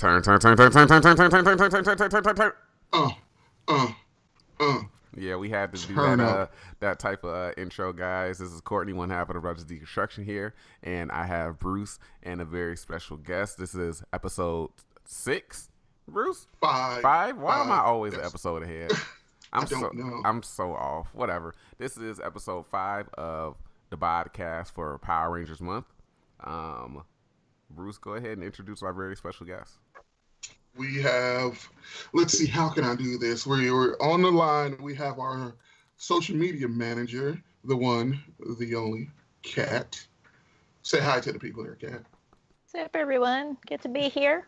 Turn, turn, turn, turn, turn, turn, turn, turn, turn, turn, turn, turn, turn, turn, turn, turn, turn. Yeah, we had to do that type of intro, guys. This is Courtney, one half of the Brothers Deconstruction here, and I have Bruce and a very special guest. This is episode 6. Bruce? 5? Why am I always an episode ahead? I don't know. I'm so off. Whatever. This is episode 5 of the BoDcast for Power Rangers Month. Bruce, go ahead and introduce our very special guest. We have, let's see, how can I do this? We're on the line. We have our social media manager, the one, the only, Catt. Say hi to the people here, Catt. What's up, everyone? Good to be here.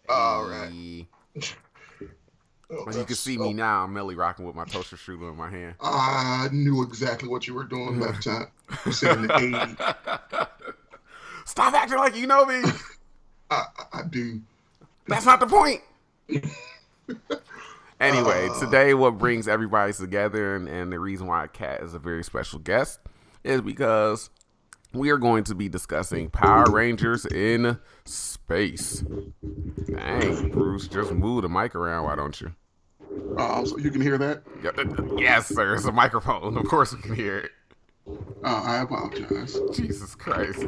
All right. As you can see me now, I'm Melly rocking with my toaster strudel in my hand. I knew exactly what you were doing last time. You said in the 80s. Stop acting like you know me. I do. That's not the point. Anyway, today what brings everybody together and the reason why Catt is a very special guest is because we are going to be discussing Power Rangers in space. Dang, Bruce, just move the mic around, why don't you? So you can hear that? Yes, sir. It's a microphone. Of course we can hear it. I apologize. Jesus Christ.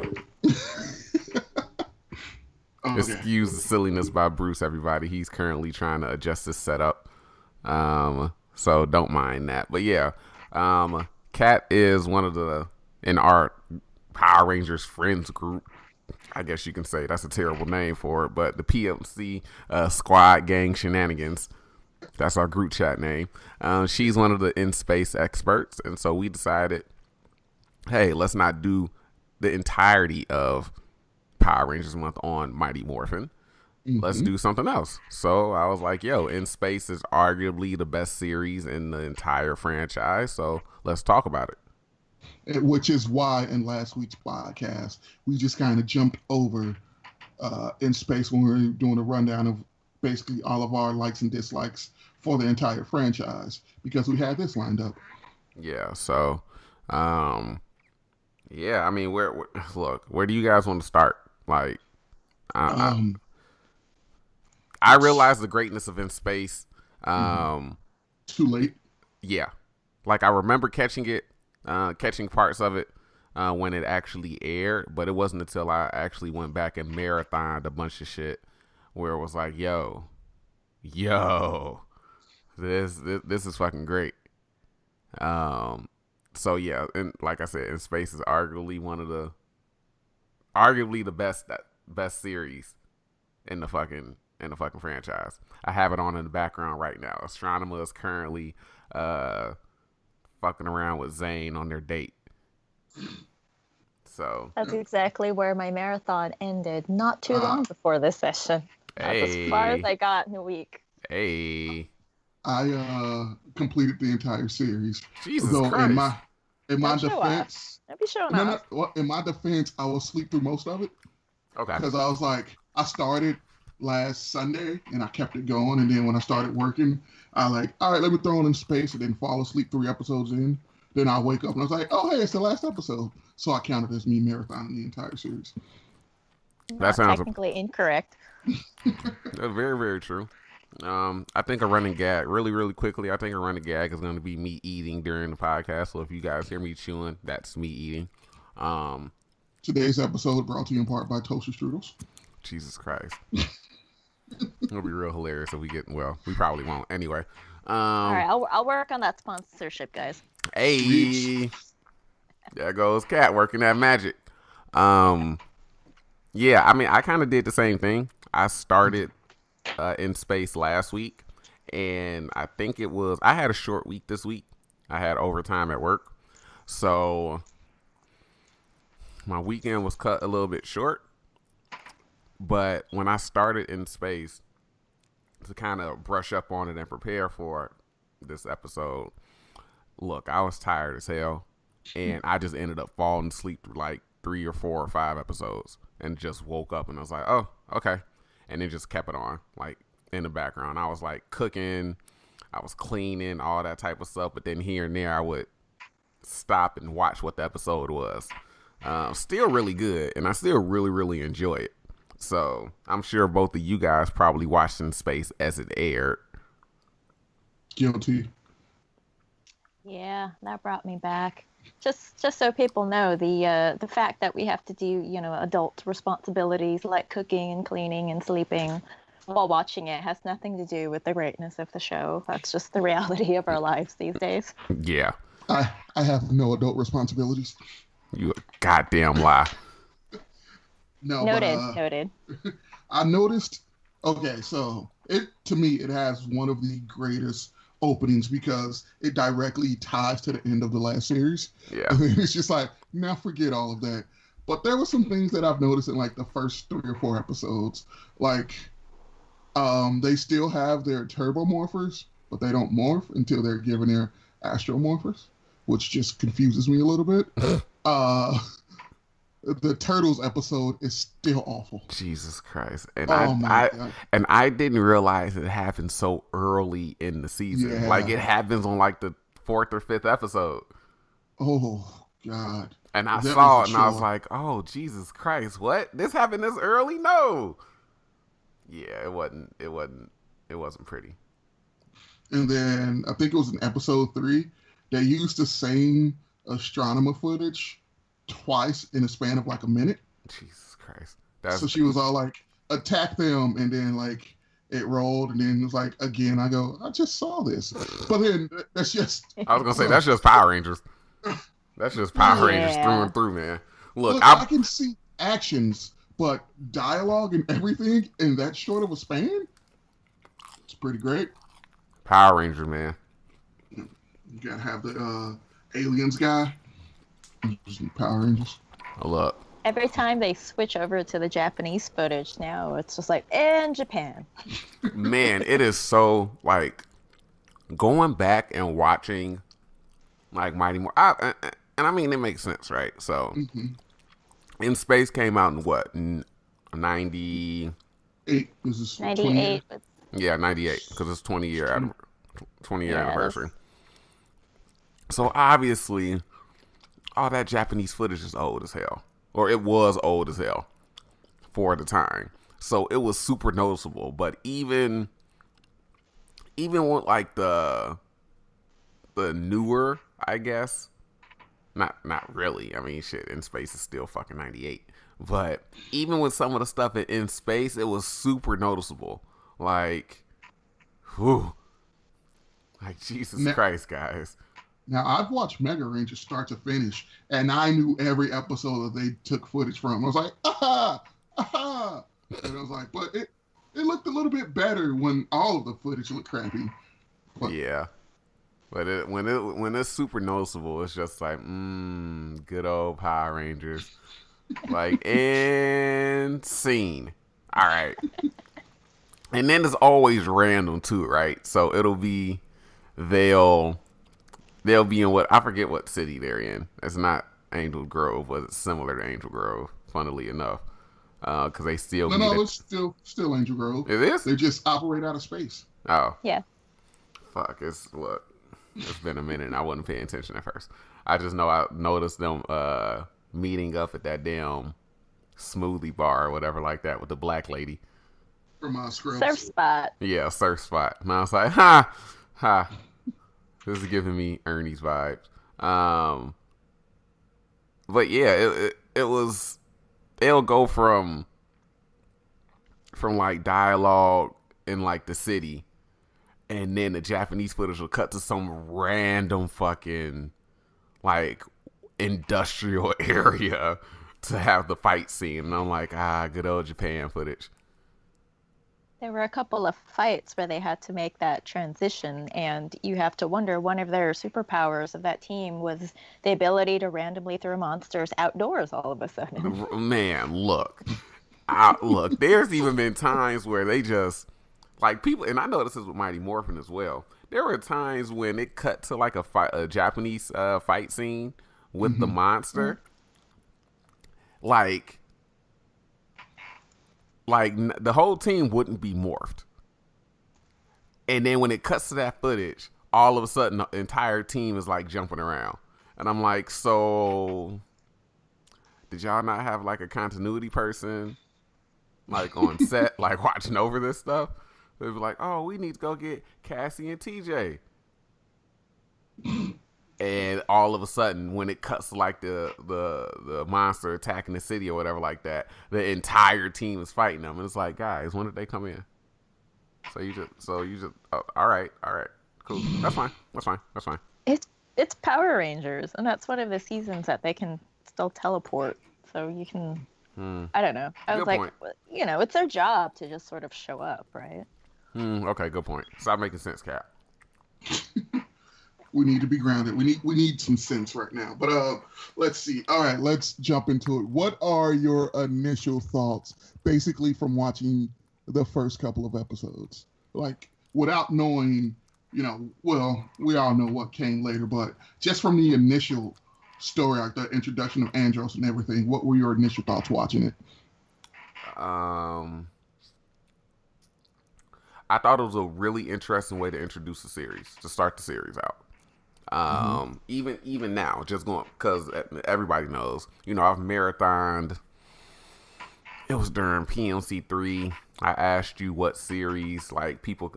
Okay. Excuse the silliness by Bruce, everybody. He's currently trying to adjust his setup. So don't mind that. But yeah, Catt is one of in our Power Rangers friends group. I guess you can say that's a terrible name for it, but the PMC Squad Gang Shenanigans. That's our group chat name. She's one of the in-space experts, and so we decided, hey, let's not do the entirety of Power Rangers Month on Mighty Morphin. Let's do something else. So I was like, yo, In Space is arguably the best series in the entire franchise, so let's talk about it. Which is why in last week's podcast, we just kind of jumped over In Space when we were doing a rundown of basically all of our likes and dislikes for the entire franchise, because we had this lined up. Yeah, so, yeah, I mean, where do you guys want to start? Like, I realize the greatness of In Space. Too late. Yeah, like I remember catching parts of it when it actually aired, but it wasn't until I actually went back and marathoned a bunch of shit where it was like, yo, this is fucking great. So yeah, and like I said, In Space is arguably the best series in the fucking franchise. I have it on in the background right now. Astronema is currently fucking around with Zane on their date. So that's exactly where my marathon ended not too long before this session. That's as far as I got in a week. Hey. I completed the entire series. Jesus Christ. In my defense, in my defense, I will sleep through most of it. Okay. Because I was like, I started last Sunday and I kept it going, and then when I started working, I like, all right, let me throw it in Space, and then fall asleep 3 episodes in. Then I wake up and I was like, oh hey, it's the last episode. So I counted as me marathoning the entire series. That sounds technically incorrect. That's very, very true. I think a running gag, really quickly, I think a running gag is going to be me eating during the podcast. So if you guys hear me chewing, that's me eating. Today's episode brought to you in part by Toaster Strudels. Jesus Christ. It'll be real hilarious if we we probably won't. Anyway. All right, I'll work on that sponsorship, guys. Hey. There goes Catt working that magic. Yeah, I mean, I kind of did the same thing. I started In Space last week, and I think I had a short week this week. I had overtime at work, so my weekend was cut a little bit short. But when I started In Space, to kind of brush up on it and prepare for this episode, look, I was tired as hell, and I just ended up falling asleep through like 3 or 4 or 5 episodes, and just woke up and I was like, oh, okay. And then just kept it on, like, in the background. I was, like, cooking. I was cleaning, all that type of stuff. But then here and there, I would stop and watch what the episode was. Still really good, and I still really, really enjoy it. So I'm sure both of you guys probably watched In Space as it aired. Guilty. Yeah, that brought me back. Just so people know, the fact that we have to do, adult responsibilities like cooking and cleaning and sleeping while watching it has nothing to do with the greatness of the show. That's just the reality of our lives these days. Yeah. I have no adult responsibilities. You a goddamn lie. No, Noted. I noticed. Okay, so to me it has one of the greatest openings because it directly ties to the end of the last series. Yeah. And then it's just like, now forget all of that. But there were some things that I've noticed in like the first 3 or 4 episodes. Like, they still have their turbomorphers, but they don't morph until they're given their astromorphers, which just confuses me a little bit. The Turtles episode is still awful. Jesus Christ. And God. I didn't realize it happened so early in the season. Yeah. Like it happens on like the 4th or 5th episode. Oh God. And I That saw was it the and I was show. like, oh Jesus Christ, what? This happened this early? No. Yeah, it wasn't pretty. And then I think it was in episode 3, they used the same astronomer footage twice in a span of like a minute. Jesus Christ. So she was all like, attack them, and then like it rolled, and then it was like again. I go, I just saw this, but then that's just. I was gonna say that's just Power Rangers. That's just Power Rangers through and through, man. Look, I can see actions, but dialogue and everything in that short of a span, it's pretty great. Power Ranger, man. You gotta have the aliens guy. Power Rangers. Look. Every time they switch over to the Japanese footage now, it's just like, and Japan. Man, it is so, like, going back and watching, like, Mighty Morphin. And I mean, it makes sense, right? So, In Space came out in what? 90... 8. This is 98. Yeah, 98, because it's 20-year anniversary. Yes. So, obviously, all that Japanese footage is old as hell. Or it was old as hell for the time. So it was super noticeable. But even with like the newer, I guess, not really. I mean, shit, In Space is still fucking 98. But even with some of the stuff in Space, it was super noticeable. Like, whew. Like, Jesus Christ, guys. Now, I've watched Mega Rangers start to finish, and I knew every episode that they took footage from. I was like, aha, aha. And I was like, but it looked a little bit better when all of the footage looked crappy. But, yeah. But when it's super noticeable, it's just like, good old Power Rangers. Like, and scene. All right. And then it's always random too, right? So it'll be, they'll be in what, I forget what city they're in. It's not Angel Grove, but it's similar to Angel Grove, funnily enough. Because they still it's still Angel Grove. It is? They just operate out of space. Oh. Yeah. Fuck, it's been a minute and I wasn't paying attention at first. I just know I noticed them meeting up at that damn smoothie bar or whatever like that with the black lady. From Scrubs. Surf spot. Yeah, surf spot. And I was like, ha. This is giving me Ernie's vibes. But yeah, it was. They'll go from like dialogue in like the city, and then the Japanese footage will cut to some random fucking like industrial area to have the fight scene, and I'm like, good old Japan footage. There were a couple of fights where they had to make that transition, and you have to wonder, one of their superpowers of that team was the ability to randomly throw monsters outdoors all of a sudden. Man, look. There's even been times where they just, like, people, and I know this is with Mighty Morphin as well. There were times when it cut to like a Japanese fight scene with the monster. Like the whole team wouldn't be morphed. And then when it cuts to that footage, all of a sudden the entire team is like jumping around. And I'm like, so did y'all not have like a continuity person like on set, like watching over this stuff. They'd be like, "Oh, we need to go get Cassie and TJ." And all of a sudden, when it cuts to like the monster attacking the city or whatever like that, the entire team is fighting them, and it's like, guys, when did they come in? All right, cool, that's fine. It's Power Rangers, and that's one of the seasons that they can still teleport. So you can, I don't know. I was Good like, point. it's their job to just sort of show up, right? Okay, good point. Stop making sense, Catt. We need to be grounded. We need some sense right now. But let's see. All right, let's jump into it. What are your initial thoughts, basically from watching the first couple of episodes? Like, without knowing, well, we all know what came later, but just from the initial story, like the introduction of Andros and everything, what were your initial thoughts watching it? I thought it was a really interesting way to introduce the series, to start the series out. Even now, just going, because everybody knows, I've marathoned. It was during PMC3. I asked you what series, like people.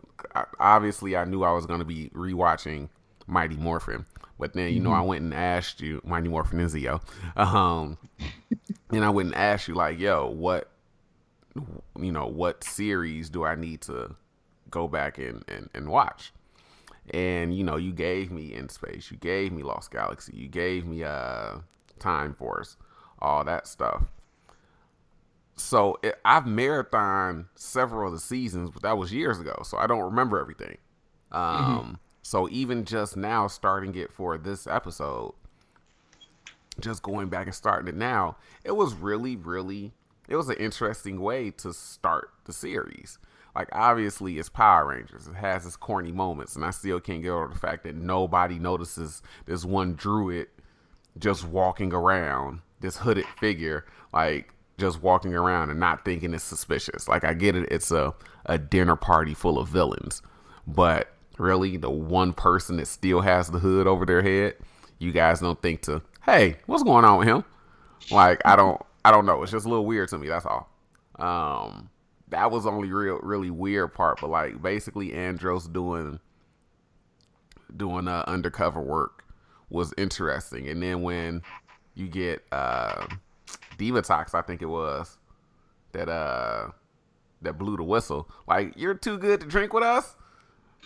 Obviously, I knew I was going to be rewatching Mighty Morphin, but then I went and asked you Mighty Morphin and Zeo, and I went and asked you like, yo, what series do I need to go back and watch? And you gave me In Space, you gave me Lost Galaxy, you gave me Time Force, all that stuff. So I've marathoned several of the seasons, but that was years ago, so I don't remember everything. So even just now starting it for this episode, just going back and starting it now, it was really, really, it was an interesting way to start the series. Like, obviously, it's Power Rangers. It has its corny moments, and I still can't get over the fact that nobody notices this one druid just walking around, this hooded figure, like, just walking around and not thinking it's suspicious. Like, I get it. It's a dinner party full of villains. But really, the one person that still has the hood over their head, you guys don't think to, hey, what's going on with him? Like, I don't know. It's just a little weird to me. That's all. That was the only really weird part. But like, basically, Andros doing undercover work was interesting. And then when you get Divatox, I think it was that blew the whistle. Like, you're too good to drink with us.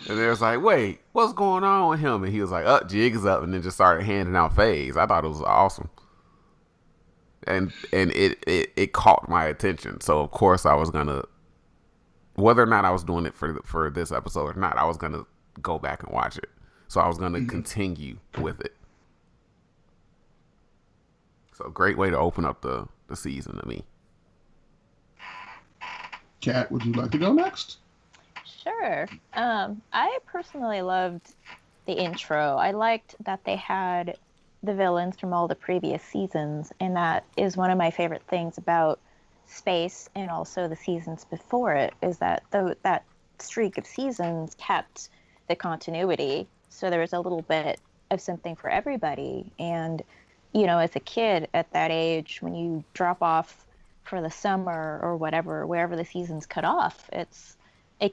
And there's like, wait, what's going on with him? And he was like, jig is up, and then just started handing out phase. I thought it was awesome. And it caught my attention. So of course I was gonna, whether or not I was doing it for this episode or not, I was gonna go back and watch it. So I was gonna continue with it. So great way to open up the season to me. Catt, would you like to go next? Sure. I personally loved the intro. I liked that they had the villains from all the previous seasons, and that is one of my favorite things about Space and also the seasons before it, is that that streak of seasons kept the continuity, so there was a little bit of something for everybody. And as a kid at that age, when you drop off for the summer or whatever, wherever the seasons cut off, it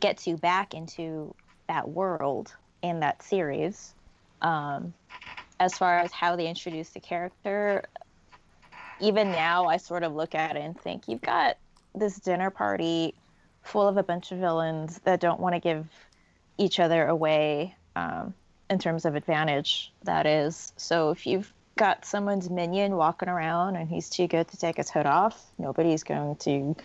gets you back into that world in that series. As far as how they introduce the character, even now I sort of look at it and think, you've got this dinner party full of a bunch of villains that don't want to give each other away, in terms of advantage, that is. So if you've got someone's minion walking around and he's too good to take his hood off, nobody's going to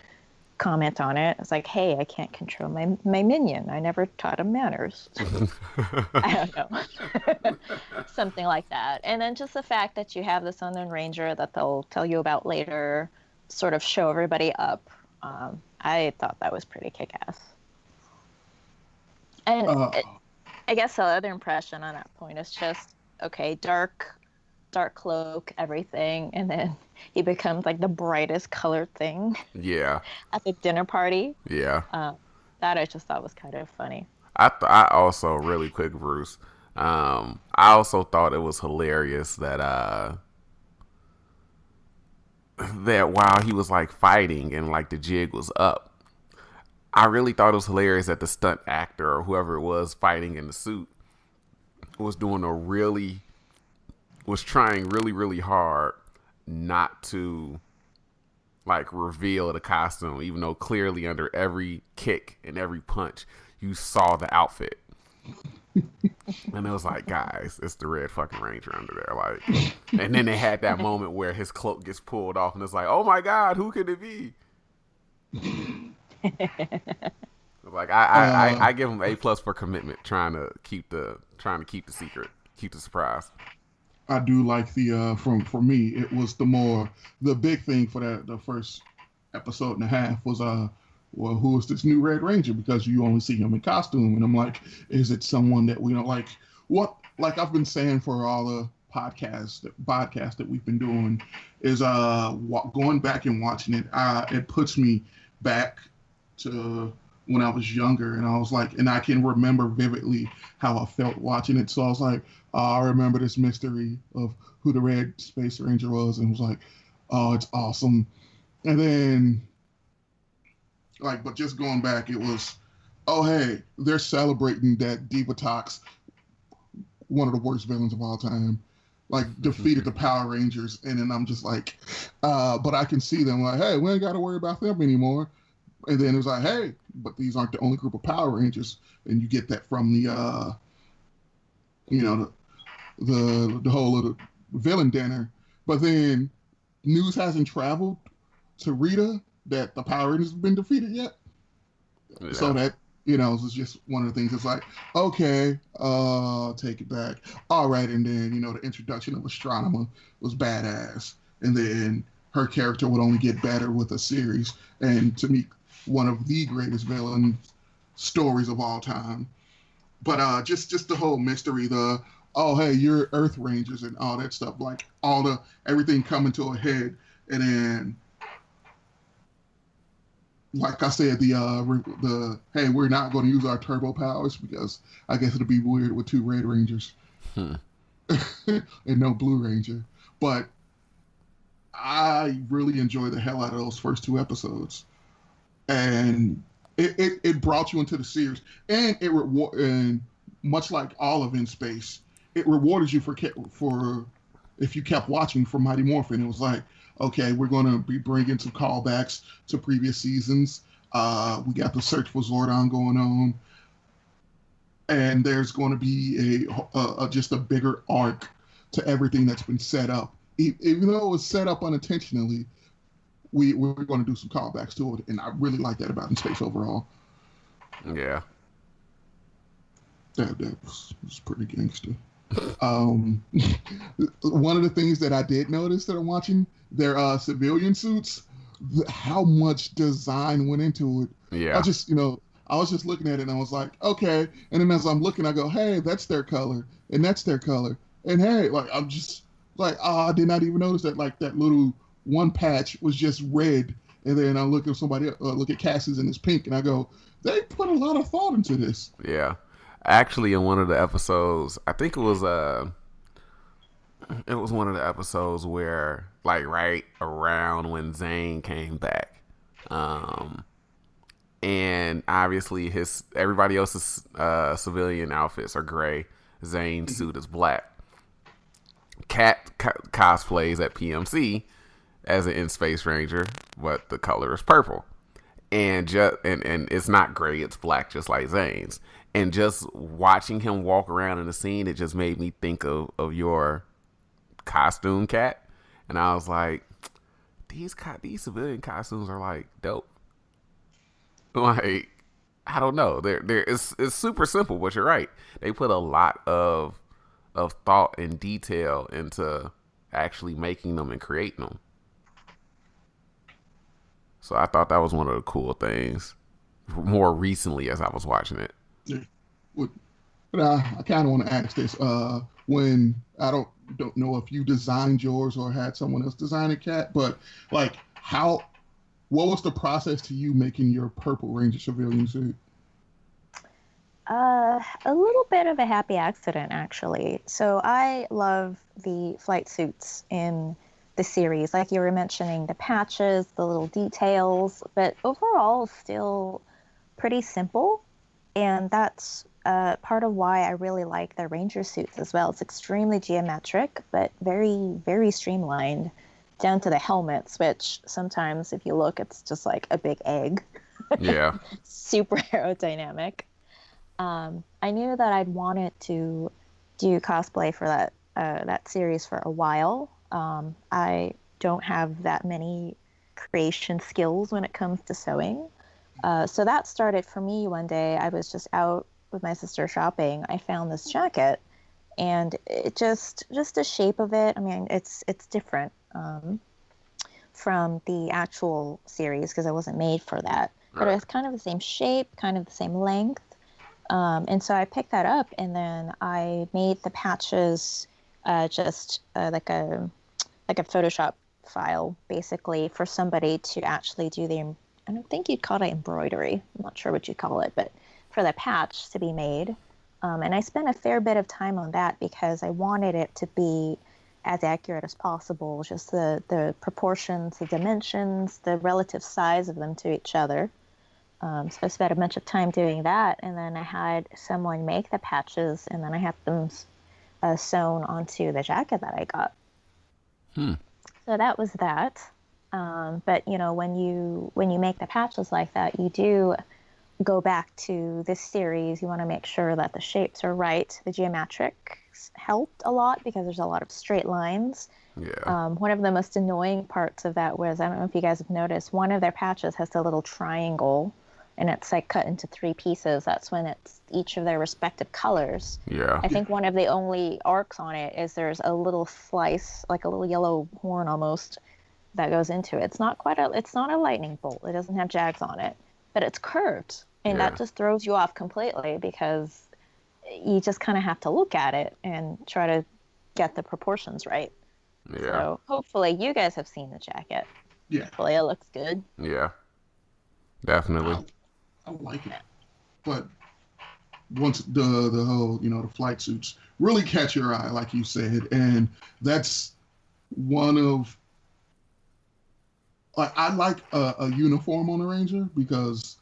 comment on it. It's like, hey, I can't control my minion. I never taught him manners. I don't know. Something like that. And then just the fact that you have this unknown ranger that they'll tell you about later, sort of show everybody up. I thought that was pretty kick-ass. And I guess the other impression on that point is just, okay, dark cloak, everything, and then he becomes like the brightest colored thing. Yeah. At the dinner party. Yeah. That I just thought was kind of funny. I also, really quick, Bruce, I also thought it was hilarious that that while he was like fighting and like the jig was up, I really thought it was hilarious that the stunt actor or whoever it was fighting in the suit was trying really, really hard not to like reveal the costume, even though clearly under every kick and every punch you saw the outfit. And it was like, guys, it's the Red fucking Ranger under there. Like, and then they had that moment where his cloak gets pulled off, and it's like, oh my god, who could it be? Like, I give him A+ for commitment, trying to keep the secret, keep the surprise. I do like the for me it was the big thing for the first episode and a half was well, who is this new Red Ranger, because you only see him in costume, and I'm like, is it someone that we don't like? What, like I've been saying for all the podcasts that we've been doing is going back and watching it, it puts me back to when I was younger, and I was like, and I can remember vividly how I felt watching it. So I was like, I remember this mystery of who the Red Space Ranger was, and was like, oh, it's awesome. And then, like, but just going back, it was, oh hey, they're celebrating that Divatox, one of the worst villains of all time, like defeated the Power Rangers, and then I'm just like, but I can see them like, hey, we ain't got to worry about them anymore. And then it was like, hey, but these aren't the only group of Power Rangers, and you get that from the, you know, the whole of the villain dinner. But then news hasn't traveled to Rita that the Power Rangers have been defeated yet. Yeah. So that, you know, it's just one of the things. It's like, okay, take it back. All right, and then, you know, the introduction of Astronema was badass, and then her character would only get better with a series, and to me, one of the greatest villain stories of all time. But just the whole mystery, the, oh hey, you're Earth Rangers and all that stuff, like everything coming to a head, and then, like I said, the hey, we're not going to use our turbo powers because I guess it'll be weird with 2 Red Rangers and no Blue Ranger. But I really enjoyed the hell out of those first 2 episodes, and it brought you into the series, and and much like all of In Space, it rewarded you for if you kept watching for Mighty Morphin. It was like, okay, we're going to be bringing some callbacks to previous seasons. We got the Search for Zordon going on, and there's going to be just a bigger arc to everything that's been set up. Even though it was set up unintentionally, we're going to do some callbacks to it, and I really like that about In Space overall. Yeah. That was pretty gangster. One of the things that I did notice that I'm watching, their civilian suits, how much design went into it. Yeah. I was just looking at it and I was like, okay. And then as I'm looking, I go, hey, that's their color, and that's their color, and hey, like I'm just like, I did not even notice that, like that little one patch was just red, and then I look at look at Cass's and it's pink, and I go, they put a lot of thought into this. Yeah. Actually, in one of the episodes, I think it was one of the episodes where, like, right around when Zane came back, and obviously everybody else's civilian outfits are gray. Zane's suit is black. Catt cosplays at PMC as an In Space Ranger, but the color is purple, and it's not gray; it's black, just like Zane's. And just watching him walk around in the scene, it just made me think of your costume, Catt. And I was like, these civilian costumes are like dope. Like, I don't know, it's super simple, but you're right. They put a lot of thought and detail into actually making them and creating them. So I thought that was one of the cool things more recently as I was watching it. Yeah. But I kind of want to ask this. When I don't know if you designed yours or had someone else design it, Catt, but like what was the process to you making your Purple Ranger civilian suit? A little bit of a happy accident, actually. So I love the flight suits in the series. Like you were mentioning, the patches, the little details, but overall still pretty simple. And that's part of why I really like the Ranger suits as well. It's extremely geometric, but very, very streamlined down to the helmets, which sometimes if you look, it's just like a big egg. Yeah. Super aerodynamic. I knew that I'd wanted to do cosplay for that series for a while. I don't have that many creation skills when it comes to sewing. So that started for me one day. I was just out with my sister shopping. I found this jacket, and it just the shape of it. I mean, it's different from the actual series because it wasn't made for that. But it's kind of the same shape, kind of the same length. And so I picked that up, and then I made the patches just like a Photoshop file, basically, for somebody to actually do the. I don't think you'd call it embroidery. I'm not sure what you'd call it, but for the patch to be made. And I spent a fair bit of time on that because I wanted it to be as accurate as possible, just the proportions, the dimensions, the relative size of them to each other. So I spent a bunch of time doing that, and then I had someone make the patches, and then I had them sewn onto the jacket that I got. So that was that. But when you make the patches like that, you do go back to this series. You want to make sure that the shapes are right. The geometrics helped a lot because there's a lot of straight lines. Yeah. One of the most annoying parts of that was, I don't know if you guys have noticed, one of their patches has a little triangle, and it's like cut into 3 pieces. That's when it's each of their respective colors. Yeah. I think one of the only arcs on it is there's a little slice, like a little yellow horn almost, that goes into it. It's not a lightning bolt. It doesn't have jags on it, but it's curved, and that just throws you off completely because you just kind of have to look at it and try to get the proportions right. Yeah. So hopefully you guys have seen the jacket. Yeah. Hopefully it looks good. Yeah. Definitely. I like it, but once the whole the flight suits really catch your eye, like you said, and that's one of I like a uniform on a Ranger because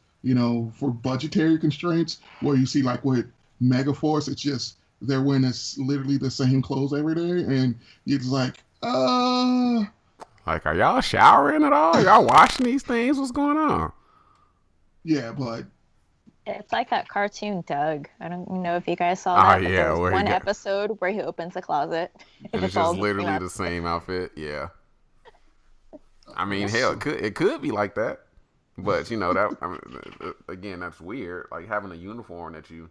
for budgetary constraints, where you see like with Megaforce, it's just they're wearing literally the same clothes every day, and it's like Like, are y'all showering at all? Y'all washing these things? What's going on? yeah, but It's like that cartoon Doug. I don't know if you guys saw that, but there was one episode where he opens the closet and it's just literally the same outfit. Yeah. I mean, hell, it could be like that, but again, that's weird. Like having a uniform that you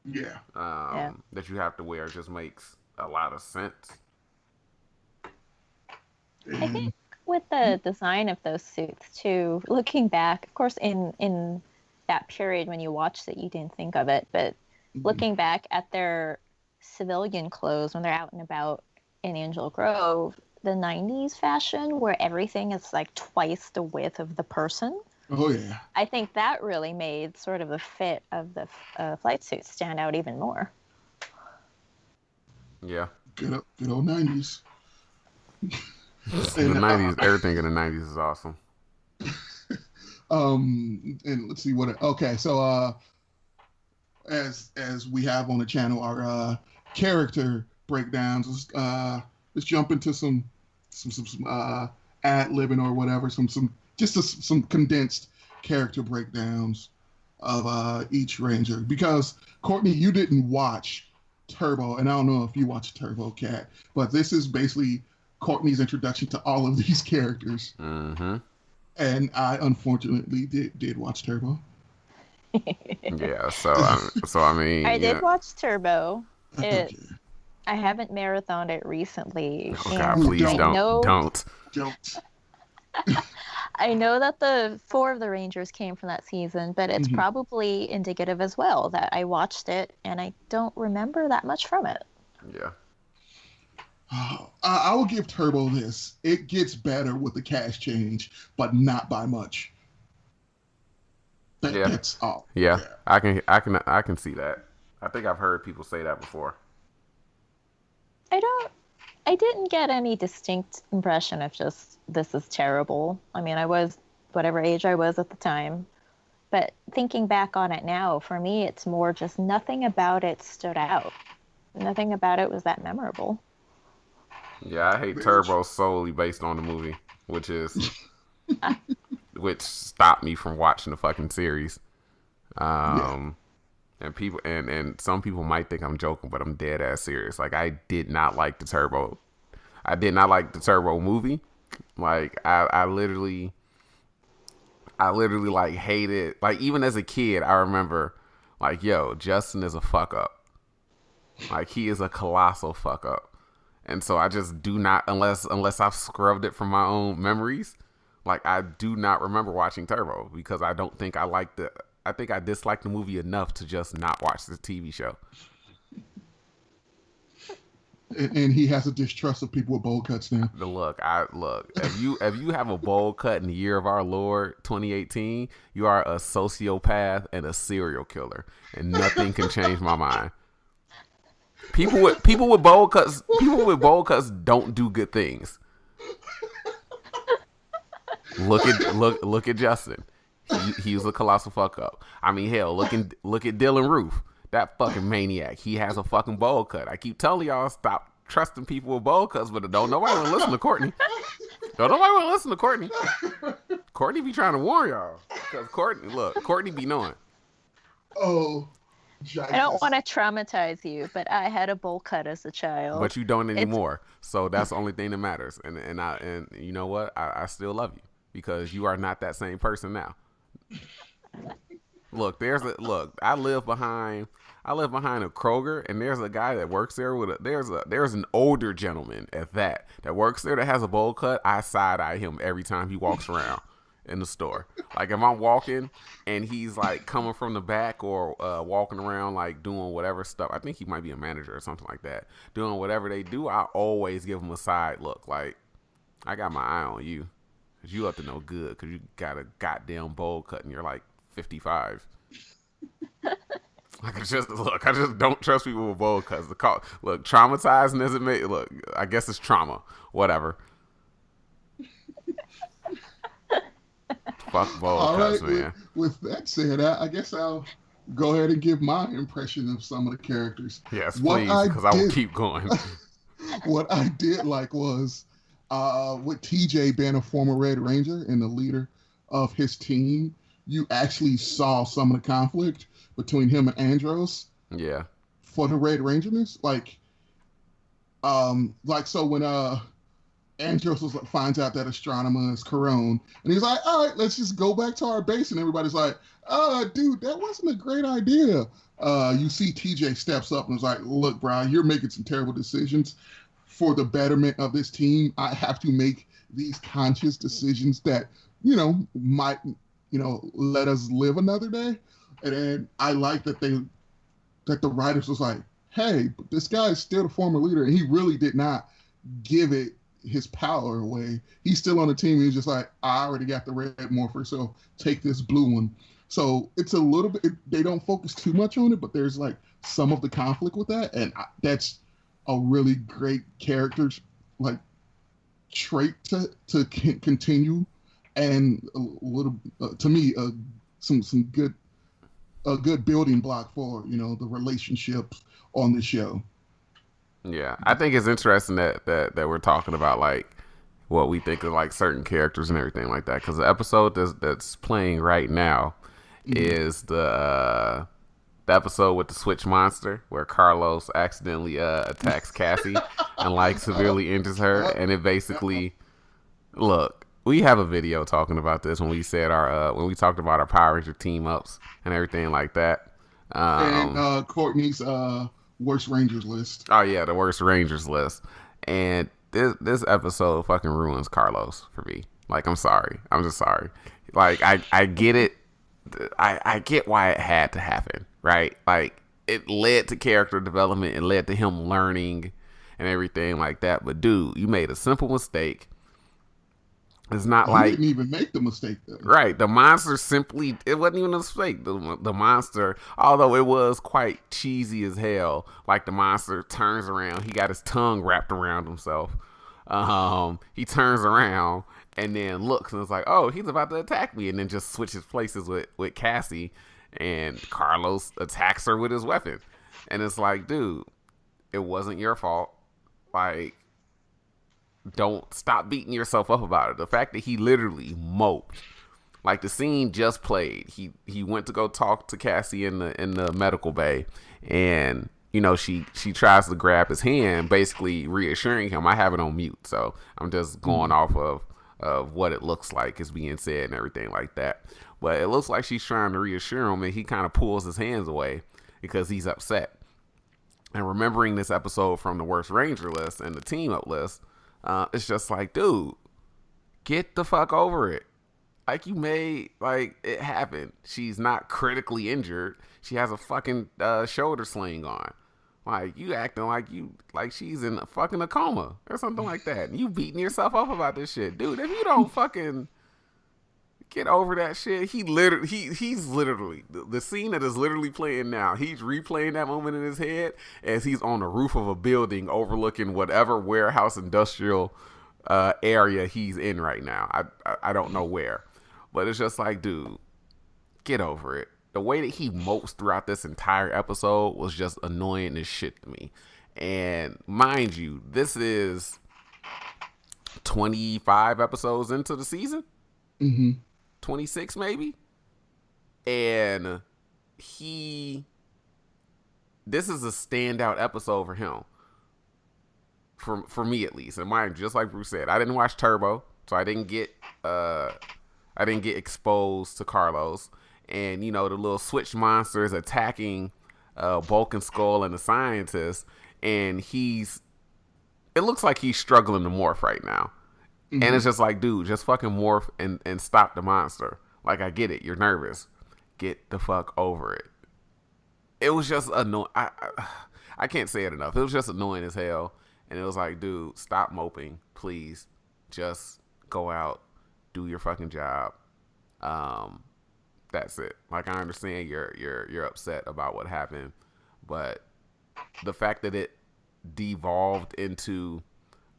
that you have to wear just makes a lot of sense. I think with the design of those suits too, looking back, of course, in that period when you watched it, you didn't think of it, but looking back at their civilian clothes when they're out and about in Angel Grove, the 90s fashion where everything is like twice the width of the person. Oh yeah. I think that really made sort of the fit of the flight suits stand out even more. Yeah. Good old 90s. The 90s, everything in the 90s is awesome. And let's see what. Okay, so as we have on the channel, our character breakdowns. Let's jump into some ad libbing or whatever. Some condensed character breakdowns of each Ranger, because Courtney, you didn't watch Turbo, and I don't know if you watched Turbo, Catt, but this is basically Courtney's introduction to all of these characters. Mm-hmm. And I unfortunately did watch Turbo. Yeah, so I mean, I did watch Turbo. I haven't marathoned it recently. Oh God, please don't. I know that 4 of the Rangers came from that season, but it's probably indicative as well that I watched it and I don't remember that much from it. Yeah. I will give Turbo this. It gets better with the cast change, but not by much. That's all. Yeah, I can see that. I think I've heard people say that before. I didn't get any distinct impression of just this is terrible. I mean, I was whatever age I was at the time. But thinking back on it now, for me, it's more just nothing about it stood out. Nothing about it was that memorable. Yeah, I hate Turbo solely based on the movie, which is which stopped me from watching the fucking series. Um, and people and some people might think I'm joking, but I'm dead ass serious. Like I did not like the Turbo. I did not like the Turbo movie. Like I literally like hated. Like even as a kid, I remember like yo, Justin is a fuck up. Like he is a colossal fuck up. And so I just do not unless I've scrubbed it from my own memories. Like I do not remember watching Turbo because I don't think I liked the. I think I disliked the movie enough to just not watch the TV show. And he has a distrust of people with bowl cuts now. The look. If you have a bowl cut in the year of our Lord 2018, you are a sociopath and a serial killer, and nothing can change my mind. People with bowl cuts don't do good things. Look at Justin. He was a colossal fuck up. I mean, hell, look at Dylan Roof. That fucking maniac. He has a fucking bowl cut. I keep telling y'all stop trusting people with bowl cuts, but don't nobody want to listen to Courtney. Don't nobody want to listen to Courtney. Courtney be trying to warn y'all because Courtney be knowing. Oh. I don't want to traumatize you, but I had a bowl cut as a child. But you don't anymore. So that's the only thing that matters. And you know what? I still love you because you are not that same person now. Look, I live behind a Kroger, and there's a guy that works there there's an older gentleman at that works there that has a bowl cut. I side eye him every time he walks around in the store. Like if I'm walking and he's like coming from the back or walking around like doing whatever stuff. I think he might be a manager or something like that. Doing whatever they do, I always give him a side look. Like I got my eye on you because you up to no good because you got a goddamn bowl cut and you're like 55. I just don't trust people with bowl cuts. Look, traumatizing as it may look, I guess it's trauma. Whatever. Fuck bowl cuts, man. With that said, I guess I'll go ahead and give my impression of some of the characters. Yes, please, because I will keep going. What I did like was with TJ being a former Red Ranger and the leader of his team, you actually saw some of the conflict between him and Andros. Yeah. For the Red Rangerness, so when Andros finds out that Astronomer is Corone, and he's like, all right, let's just go back to our base, and everybody's like, dude, that wasn't a great idea. You see TJ steps up and is like, look, bro, you're making some terrible decisions. For the betterment of this team, I have to make these conscious decisions that, might, let us live another day. And then I like that the writers was like, hey, but this guy is still the former leader, and he really did not give it his power away. He's still on the team. He's just like, I already got the red morpher, so take this blue one. So it's a little bit, they don't focus too much on it, but there's like some of the conflict with that, and that's a really great character like trait to continue, and a little to me some good a good building block for the relationships on the show. Yeah, I think it's interesting that we're talking about like what we think of like certain characters and everything like that, because the episode that's playing right now is the episode with the switch monster where Carlos accidentally attacks Cassie and like severely injures her, and it basically look. We have a video talking about this when we said when we talked about our Power Ranger team ups and everything like that. And Courtney's worst Rangers list. Oh yeah, the worst Rangers list. And this episode fucking ruins Carlos for me. Like I'm sorry. I'm just sorry. Like I get it. I get why it had to happen, right? Like it led to character development. It led to him learning and everything like that. But dude, you made a simple mistake. It's not He like didn't even make the mistake though. right. The monster simply it wasn't even a mistake. The monster, although it was quite cheesy as hell. Like the monster turns around, he got his tongue wrapped around himself. He turns around and then looks and it's like, oh, he's about to attack me, and then just switches places with Cassie, and Carlos attacks her with his weapon, and it's like, dude, it wasn't your fault. Like, don't stop beating yourself up about it. The fact that he literally moped, like the scene just played. He went to go talk to Cassie in the medical bay, and you know she tries to grab his hand, basically reassuring him. I have it on mute, so I'm just going off of what it looks like is being said and everything like that. But it looks like she's trying to reassure him, and he kind of pulls his hands away because he's upset. And remembering this episode from the Worst Ranger list and the team up list, it's just like, dude, get the fuck over it. Like, you made, like, it happened. She's not critically injured. She has a fucking shoulder sling on. Like, you acting like she's in a coma or something like that. And you beating yourself up about this shit. Dude, if you don't fucking get over that shit, he's literally, the scene that is literally playing now, he's replaying that moment in his head as he's on the roof of a building overlooking whatever warehouse industrial area he's in right now. I don't know where. But it's just like, dude, get over it. The way that he mopes throughout this entire episode was just annoying as shit to me. And mind you, this is 25 episodes into the season. 26 maybe. And this is a standout episode for him. For me at least. And mind, just like Bruce said, I didn't watch Turbo, so I didn't get exposed to Carlos. And, you know, the little switch monster is attacking Bulk and Skull and the scientist. And it looks like he's struggling to morph right now. And it's just like, dude, just fucking morph and stop the monster. Like, I get it. You're nervous. Get the fuck over it. It was just annoying. I can't say it enough. It was just annoying as hell. And it was like, dude, stop moping. Please. Just go out. Do your fucking job. That's it. Like, I understand you're upset about what happened, but the fact that it devolved into,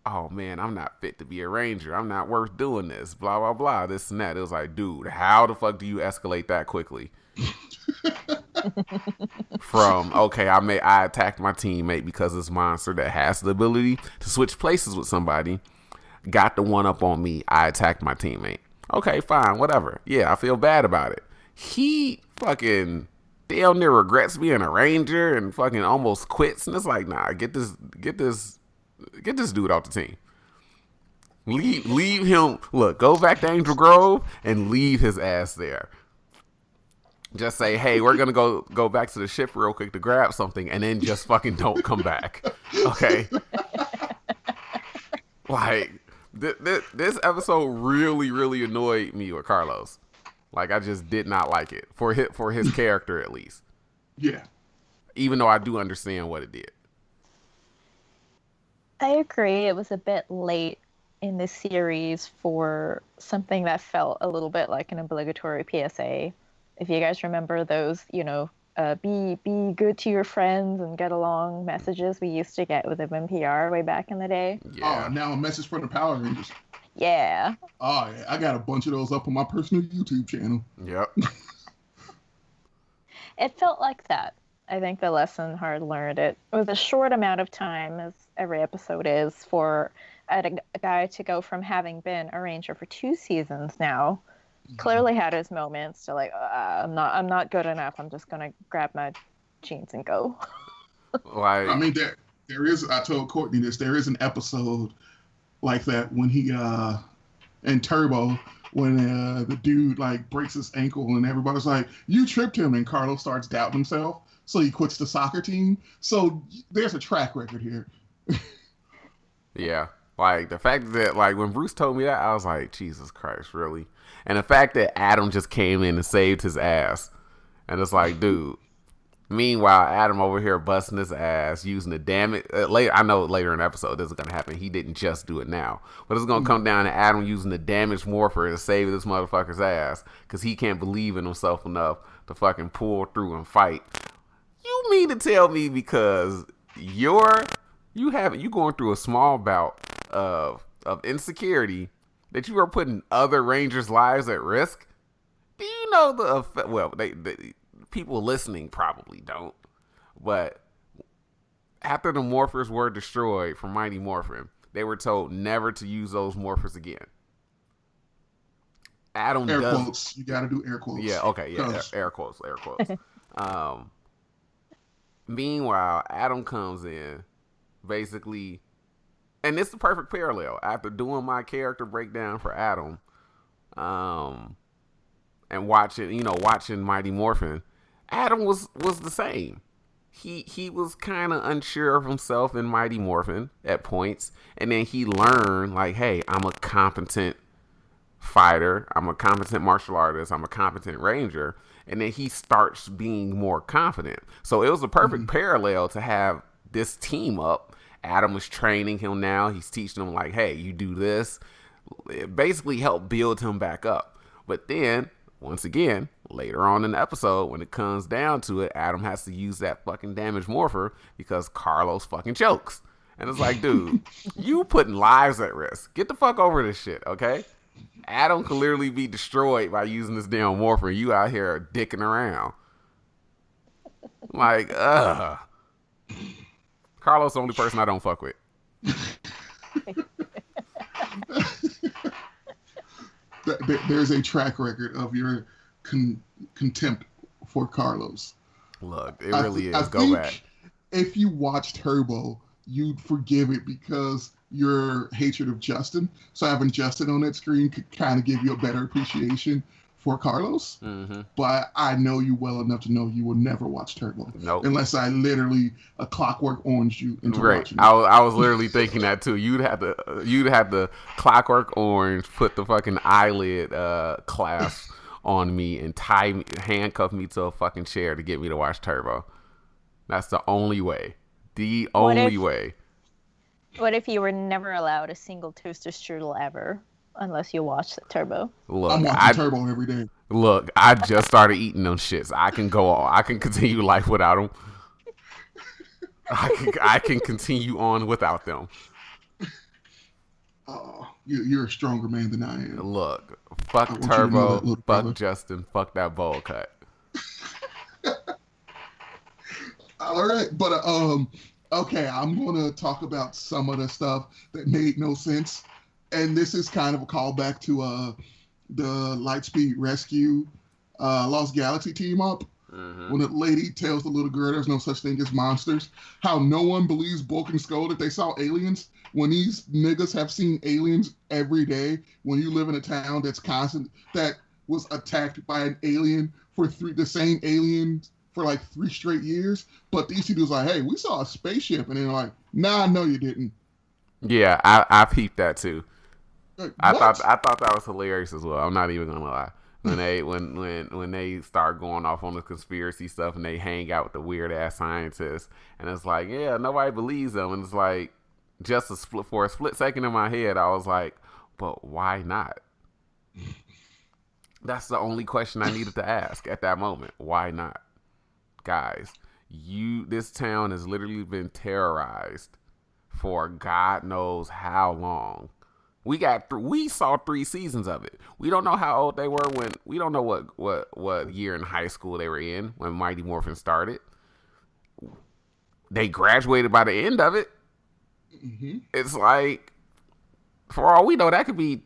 oh man, I'm not fit to be a ranger, I'm not worth doing this, blah blah blah, this and that. It was like, dude, how the fuck do you escalate that quickly? From, okay, I attacked my teammate because this monster that has the ability to switch places with somebody got the one up on me. I attacked my teammate. Okay, fine, whatever. Yeah, I feel bad about it. He fucking damn near regrets being a ranger and fucking almost quits. And it's like, nah, get this dude off the team. Leave him. Look, go back to Angel Grove and leave his ass there. Just say, hey, we're gonna go back to the ship real quick to grab something, and then just fucking don't come back. Okay. Like, this episode really, really annoyed me with Carlos. Like, I just did not like it for his character, at least. Yeah. Even though I do understand what it did. I agree. It was a bit late in the series for something that felt a little bit like an obligatory PSA. If you guys remember those, you know, be good to your friends and get along messages we used to get with the NPR way back in the day. Yeah. Oh, now a message from the Power Rangers. Yeah. Oh, yeah. I got a bunch of those up on my personal YouTube channel. Yep. It felt like that. I think the lesson hard learned. It was a short amount of time, as every episode is, for a guy to go from having been a ranger for 2 seasons now. Clearly had his moments to like, I'm not good enough. I'm just gonna grab my jeans and go. Like, I mean, there is. I told Courtney this. There is an episode like that when he in Turbo, when the dude like breaks his ankle and everybody's like, you tripped him, and Carlos starts doubting himself, so he quits the soccer team. So there's a track record here. yeah. Like, the fact that, like, when Bruce told me that, I was like, Jesus Christ, really? And the fact that Adam just came in and saved his ass, and it's like, dude, Meanwhile, Adam over here busting his ass using the damage. I know later in the episode this is gonna happen. He didn't just do it now, but it's gonna come down to Adam using the damaged morpher to save this motherfucker's ass because he can't believe in himself enough to fucking pull through and fight. You mean to tell me because you going through a small bout of insecurity that you are putting other Rangers' lives at risk? Do you know the effect? Well, they people listening probably don't, but after the morphers were destroyed from Mighty Morphin, they were told never to use those morphers again. Adam air does. Quotes. You got to do air quotes. Yeah. Okay. Yeah. Air quotes. Air quotes. Meanwhile, Adam comes in, basically, and it's the perfect parallel. After doing my character breakdown for Adam, and watching Mighty Morphin, Adam was the same. He was kind of unsure of himself in Mighty Morphin at points, and then he learned like, hey, I'm a competent fighter, I'm a competent martial artist, I'm a competent ranger, and then he starts being more confident. So it was a perfect parallel to have this team up. Adam was training him now. He's teaching him like, hey, you do this. It basically helped build him back up. But then, once again, later on in the episode, when it comes down to it, Adam has to use that fucking damaged morpher because Carlos fucking chokes. And it's like, dude, you putting lives at risk. Get the fuck over this shit, okay? Adam can literally be destroyed by using this damn morpher. You out here dicking around. Like, Carlos the only person I don't fuck with. There's a track record of your contempt for Carlos. Look, it really is. I Go think back. If you watch Turbo, you'd forgive it because your hatred of Justin. So having Justin on that screen could kind of give you a better appreciation for Carlos. Mm-hmm. But I know you well enough to know you will never watch Turbo. Nope. Unless I literally a Clockwork Orange you into watching it. I was literally thinking that too. You'd have to Clockwork Orange, put the fucking eyelid clasp on me and handcuff me to a fucking chair to get me to watch Turbo. That's the only way. The only way. What if you were never allowed a single toaster strudel ever, unless you watched Turbo? Look, I'm watching Turbo every day. Look, I just started eating them shits. I can go on. I can continue life without them. I can continue on without them. Oh, you're a stronger man than I am. Look, fuck Turbo, fuck brother. Justin, fuck that bowl cut. All right, but okay, I'm gonna talk about some of the stuff that made no sense, and this is kind of a callback to the Lightspeed Rescue Lost Galaxy team up. Mm-hmm. When the lady tells the little girl there's no such thing as monsters, how no one believes Bulk and Skull that they saw aliens when these niggas have seen aliens every day. When you live in a town that was attacked by an alien the same alien for like 3 straight years, but these two dudes like, hey, we saw a spaceship, and they're like, nah, no, you didn't. Yeah, I peeped that too. Like, I thought that was hilarious as well. I'm not even gonna lie. When they start going off on the conspiracy stuff and they hang out with the weird ass scientists, and it's like, yeah, nobody believes them, and it's like, for a split second in my head, I was like, but why not? That's the only question I needed to ask at that moment. Why not? Guys, this town has literally been terrorized for God knows how long. We saw 3 seasons of it. We don't know how old they were we don't know what year in high school they were in when Mighty Morphin started. They graduated by the end of it. Mm-hmm. It's like, for all we know, that could be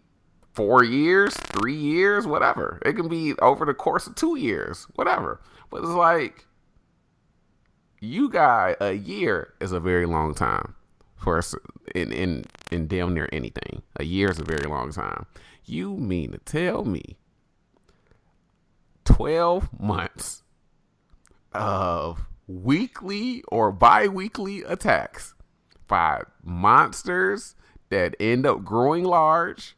4 years, 3 years, whatever. It can be over the course of 2 years, whatever. But it's like, a year is a very long time for us in damn near anything. A year is a very long time. You mean to tell me 12 months of weekly or bi-weekly attacks by monsters that end up growing large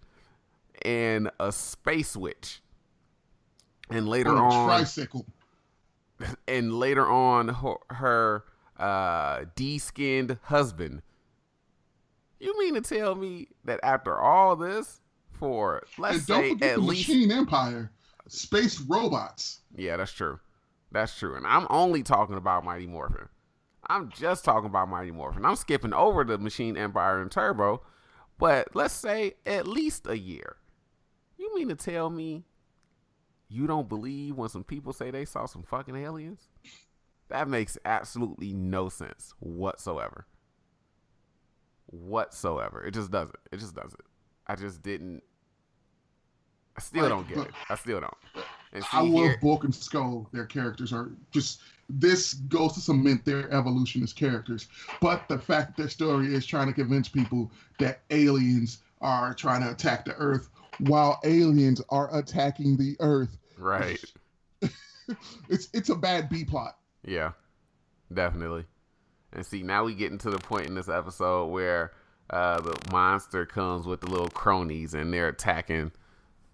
and a space witch, and later on tricycle. and later on her de-skinned husband. You mean to tell me that after all this, for let's And don't say forget at the least Machine Empire, space robots. Yeah, that's true. That's true. And I'm only talking about Mighty Morphin. I'm just talking about Mighty Morphin. I'm skipping over the Machine Empire and Turbo, but let's say at least a year. You mean to tell me you don't believe when some people say they saw some fucking aliens? That makes absolutely no sense whatsoever. It just doesn't. I just didn't. I still don't get it. I still don't. And see, I love Bulk and Skull. Their characters are just, this goes to cement their evolution as characters. But the fact that their story is trying to convince people that aliens are trying to attack the Earth while aliens are attacking the Earth. Right. It's a bad B plot. Yeah, definitely. And see, now we getting to the point in this episode where the monster comes with the little cronies and they're attacking.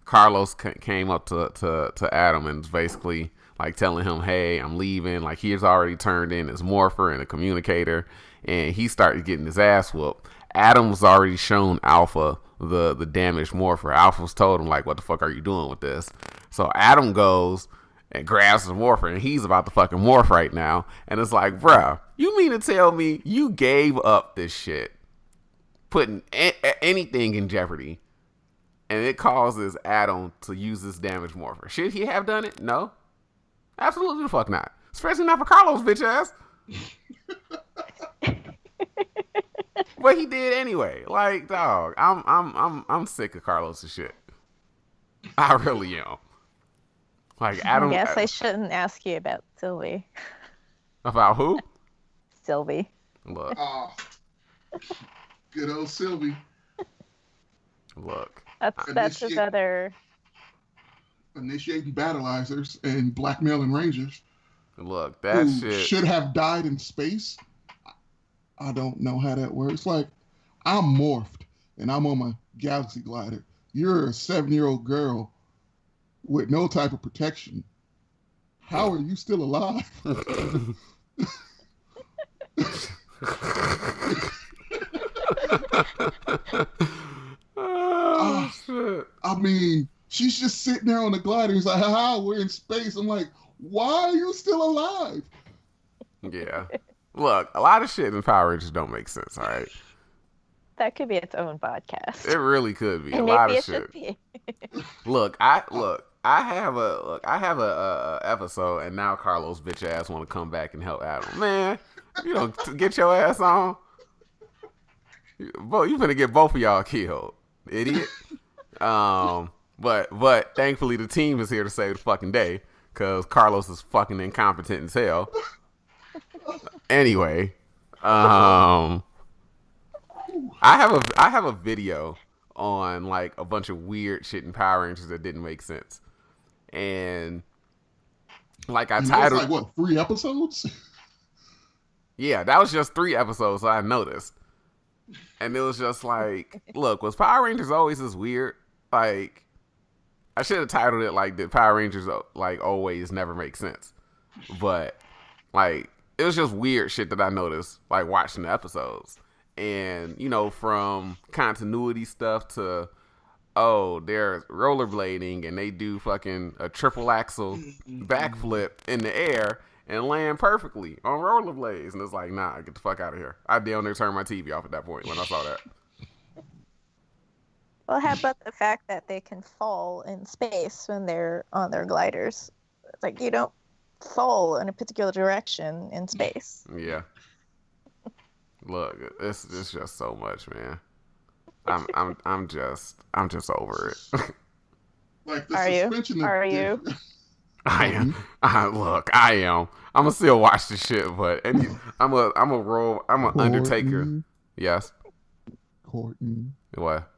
Carlos came up to Adam and was basically like telling him, hey, I'm leaving. Like, he's already turned in his morpher and a communicator, and he started getting his ass whooped. Adam was already shown Alpha the damaged morpher. Alpha's told him, like, what the fuck are you doing with this? So Adam goes and grabs the morpher, and he's about to fucking morph right now. And it's like, bruh, you mean to tell me you gave up this shit, putting anything in jeopardy, and it causes Adam to use this damaged morpher? Should he have done it? No. Absolutely the fuck not. Especially not for Carlos, bitch ass. But he did anyway. Like, dog, I'm sick of Carlos' shit. I really am. Like, Adam. I guess I shouldn't ask you about Sylvie. About who? Sylvie. Look. Oh, good old Sylvie. Look. That's his other. Initiating battleizers and blackmailing rangers. Look, that who shit should have died in space. I don't know how that works. Like, I'm morphed and I'm on my galaxy glider. You're a 7-year-old girl with no type of protection. How are you still alive? Oh, shit. I mean, she's just sitting there on the glider. He's like, haha, we're in space. I'm like, why are you still alive? Yeah. Look, a lot of shit in Power Rangers don't make sense, all right? That could be its own podcast. It really could be. And a maybe lot of it shit. should be. I have a episode, and now Carlos bitch ass want to come back and help Adam. Man, you don't get your ass on. Boy, you finna get both of y'all killed, idiot. But thankfully the team is here to save the fucking day, because Carlos is fucking incompetent as hell. Anyway, I have a video on like a bunch of weird shit in Power Rangers that didn't make sense, and like I titled, like what, 3 episodes? Yeah, that was just 3 episodes. So I noticed, and it was just like, look, was Power Rangers always this weird? Like, I should have titled it like, did Power Rangers like always never make sense? But like, it was just weird shit that I noticed like watching the episodes. And, you know, from continuity stuff to, oh, they're rollerblading and they do fucking a triple axle backflip in the air and land perfectly on rollerblades. And it's like, nah, get the fuck out of here. I damn near turned my TV off at that point when I saw that. Well, how about the fact that they can fall in space when they're on their gliders? It's like, you don't fall in a particular direction in space. Yeah. Look, it's just so much, man. I'm just over it. Like the Are suspension you? Are you? I am. Look, I am. I'm gonna still watch the shit, but I'm a Undertaker. Yes. Courtney. What?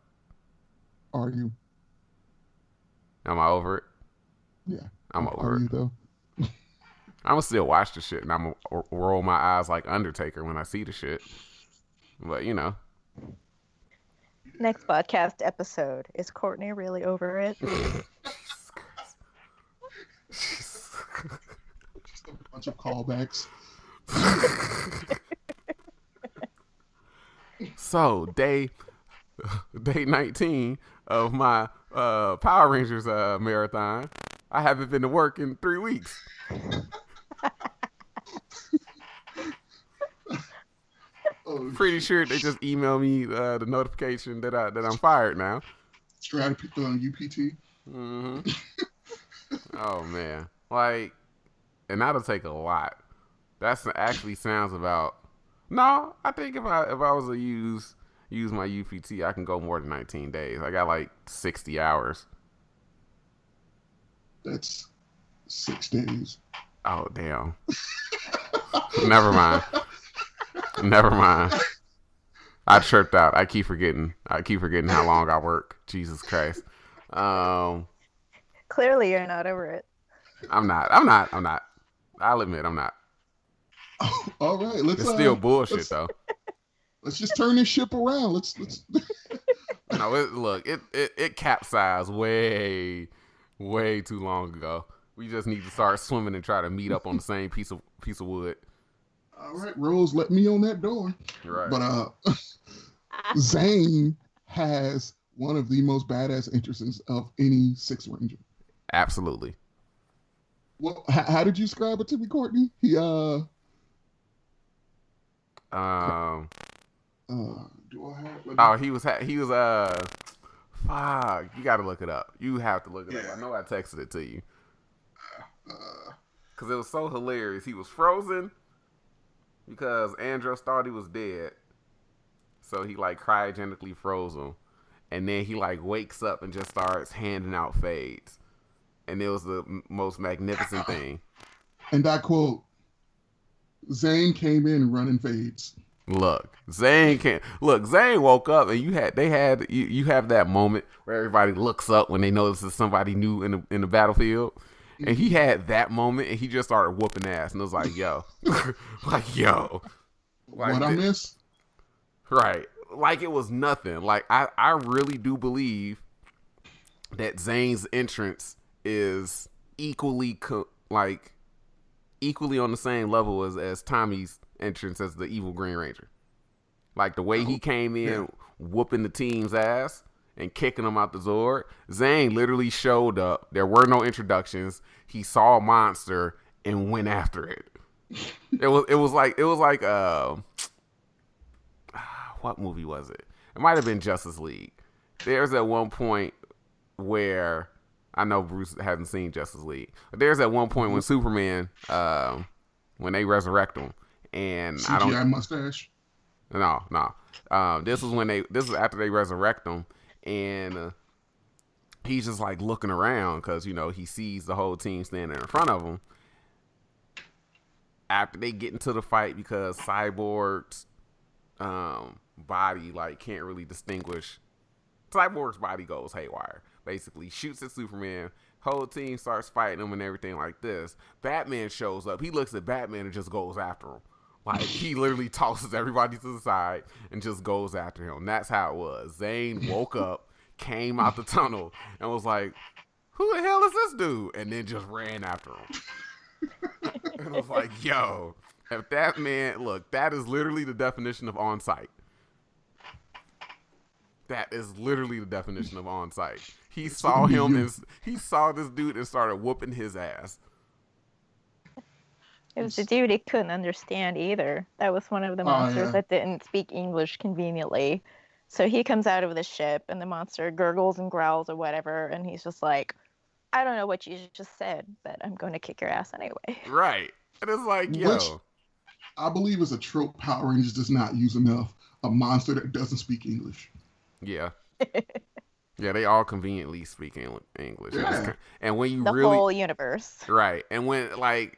Are you? Am I over it? Yeah. I'm over it. You though? I'm gonna still watch the shit, and I'm gonna roll my eyes like Undertaker when I see the shit. But, you know. Next podcast episode. Is Courtney really over it? Just A bunch of callbacks. So day 19 of my Power Rangers marathon. I haven't been to work in 3 weeks. Oh, Pretty sure they just emailed me the notification that I'm fired now. strategy on UPT. hmm Oh man, like, and that'll take a lot. That's actually sounds about. No, I think if I was to use my UPT, I can go more than 19 days. I got like 60 hours. That's 6 days. Oh damn. Never mind. Never mind. I tripped out. I keep forgetting how long I work. Jesus Christ. Clearly, you're not over it. I'm not. I'll admit I'm not. All right, It's still bullshit though. Let's just turn this ship around. Let's. No, it capsized way too long ago. We just need to start swimming and try to meet up on the same piece of wood. All right, Rose, let me on that door. Right. But Zane has one of the most badass entrances of any Six Ranger. Absolutely. Well, how did you describe it to me, Courtney? He Do I have? Oh, he was fuck. You got to look it up. You have to look it up. I know I texted it to you. Because it was so hilarious. He was frozen because Andros thought he was dead. So he like cryogenically froze him. And then he like wakes up and just starts handing out fades. And it was the most magnificent thing. And I quote, Zane came in running fades. Look, Zane woke up and you have that moment where everybody looks up when they notice there's somebody new in the battlefield. And he had that moment and he just started whooping ass and it was like, yo. What I miss? Right. Like it was nothing. Like I really do believe that Zane's entrance is equally on the same level as Tommy's entrance as the evil Green Ranger. Like the way he came in whooping the team's ass and kicking them out the Zord. Zane literally showed up. There were no introductions. He saw a monster and went after it. It was like what movie was it? It might have been Justice League. There's at one point where I know Bruce hasn't seen Justice League, but there's at one point when Superman, when they resurrect him, and CGI mustache. No. This is after they resurrect him, and he's just like looking around because he sees the whole team standing in front of him. After they get into the fight, because Cyborg's body like can't really distinguish. Cyborg's body goes haywire. Basically, shoots at Superman. Whole team starts fighting him and everything like this. Batman shows up. He looks at Batman and just goes after him. Like, he literally tosses everybody to the side and just goes after him. That's how it was. Zane woke up, came out the tunnel, and was like, who the hell is this dude? And then just ran after him. And I was like, yo, if that man, look, that is literally the definition of on-site. That is literally the definition of on-site. He saw him and he saw this dude and started whooping his ass. It was the dude he couldn't understand either. That was one of the monsters that didn't speak English conveniently. So he comes out of the ship and the monster gurgles and growls or whatever, and he's just like, I don't know what you just said, but I'm going to kick your ass anyway. Right. And it's like, yo. Which I believe is a trope Power Rangers does not use enough. A monster that doesn't speak English. Yeah. Yeah, they all conveniently speak English. Yeah. And when you the whole universe. Right. And when, like,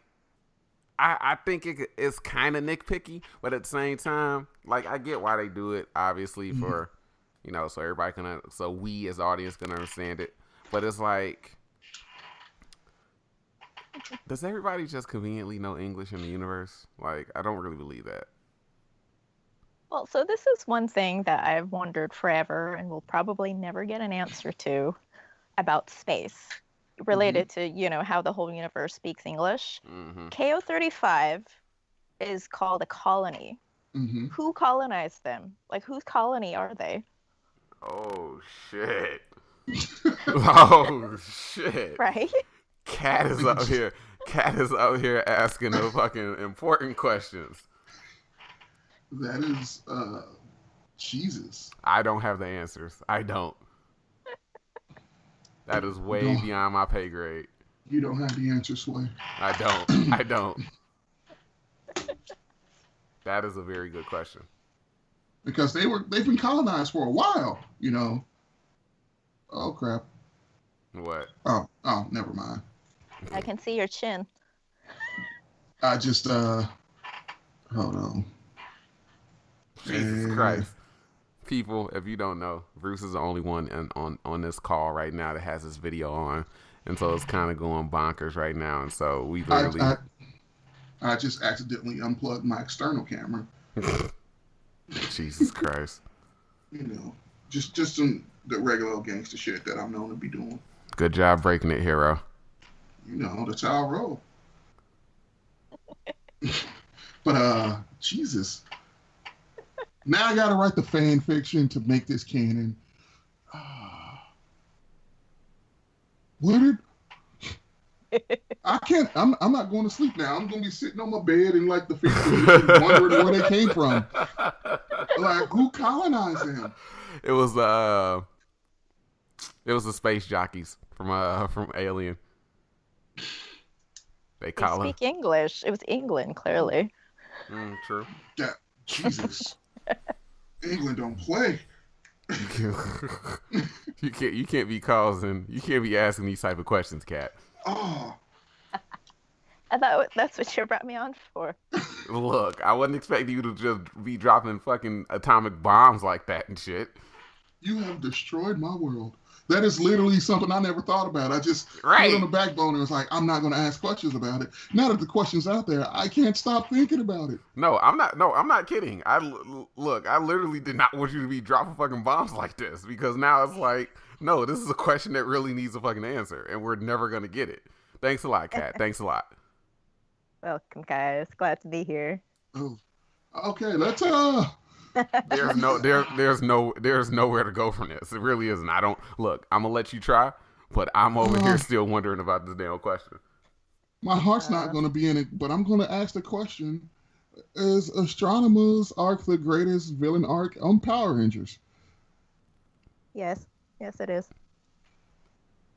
I think it's kind of nitpicky, but at the same time, like, I get why they do it, obviously, for, so everybody so we as the audience can understand it. But it's like, does everybody just conveniently know English in the universe? Like, I don't really believe that. Well, so this is one thing that I've wondered forever and will probably never get an answer to about space. related to, how the whole universe speaks English. Mm-hmm. KO-35 is called a colony. Mm-hmm. Who colonized them? Like, whose colony are they? Oh shit. Oh shit. Right? Catt is up here. Catt is out here asking the fucking important questions. That is Jesus. I don't have the answers. I don't. That is way beyond my pay grade. You don't have the answer, Sway. I don't. I don't. That is a very good question. Because they've been colonized for a while, Oh crap. What? Oh, never mind. I can see your chin. I just hold on. Jesus Christ. People, if you don't know, Bruce is the only one on this call right now that has this video on. And so it's kind of going bonkers right now. And so we literally... I just accidentally unplugged my external camera. Jesus Christ. Just some the regular old gangster shit that I'm known to be doing. Good job breaking it, hero. That's how I roll. But Jesus. Now I gotta write the fan fiction to make this canon. What did I can't. I'm not going to sleep now. I'm going to be sitting on my bed in like the fetal position, wondering where they came from. Like, who colonized them? It was the space jockeys from Alien. They speak English. It was England, clearly. True. Yeah, Jesus. England don't play. You can't be asking these type of questions, Catt. Oh. I thought that's what you brought me on for. Look, I wasn't expecting you to just be dropping fucking atomic bombs like that and shit. You have destroyed my world. That is literally something I never thought about. I just put it on the backbone and was like, I'm not going to ask questions about it. Now that the question's out there, I can't stop thinking about it. No, I'm not kidding. I literally did not want you to be dropping fucking bombs like this, because now it's like, no, this is a question that really needs a fucking answer, and we're never going to get it. Thanks a lot, Catt. Thanks a lot. Welcome, guys. Glad to be here. Oh, okay. Let's There's nowhere to go from this. It really isn't. I'm gonna let you try, but I'm over here still wondering about this damn question. My heart's not going to be in it, but I'm going to ask the question: is Astronomer's arc the greatest villain arc on Power Rangers? Yes, it is.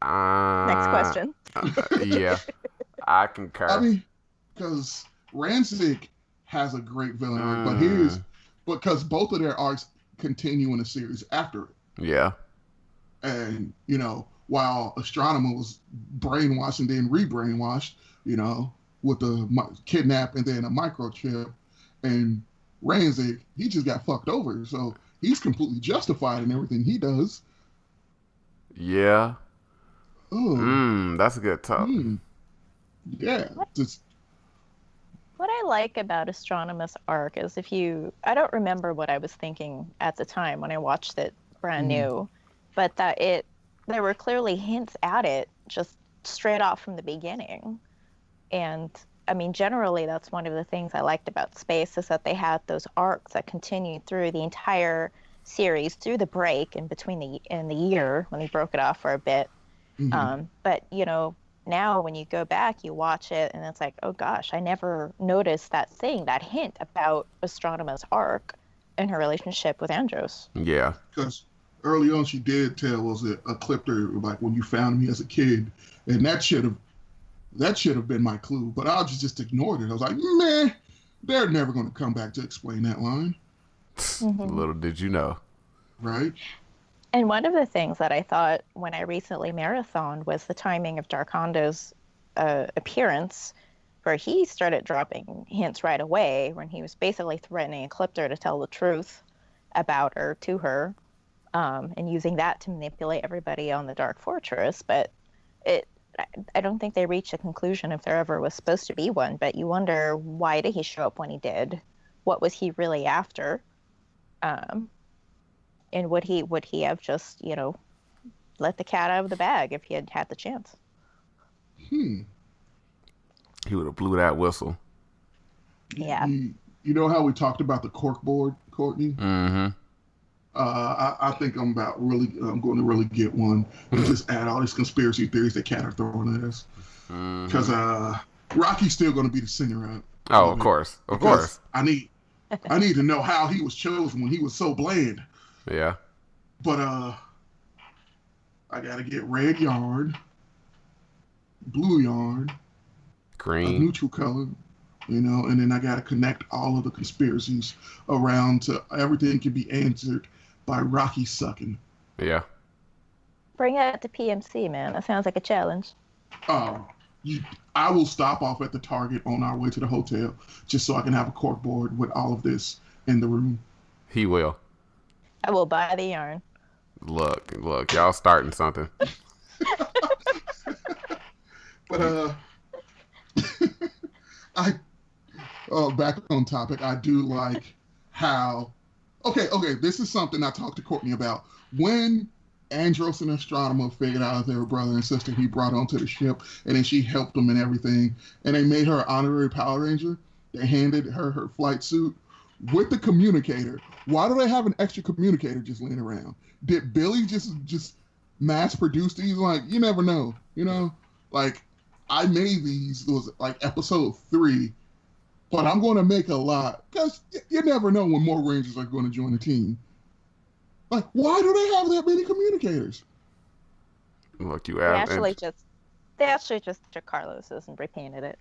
Next question. Yeah, I concur. I mean, because Rancic has a great villain arc, but because both of their arcs continue in the series after it. Yeah. And, while Astronomer was brainwashed and then re-brainwashed, with the kidnap and then a microchip, and Rancic, he just got fucked over. So he's completely justified in everything he does. Yeah. That's a good talk. Yeah. What I like about Astronomer's arc is I don't remember what I was thinking at the time when I watched it brand new, but that there were clearly hints at it just straight off from the beginning. And I mean, generally that's one of the things I liked about Space, is that they had those arcs that continued through the entire series, through the break in between the year when he broke it off for a bit. But now when you go back, you watch it and it's like, oh gosh, I never noticed that hint about Astronomer's arc and her relationship with Andros. Yeah. Because early on she did tell us a clipper, like, when you found me as a kid, and that should have been my clue, but I just ignored it. I was like, man, they're never going to come back to explain that line. Little did you know. Right? And one of the things that I thought when I recently marathoned was the timing of Darkondo's appearance, where he started dropping hints right away when he was basically threatening Ecliptor to tell the truth about her to her, and using that to manipulate everybody on the Dark Fortress. But I don't think they reached a conclusion if there ever was supposed to be one. But you wonder, why did he show up when he did? What was he really after? And would he have just, let the cat out of the bag if he had had the chance? He would have blew that whistle. Yeah. You know how we talked about the cork board, Courtney? Mm-hmm. I think I'm going to really get one and just add all these conspiracy theories that Catt are throwing at us. Because Rocky's still going to be the singer. Oh, of course. Of course. I need to know how he was chosen when he was so bland. Yeah. But I got to get red yarn, blue yarn, a Green. neutral color, and then I got to connect all of the conspiracies around to everything can be answered by Rocky sucking. Yeah. Bring it to PMC, man. That sounds like a challenge. I will stop off at the Target on our way to the hotel just so I can have a cork board with all of this in the room. He will. I will buy the yarn. Look, y'all starting something. But back on topic, I do like how okay, this is something I talked to Courtney about. When Andros and Astronema figured out they were brother and sister, he brought onto the ship, and then she helped them and everything, and they made her an honorary Power Ranger. They handed her flight suit with the communicator. Why do they have an extra communicator just laying around? Did Billy just mass produce these? Like, you never know, Like, I made these, it was like episode 3, but I'm going to make a lot because you never know when more Rangers are going to join the team. Like, why do they have that many communicators? Look, you They actually just took Carlos's and repainted it.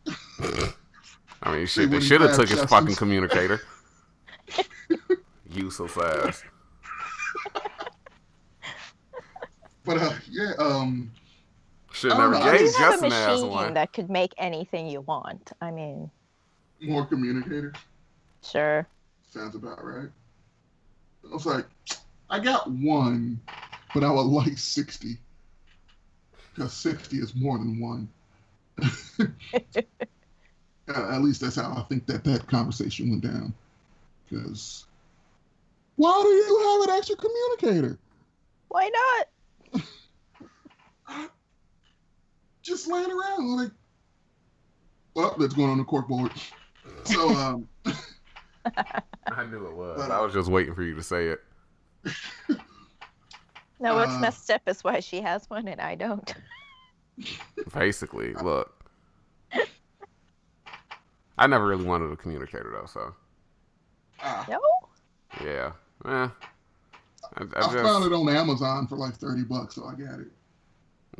I mean, shit, they should have took his fucking communicator. Useless ass. But Should I don't never know. gave You have a Justin ass machine one. that could make anything you want. I mean, more communicators. sure. Sounds about right. I was like, I got one, but I would like 60. Because 60 is more than one. At least that's how I think that conversation went down. Because why do you have an extra communicator? Why not? Just laying around like, well, that's going on the corkboard. So, I knew it was. I was just waiting for you to say it. No, what's messed up is why she has one and I don't. Basically, look. I never really wanted a communicator though, so. No? Yeah. I found it on Amazon for like $30, so I got it.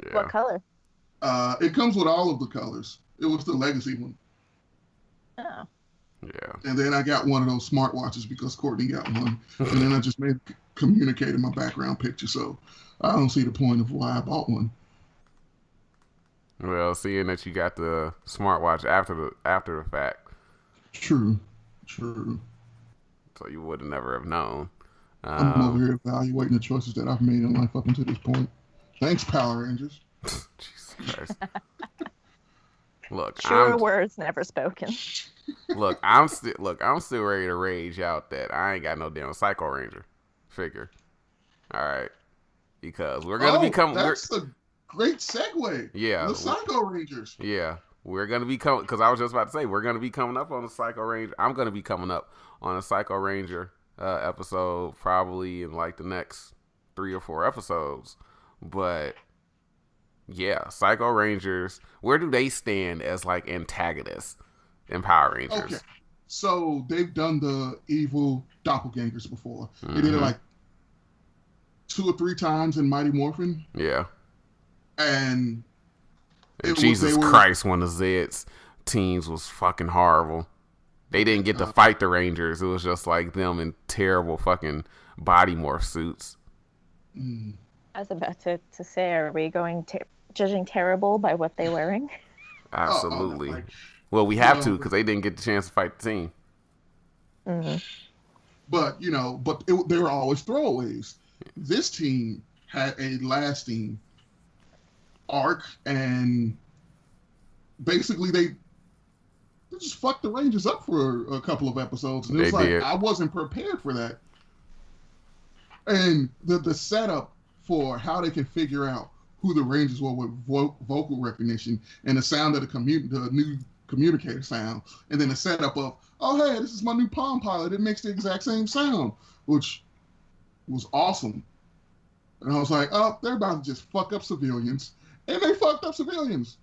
Yeah. What color? It comes with all of the colors. It was the legacy one. Oh. Yeah. And then I got one of those smartwatches because Courtney got one. And then I just made communicator my background picture. So I don't see the point of why I bought one. Well, seeing that you got the smartwatch after the fact. True. So you would have never have known. I'm over here evaluating the choices that I've made in life up until this point. Thanks, Power Rangers. Jesus Christ. Look, Sure words never spoken. Look, I'm still ready to rage out that I ain't got no damn Psycho Ranger figure. All right, because we're gonna become. That's a great segue. Yeah, the Psycho Rangers. Yeah, we're gonna be coming because I was just about to say we're gonna be coming up on the Psycho Ranger. I'm gonna be coming up on a Psycho Ranger episode probably in like the next 3 or 4 episodes, but. Yeah, Psycho Rangers. Where do they stand as like antagonists in Power Rangers? Okay, so they've done the evil doppelgangers before. They did it like 2 or 3 times in Mighty Morphin. Yeah, and Jesus Christ, one of Zed's teams was fucking horrible. They didn't get to fight the Rangers. It was just like them in terrible fucking body morph suits. I was about to say, are we judging terrible by what they're wearing? Absolutely. Well, we have to because they didn't get the chance to fight the team. Mm-hmm. But they were always throwaways. This team had a lasting arc, and basically they just fucked the Rangers up for a couple of episodes, and it was I wasn't prepared for that. And the setup for how they can figure out who the Rangers were with vocal recognition and the sound of the new communicator sound, and then the setup of, oh hey, this is my new Palm Pilot. It makes the exact same sound, which was awesome. And I was like, oh, they're about to just fuck up civilians, and they fucked up civilians.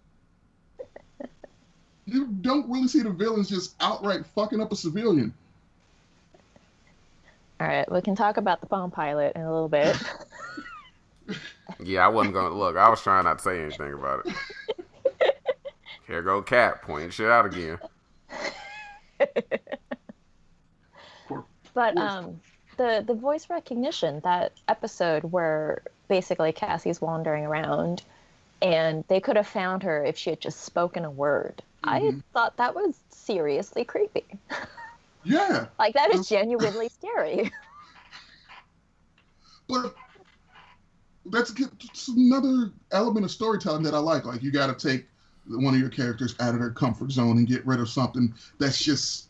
You don't really see the villains just outright fucking up a civilian. All right, we can talk about the Palm Pilot in a little bit. Yeah, I wasn't gonna look. I was trying not to say anything about it. Here go Catt pointing shit out again. But the voice recognition, that episode where basically Cassie's wandering around, and they could have found her if she had just spoken a word. I thought that was seriously creepy. Yeah. Like, that is genuinely scary. But that's another element of storytelling that I like. Like, you got to take one of your characters out of their comfort zone and get rid of something that's just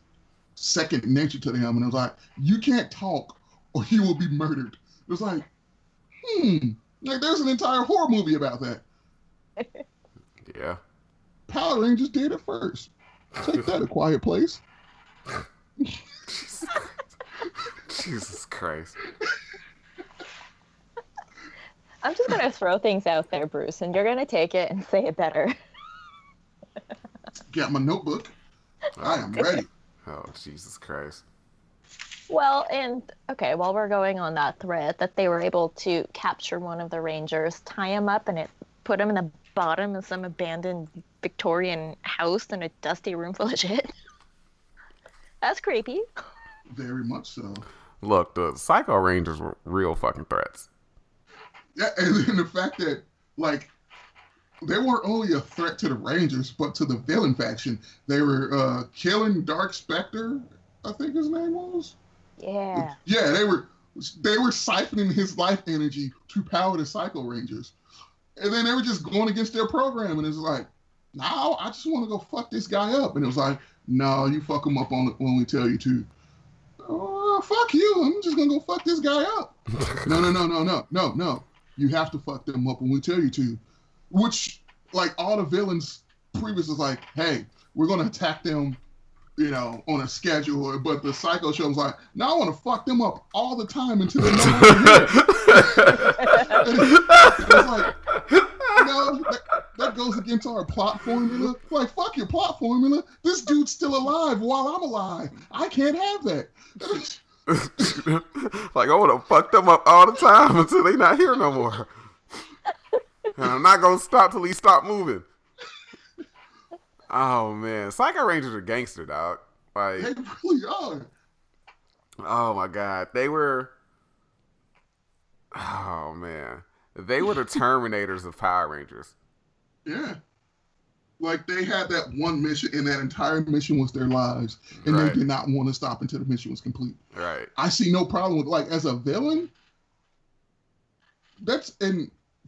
second nature to them. And it was like, you can't talk or you will be murdered. It was like, like there's an entire horror movie about that. Yeah. Power Rangers did it first. Take that, A Quiet Place. Jesus Christ. I'm just going to throw things out there, Bruce, and you're going to take it and say it better. Got my notebook. I am ready. Oh, Jesus Christ. Well, and okay, while we're going on that thread, that they were able to capture one of the Rangers, tie him up, and put him in the bottom of some abandoned Victorian house in a dusty room full of shit. That's creepy. Very much so. Look, the Psycho Rangers were real fucking threats. Yeah, and then the fact that, like, they weren't only a threat to the Rangers, but to the villain faction. They were killing Dark Spectre, I think his name was. Yeah. Yeah, they were siphoning his life energy to power the Psycho Rangers. And then they were just going against their program, and it's like, no, I just want to go fuck this guy up. And it was like, no, you fuck him up when we tell you to. Oh, fuck you. I'm just going to go fuck this guy up. No. You have to fuck them up when we tell you to. Which, like, all the villains previous was like, hey, we're going to attack them, you know, on a schedule. But the Psycho show was like, no, I want to fuck them up all the time until they're no longer here. It was like, you know, that goes against our plot formula. Like, fuck your plot formula. This dude's still alive while I'm alive. I can't have that. Like, I want to fuck them up all the time until they not here no more. And I'm not going to stop till he stop moving. Oh, man. Psycho Rangers are gangster, dog. Like, They really are. oh, my God. They were... Oh, man. They were the Terminators of Power Rangers. Yeah. Like, they had that one mission, and that entire mission was their lives, and Right. they did not want to stop until the mission was complete. Right. I see no problem with, like, as a villain,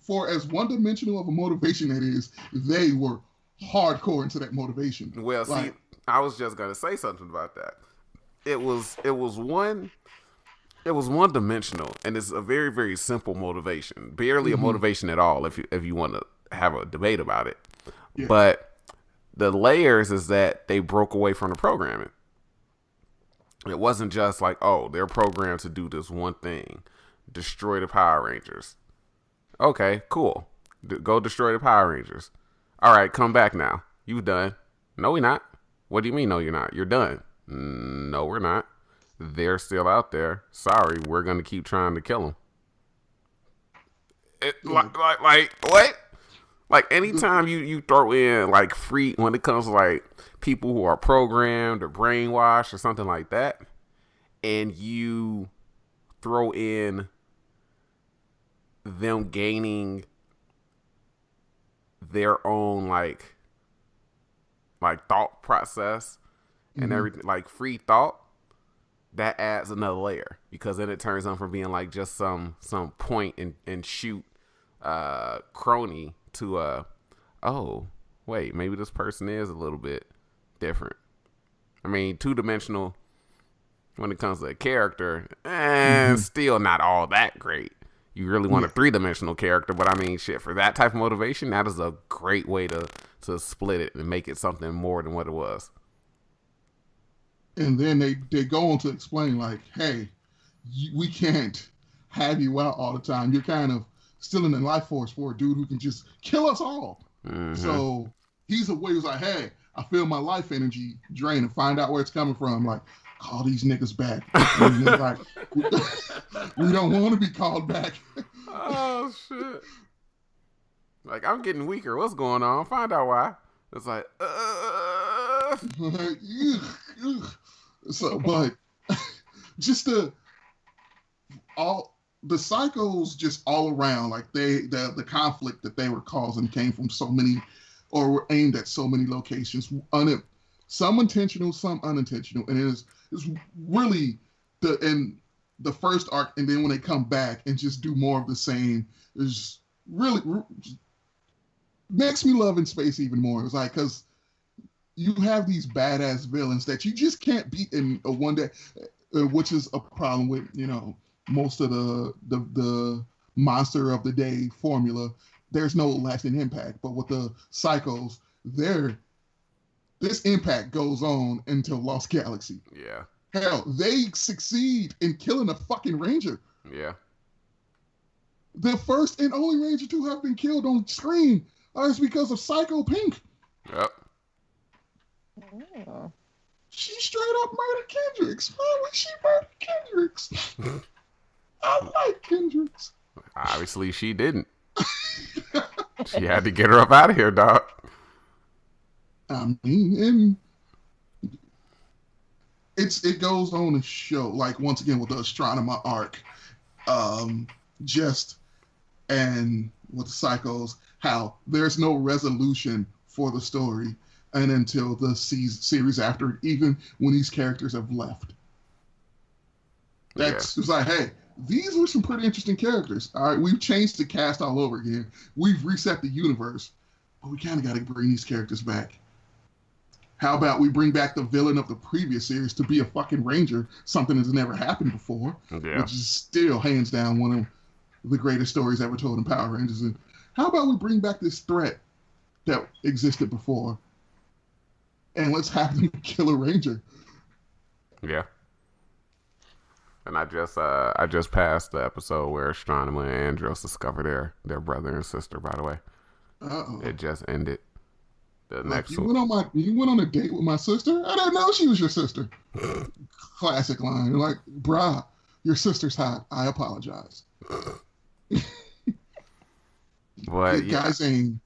for as one-dimensional of a motivation that is, they were hardcore into that motivation. Well, see, Like, I was just going to say something about that. It was one-dimensional, and it's a very, very simple motivation. Barely a motivation at all if you want to have a debate about it. Yeah. But the layers is that they broke away from the programming. It wasn't just like, oh, they're programmed to do this one thing, destroy the Power Rangers. Okay, cool. Go destroy the Power Rangers. All right, come back now. You done. No, we're not. What do you mean, no, you're not? You're done. No, we're not. They're still out there. Sorry, we're going to keep trying to kill them. Like what? Like, anytime you throw in, like, free, when it comes to, like, people who are programmed or brainwashed or something like that, and you throw in them gaining their own, like thought process and everything, like, free thought, that adds another layer, because then it turns on from being, like, just some point and shoot crony to oh wait, maybe this person is a little bit different. I mean, two-dimensional when it comes to a character, still not all that great. you really want a 3-dimensional character. But I mean, shit, for that type of motivation, that is a great way to split it and make it something more than what it was. And then they go on to explain, like, hey, we can't have you out all the time. You're kind of still in the life force for a dude who can just kill us all. Mm-hmm. So he's away. He's like, hey, I feel my life energy drain and find out where it's coming from. Like, call these niggas back. And they're like, we don't want to be called back. Oh, shit. Like, I'm getting weaker. What's going on? Find out why. It's like, So, but just all the psychos just all around, like the conflict that they were causing came from so many, or were aimed at so many locations. Some intentional, some unintentional, and it's really the first arc, and then when they come back and just do more of the same, is really makes me love In Space even more. It's like, because you have these badass villains that you just can't beat in a one day, which is a problem with, most of the monster of the day formula. There's no lasting impact. But with the psychos, this impact goes on until Lost Galaxy. Yeah. Hell, they succeed in killing a fucking Ranger. Yeah. The first and only Ranger to have been killed on screen is because of Psycho Pink. Yep. Oh. She straight up murdered Kendricks. Why would she murder Kendricks? I like Kendricks. Obviously, she didn't. She had to get her up out of here, dog. I mean, and it goes on to show, like, once again with the Astronomer arc, and with the Psychos, how there's no resolution for the story and until the series after it, even when these characters have left. It's like, hey, these were some pretty interesting characters. All right, we've changed the cast all over again. We've reset the universe, but we kind of got to bring these characters back. How about we bring back the villain of the previous series to be a fucking Ranger, something that's never happened before, which is still hands down one of the greatest stories ever told in Power Rangers. And how about we bring back this threat that existed before, and let's have them kill a Ranger. Yeah. And I just passed the episode where Astronomer and Andros discover their brother and sister, by the way. Uh-oh. It just ended. The next you went on a date with my sister? I didn't know she was your sister. Classic line. You're like, brah, your sister's hot. I apologize. But guy's aim.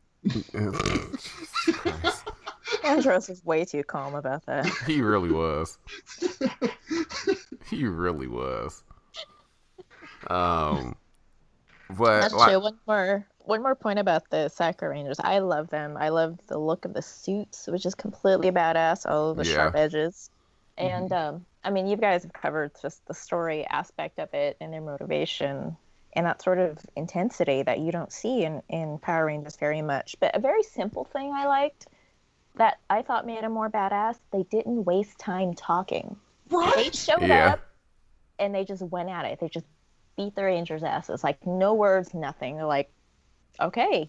Andros is way too calm about that. He really was. He really was. But That's true. One more point about the Psycho Rangers. I love them. I love the look of the suits, which is completely badass. All of the sharp edges. And I mean, you guys have covered just the story aspect of it and their motivation and that sort of intensity that you don't see in Power Rangers very much. But a very simple thing I liked that I thought made them more badass, they didn't waste time talking. Right? They showed up and they just went at it. They just beat the Rangers' asses. Like, no words, nothing. They're like, okay,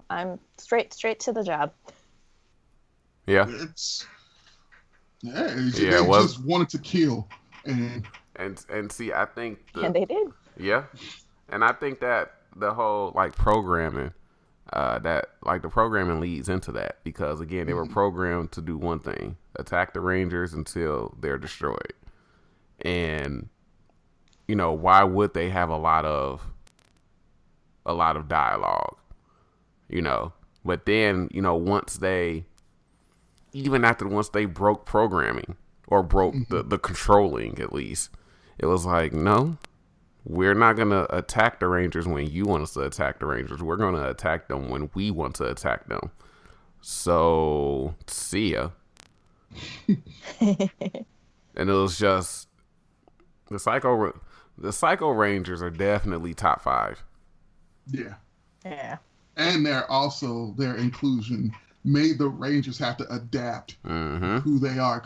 I'm straight to the job. Yeah. They just wanted to kill. And see, I think and they did. Yeah. And I think that the whole programming, the programming leads into that because again, they were programmed to do one thing: attack the Rangers until they're destroyed. And why would they have a lot of dialogue? But then once they broke programming or broke the controlling, at least it was like, no, we're not going to attack the Rangers when you want us to attack the Rangers. We're going to attack them when we want to attack them. So, see ya. And it was just the Psycho Rangers are definitely top 5. Yeah. Yeah. And their inclusion made the Rangers have to adapt who they are.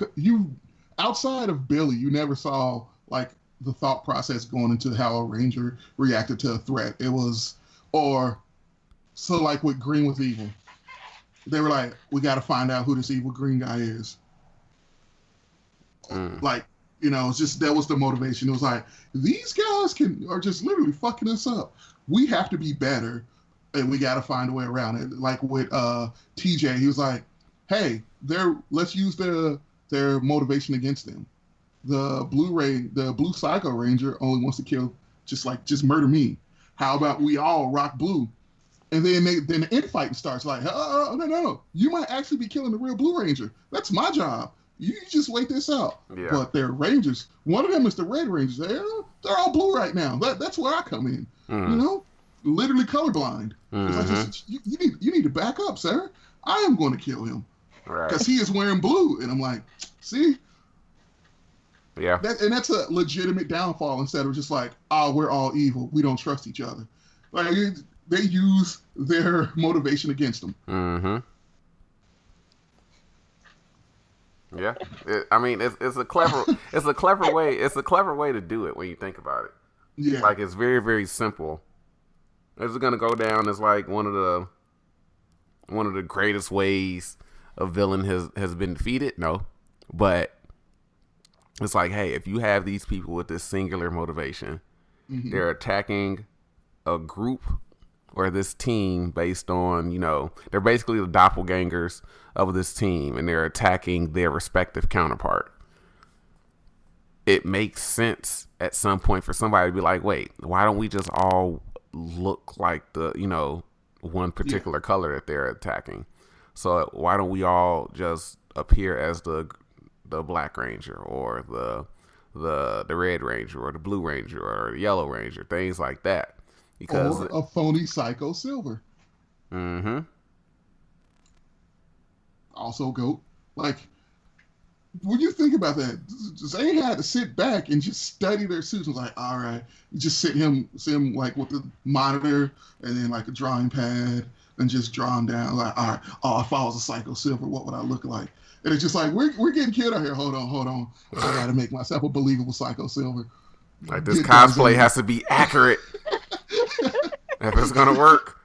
Outside of Billy, you never saw like the thought process going into how a ranger reacted to a threat. It was, or so like with Green was evil, they were like, we got to find out who this evil green guy is. Like, you know, it's just that was the motivation. It was like, these guys are just literally fucking us up. We have to be better, and we got to find a way around it. Like with TJ, he was like, hey, let's use their motivation against them. The blue Psycho Ranger only wants to kill, just murder me. How about we all rock blue? And then the infighting starts like, no, you might actually be killing the real Blue Ranger. That's my job. You just wait this out. Yeah. But they're Rangers. One of them is the Red Rangers. They're all blue right now. That's where I come in. You know, literally colorblind. It's like, you need to back up, sir. I am going to kill him because he is wearing blue. And I'm like, see. Yeah. And that's a legitimate downfall instead of just like, we're all evil. We don't trust each other. Like they use their motivation against them. Mm-hmm. Yeah, it's a clever way. It's a clever way to do it when you think about it. Yeah, like it's very, very simple. Is it gonna go down as like one of the greatest ways a villain has been defeated? No, but it's like, hey, if you have these people with this singular motivation, they're attacking a group or this team based on, you know, they're basically the doppelgangers of this team, and they're attacking their respective counterpart. It makes sense at some point for somebody to be like, wait, why don't we just all look like the, you know, one particular color that they're attacking? So why don't we all just appear as the Black Ranger or the Red Ranger or the Blue Ranger or the Yellow Ranger, things like that. Because or a phony Psycho Silver. Mm-hmm. Also GOAT. Like, when you think about that, they had to sit back and just study their suits. I was like, all right, you just sit him like with the monitor and then like a drawing pad and just draw him down. Like, all right, if I was a Psycho Silver, what would I look like? And it's just like, we're getting killed out here. Hold on. I got to make myself a believable Psycho Silver. Like, this cosplay has to be accurate if it's gonna work.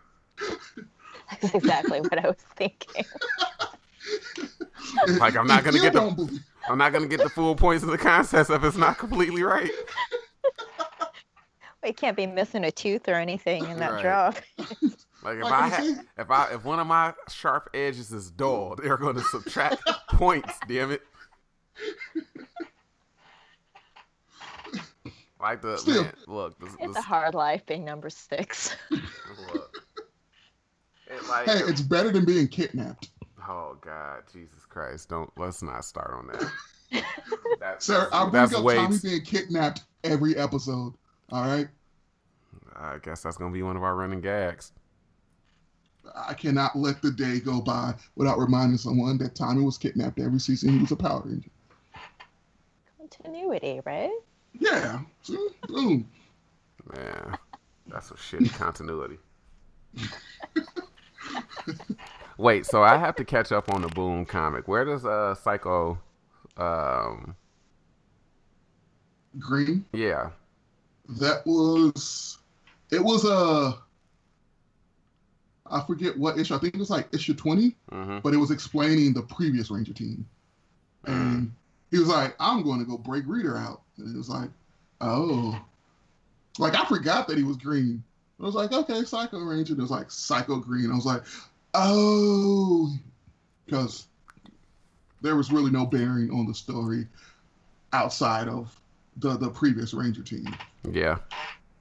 That's exactly what I was thinking. Like, I'm not gonna get the full points of the contest if it's not completely right. We can't be missing a tooth or anything in that Right. job. Like, if one of my sharp edges is dull, they're going to subtract points. Damn it! Like look. It's a hard life being number 6. Look. It's better than being kidnapped. Oh God, Jesus Christ! Let's not start on that. Sir, I bring up Tommy being kidnapped every episode. All right. I guess that's gonna be one of our running gags. I cannot let the day go by without reminding someone that Tommy was kidnapped every season he was a Power Ranger. Continuity, right? Yeah. See? Boom. Man, that's some shitty continuity. Wait, so I have to catch up on the Boom comic. Where does Psycho Green? Yeah. It was I forget what issue. I think it was like issue 20, but it was explaining the previous Ranger team. And he was like, I'm going to go break Reader out. And it was like, oh. Like, I forgot that he was green. I was like, okay, Psycho Ranger. And it was like Psycho Green. I was like, oh. Because there was really no bearing on the story outside of the previous Ranger team. Yeah.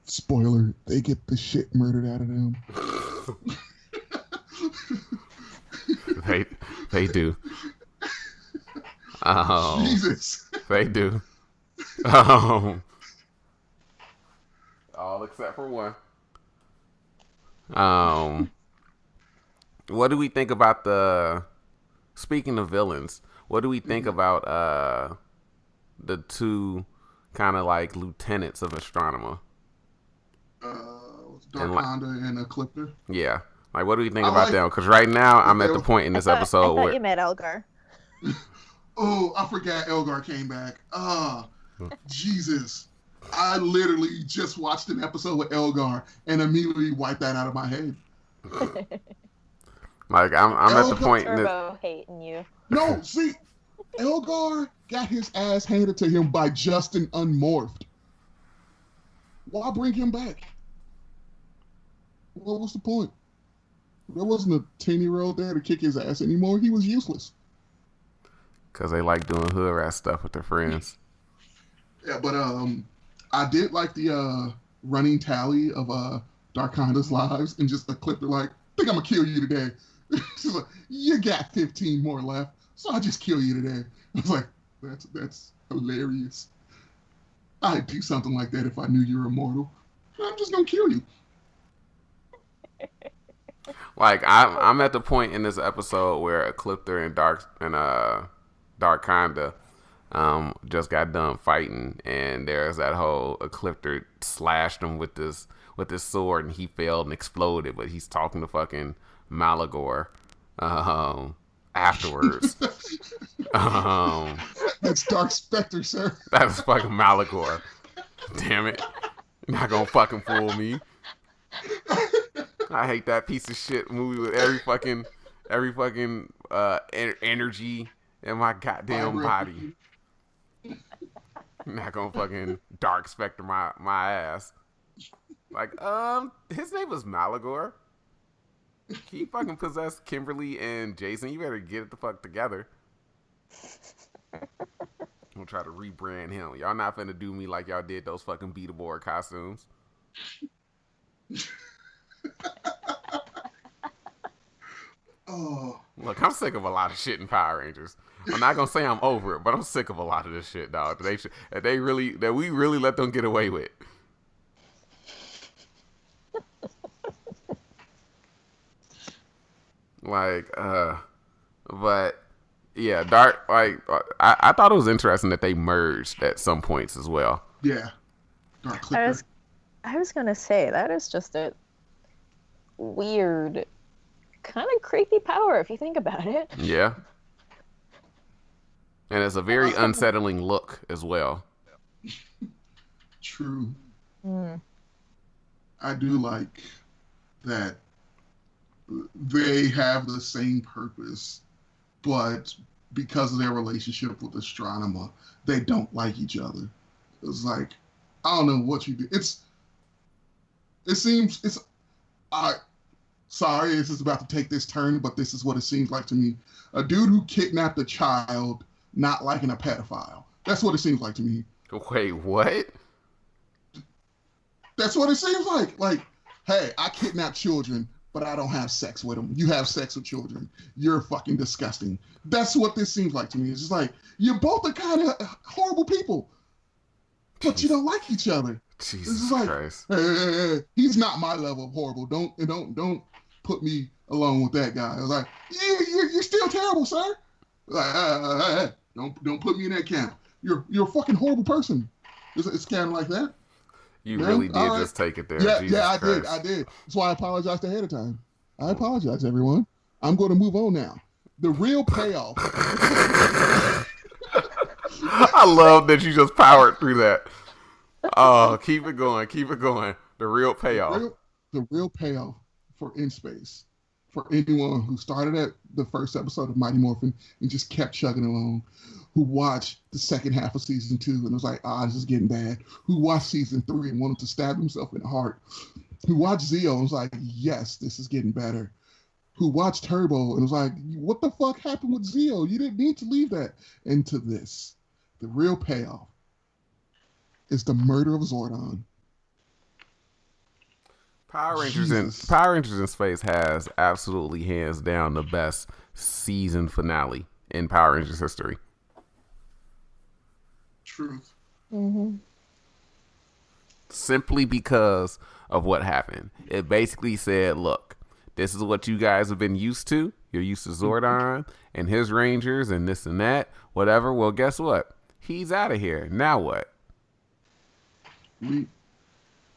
Spoiler, they get the shit murdered out of them. They do. Jesus. They do. All except for one. What do we think about speaking of villains, what do we think about the two kind of like lieutenants of Astronomer? Darkonda and Ecliptor. Yeah. Like, what do you think about them? Because right now, I'm at the point in this episode I thought where... you meant Elgar. Oh, I forgot Elgar came back. Jesus. I literally just watched an episode with Elgar and immediately wiped that out of my head. Like I'm at the point in this. Turbo hating you. No, see, Elgar got his ass handed to him by Justin Unmorphed. Why bring him back? What was the point? There wasn't a 10-year-old there to kick his ass anymore. He was useless. Because they like doing hood rat stuff with their friends. Yeah, but I did like the running tally of Darkonda's lives, and just a clip that like, I think I'm gonna kill you today. She's like, you got 15 more left, so I'll just kill you today. I was like, that's hilarious. I'd do something like that if I knew you were immortal. I'm just gonna kill you. Like I'm at the point in this episode where Ecliptor and Darkonda just got done fighting, and there's that whole Ecliptor slashed him with this sword, and he failed and exploded, but he's talking to fucking Malagor afterwards. That's Dark Spectre, sir. That was fucking Malagor. Damn it. You're not gonna fucking fool me. I hate that piece of shit movie with every fucking energy in my goddamn body. You're not gonna fucking Dark Spectre my ass. Like, his name was Malagor. He fucking possessed Kimberly and Jason. You better get it the fuck together. I'm gonna try to rebrand him. Y'all not finna do me like y'all did those fucking Beetleborg costumes. Oh, look, I'm sick of a lot of shit in Power Rangers. I'm not gonna say I'm over it, but I'm sick of a lot of this shit, dog. That we really let them get away with. Like, but yeah, Dark. Like, I thought it was interesting that they merged at some points as well. yeah. Dark Clipper. I was gonna say that is just a weird, kind of creepy power if you think about it. Yeah. And it's a very unsettling look as well. True. Mm. I do like that they have the same purpose, but because of their relationship with Astronema, they don't like each other. It's like, I don't know what you do. Sorry, this is about to take this turn, but this is what it seems like to me. A dude who kidnapped a child not liking a pedophile. That's what it seems like to me. Wait, what? That's what it seems like. Like, hey, I kidnap children, but I don't have sex with them. You have sex with children. You're fucking disgusting. That's what this seems like to me. It's just like, you both are kind of horrible people, but you don't like each other. Jesus This is like, Christ. hey, he's not my level of horrible. Don't put me along with that guy. I was like, yeah, you're still terrible, sir. Like, don't put me in that camp. You're a fucking horrible person. It's kind of like that. You really did just take it there. Yeah, Jesus I Christ. did. That's why I apologized ahead of time. I apologize, everyone. I'm going to move on now. The real payoff. I love that you just powered through that. Oh, keep it going. The real payoff. The real payoff for In Space, for anyone who started at the first episode of Mighty Morphin and just kept chugging along, who watched the second half of season 2 and was like, this is getting bad, who watched season 3 and wanted to stab himself in the heart, who watched Zeo and was like, yes, this is getting better, who watched Turbo and was like, what the fuck happened with Zeo? You didn't need to leave that into this. The real payoff is the murder of Zordon. Power Rangers in Space has absolutely hands down the best season finale in Power Rangers history. Truth. Mm-hmm. Simply because of what happened. It basically said, look, this is what you guys have been used to. You're used to Zordon and his Rangers and this and that, whatever. Well, guess what? He's out of here. Now what?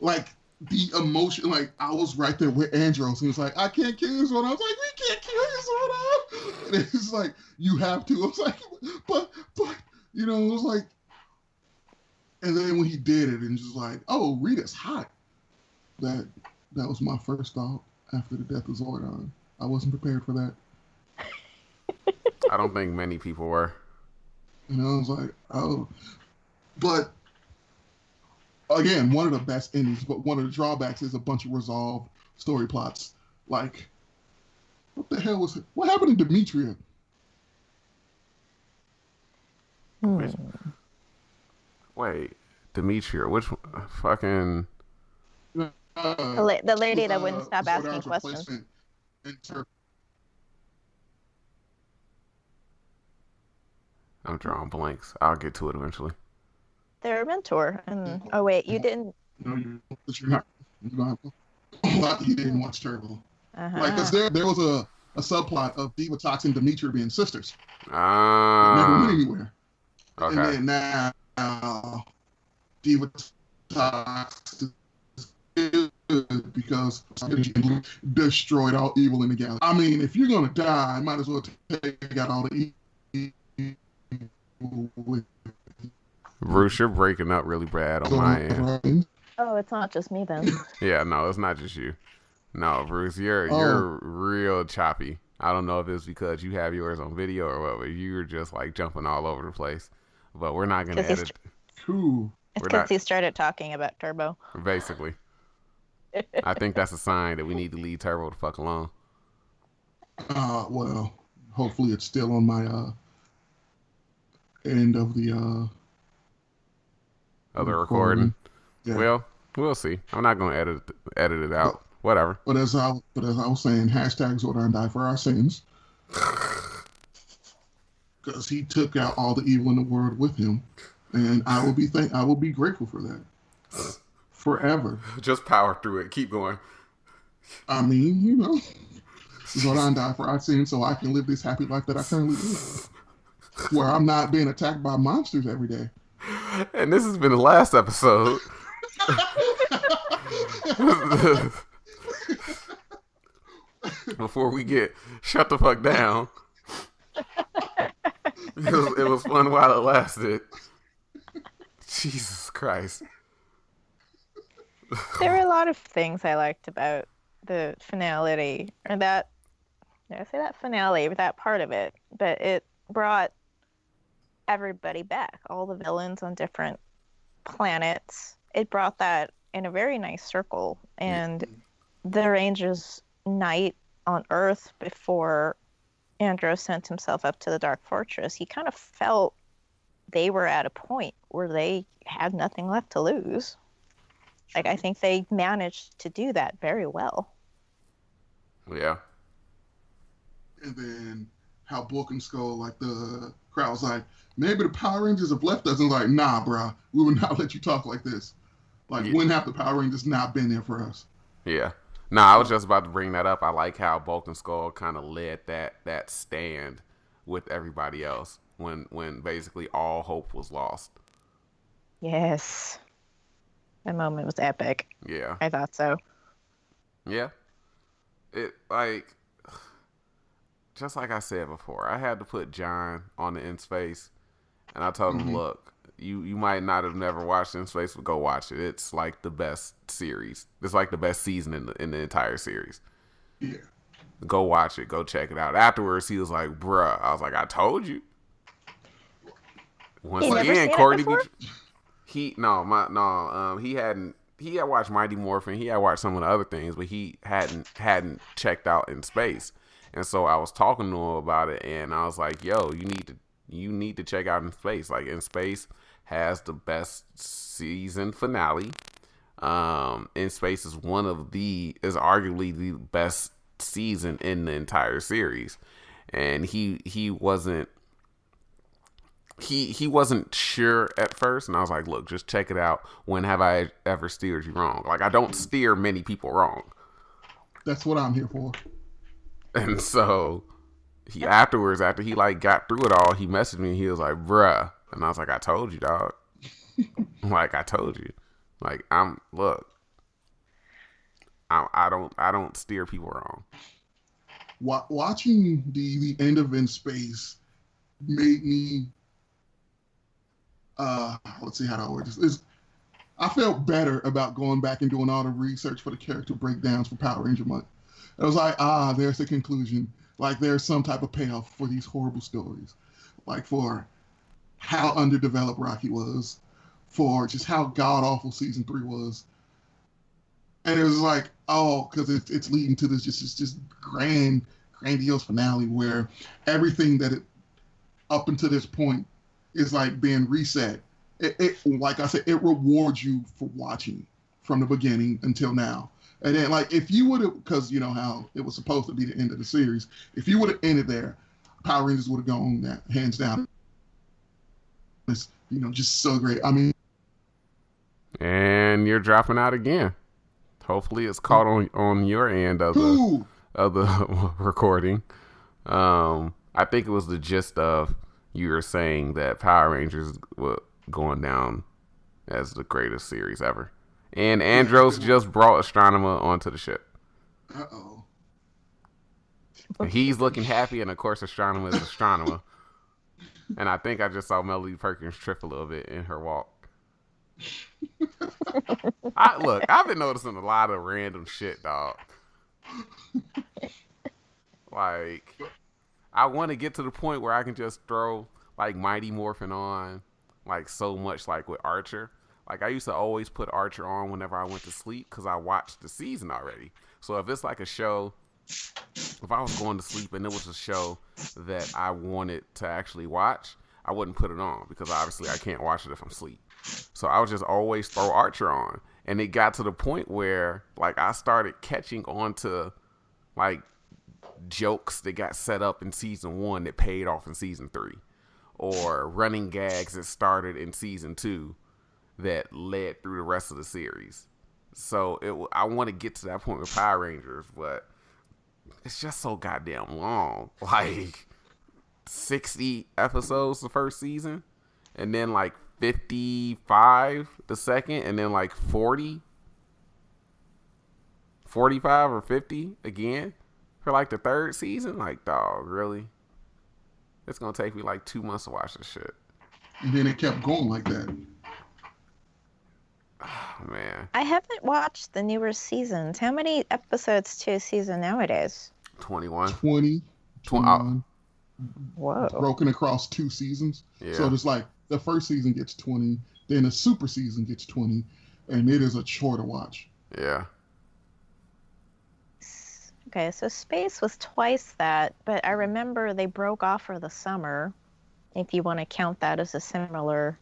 Like, the emotion, like, I was right there with Andros. He was like, I can't kill you, Zordon. I was like, we can't kill you, Zordon. And it's like, you have to. I was like, but, it was like, And then when he did it, and just like, oh, Rita's hot. That was my first thought after the death of Zordon. I wasn't prepared for that. I don't think many people were. You know, I was like, oh. But again, one of the best endings, but one of the drawbacks is a bunch of resolved story plots. Like, what the hell was it? What happened to Demetria? Wait, Demetria, which fucking... The lady that wouldn't stop asking questions. I'm drawing blanks. I'll get to it eventually. Their mentor. And oh wait, you didn't. No, you're not. He didn't watch Turbo. Like, because there was a subplot of Diva Tox and Demetria being sisters. It never went anywhere. Okay. And then now Diva Tox is good because destroyed all evil in the galaxy. I mean, if you're gonna die, might as well take out all the evil with you. Bruce, you're breaking up really bad on my end. Oh, it's not just me then. Yeah, no, it's not just you. No, Bruce, you're real choppy. I don't know if it's because you have yours on video or what, but you're just like jumping all over the place. But we're not gonna edit. Cool. It's because he started talking about Turbo. Basically. I think that's a sign that we need to leave Turbo the fuck alone. Well, hopefully it's still on my end of the other recording. Yeah. Well, we'll see. I'm not gonna edit it out. Whatever. But as I was saying, hashtag Zordon die for our sins. Because he took out all the evil in the world with him. And I will be grateful for that. Forever. Just power through it. Keep going. I mean, you know, Zordon died for our sins so I can live this happy life that I currently live. Where I'm not being attacked by monsters every day. And this has been the last episode. Before we get shut the fuck down. It was fun while it lasted. Jesus Christ. There were a lot of things I liked about the finality, or that, did I say that finale, but that part of it, but it brought everybody back, all the villains on different planets. It brought that in a very nice circle, and the Ranger's night on Earth before Andros sent himself up to the Dark Fortress, he kind of felt they were at a point where they had nothing left to lose. Like, I think they managed to do that very well. Yeah. And then how Bulk and Skull, like, the crowd's like, maybe the Power Rangers have left us. And like, nah, bro, we would not let you talk like this. Like, wouldn't have the Power Rangers not been there for us. Yeah. No, I was just about to bring that up. I like how Bulk and Skull kind of led that stand with everybody else when basically all hope was lost. Yes. That moment was epic. Yeah. I thought so. Yeah. It, like, just like I said before, I had to put John on the In Space, and I told him, look, you might not have never watched In Space, but go watch it. It's like the best series. It's like the best season in the entire series. Yeah. Go watch it. Go check it out. Afterwards, he was like, bruh. I was like, I told you. Once again, Courtney, he had watched Mighty Morphin. He had watched some of the other things, but he hadn't checked out In Space. And so I was talking to him about it, and I was like, yo, you need to check out In Space. Like, In Space has the best season finale. In Space is arguably the best season in the entire series. And he wasn't sure at first, and I was like, look, just check it out. When have I ever steered you wrong? Like, I don't steer many people wrong. That's what I'm here for. And so after he like got through it all, he messaged me and he was like, bruh. And I was like, I told you, dog. Like, I told you. Like, I don't steer people wrong. Watching the end of In Space made me let's see how do I word this. I felt better about going back and doing all the research for the character breakdowns for Power Ranger Month. I was like, there's the conclusion. Like, there's some type of payoff for these horrible stories. Like, for how underdeveloped Rocky was, for just how god-awful Season 3 was. And it was like, because it's leading to this just grandiose finale where everything that up until this point is like being reset. It like I said, it rewards you for watching from the beginning until now. And then, like, if you would have, because you know how it was supposed to be the end of the series, if you would have ended there, Power Rangers would have gone that hands down. It's, just so great. I mean, and you're dropping out again. Hopefully, it's caught on your end of the recording. I think it was the gist of you were saying that Power Rangers were going down as the greatest series ever. And Andros just brought Astronomer onto the ship. Uh-oh. He's looking happy, and of course, Astronomer is Astronomer. And I think I just saw Melody Perkins trip a little bit in her walk. I've been noticing a lot of random shit, dog. Like, I want to get to the point where I can just throw, like, Mighty Morphin on, like, so much, like, with Archer. Like, I used to always put Archer on whenever I went to sleep because I watched the season already. So if it's like a show, if I was going to sleep and it was a show that I wanted to actually watch, I wouldn't put it on because obviously I can't watch it if I'm asleep. So I would just always throw Archer on. And it got to the point where, like, I started catching on to, like, jokes that got set up in season 1 that paid off in season 3. Or running gags that started in season 2 that led through the rest of the series. So I want to get to that point with Power Rangers, but it's just so goddamn long. Like 60 episodes the first season, and then like 55 the second, and then like 40, 45 or 50 again for like the third season. Like, dog, really? It's gonna take me like 2 months to watch this shit. And then it kept going like that. Oh, man. I haven't watched the newer seasons. How many episodes to a season nowadays? 21. 21. Whoa. Broken across 2 seasons. Yeah. So it's like the first season gets 20, then the super season gets 20, and it is a chore to watch. Yeah. Okay, so Space was twice that, but I remember they broke off for the summer, if you want to count that as a similar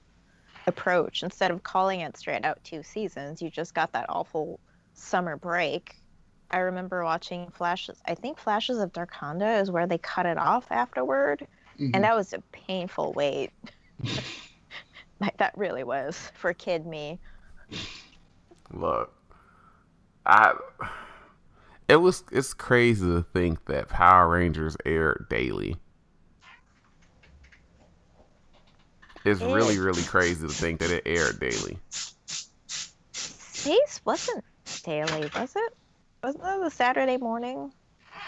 approach. Instead of calling it straight out 2 seasons, you just got that awful summer break. I remember watching Flashes. I think Flashes of Darkonda is where they cut it off afterward, and that was a painful wait. Like, that really was for kid me. Look, it's crazy to think that Power Rangers aired daily. It's really, really crazy to think that it aired daily. Space wasn't daily, was it? Wasn't it a Saturday morning?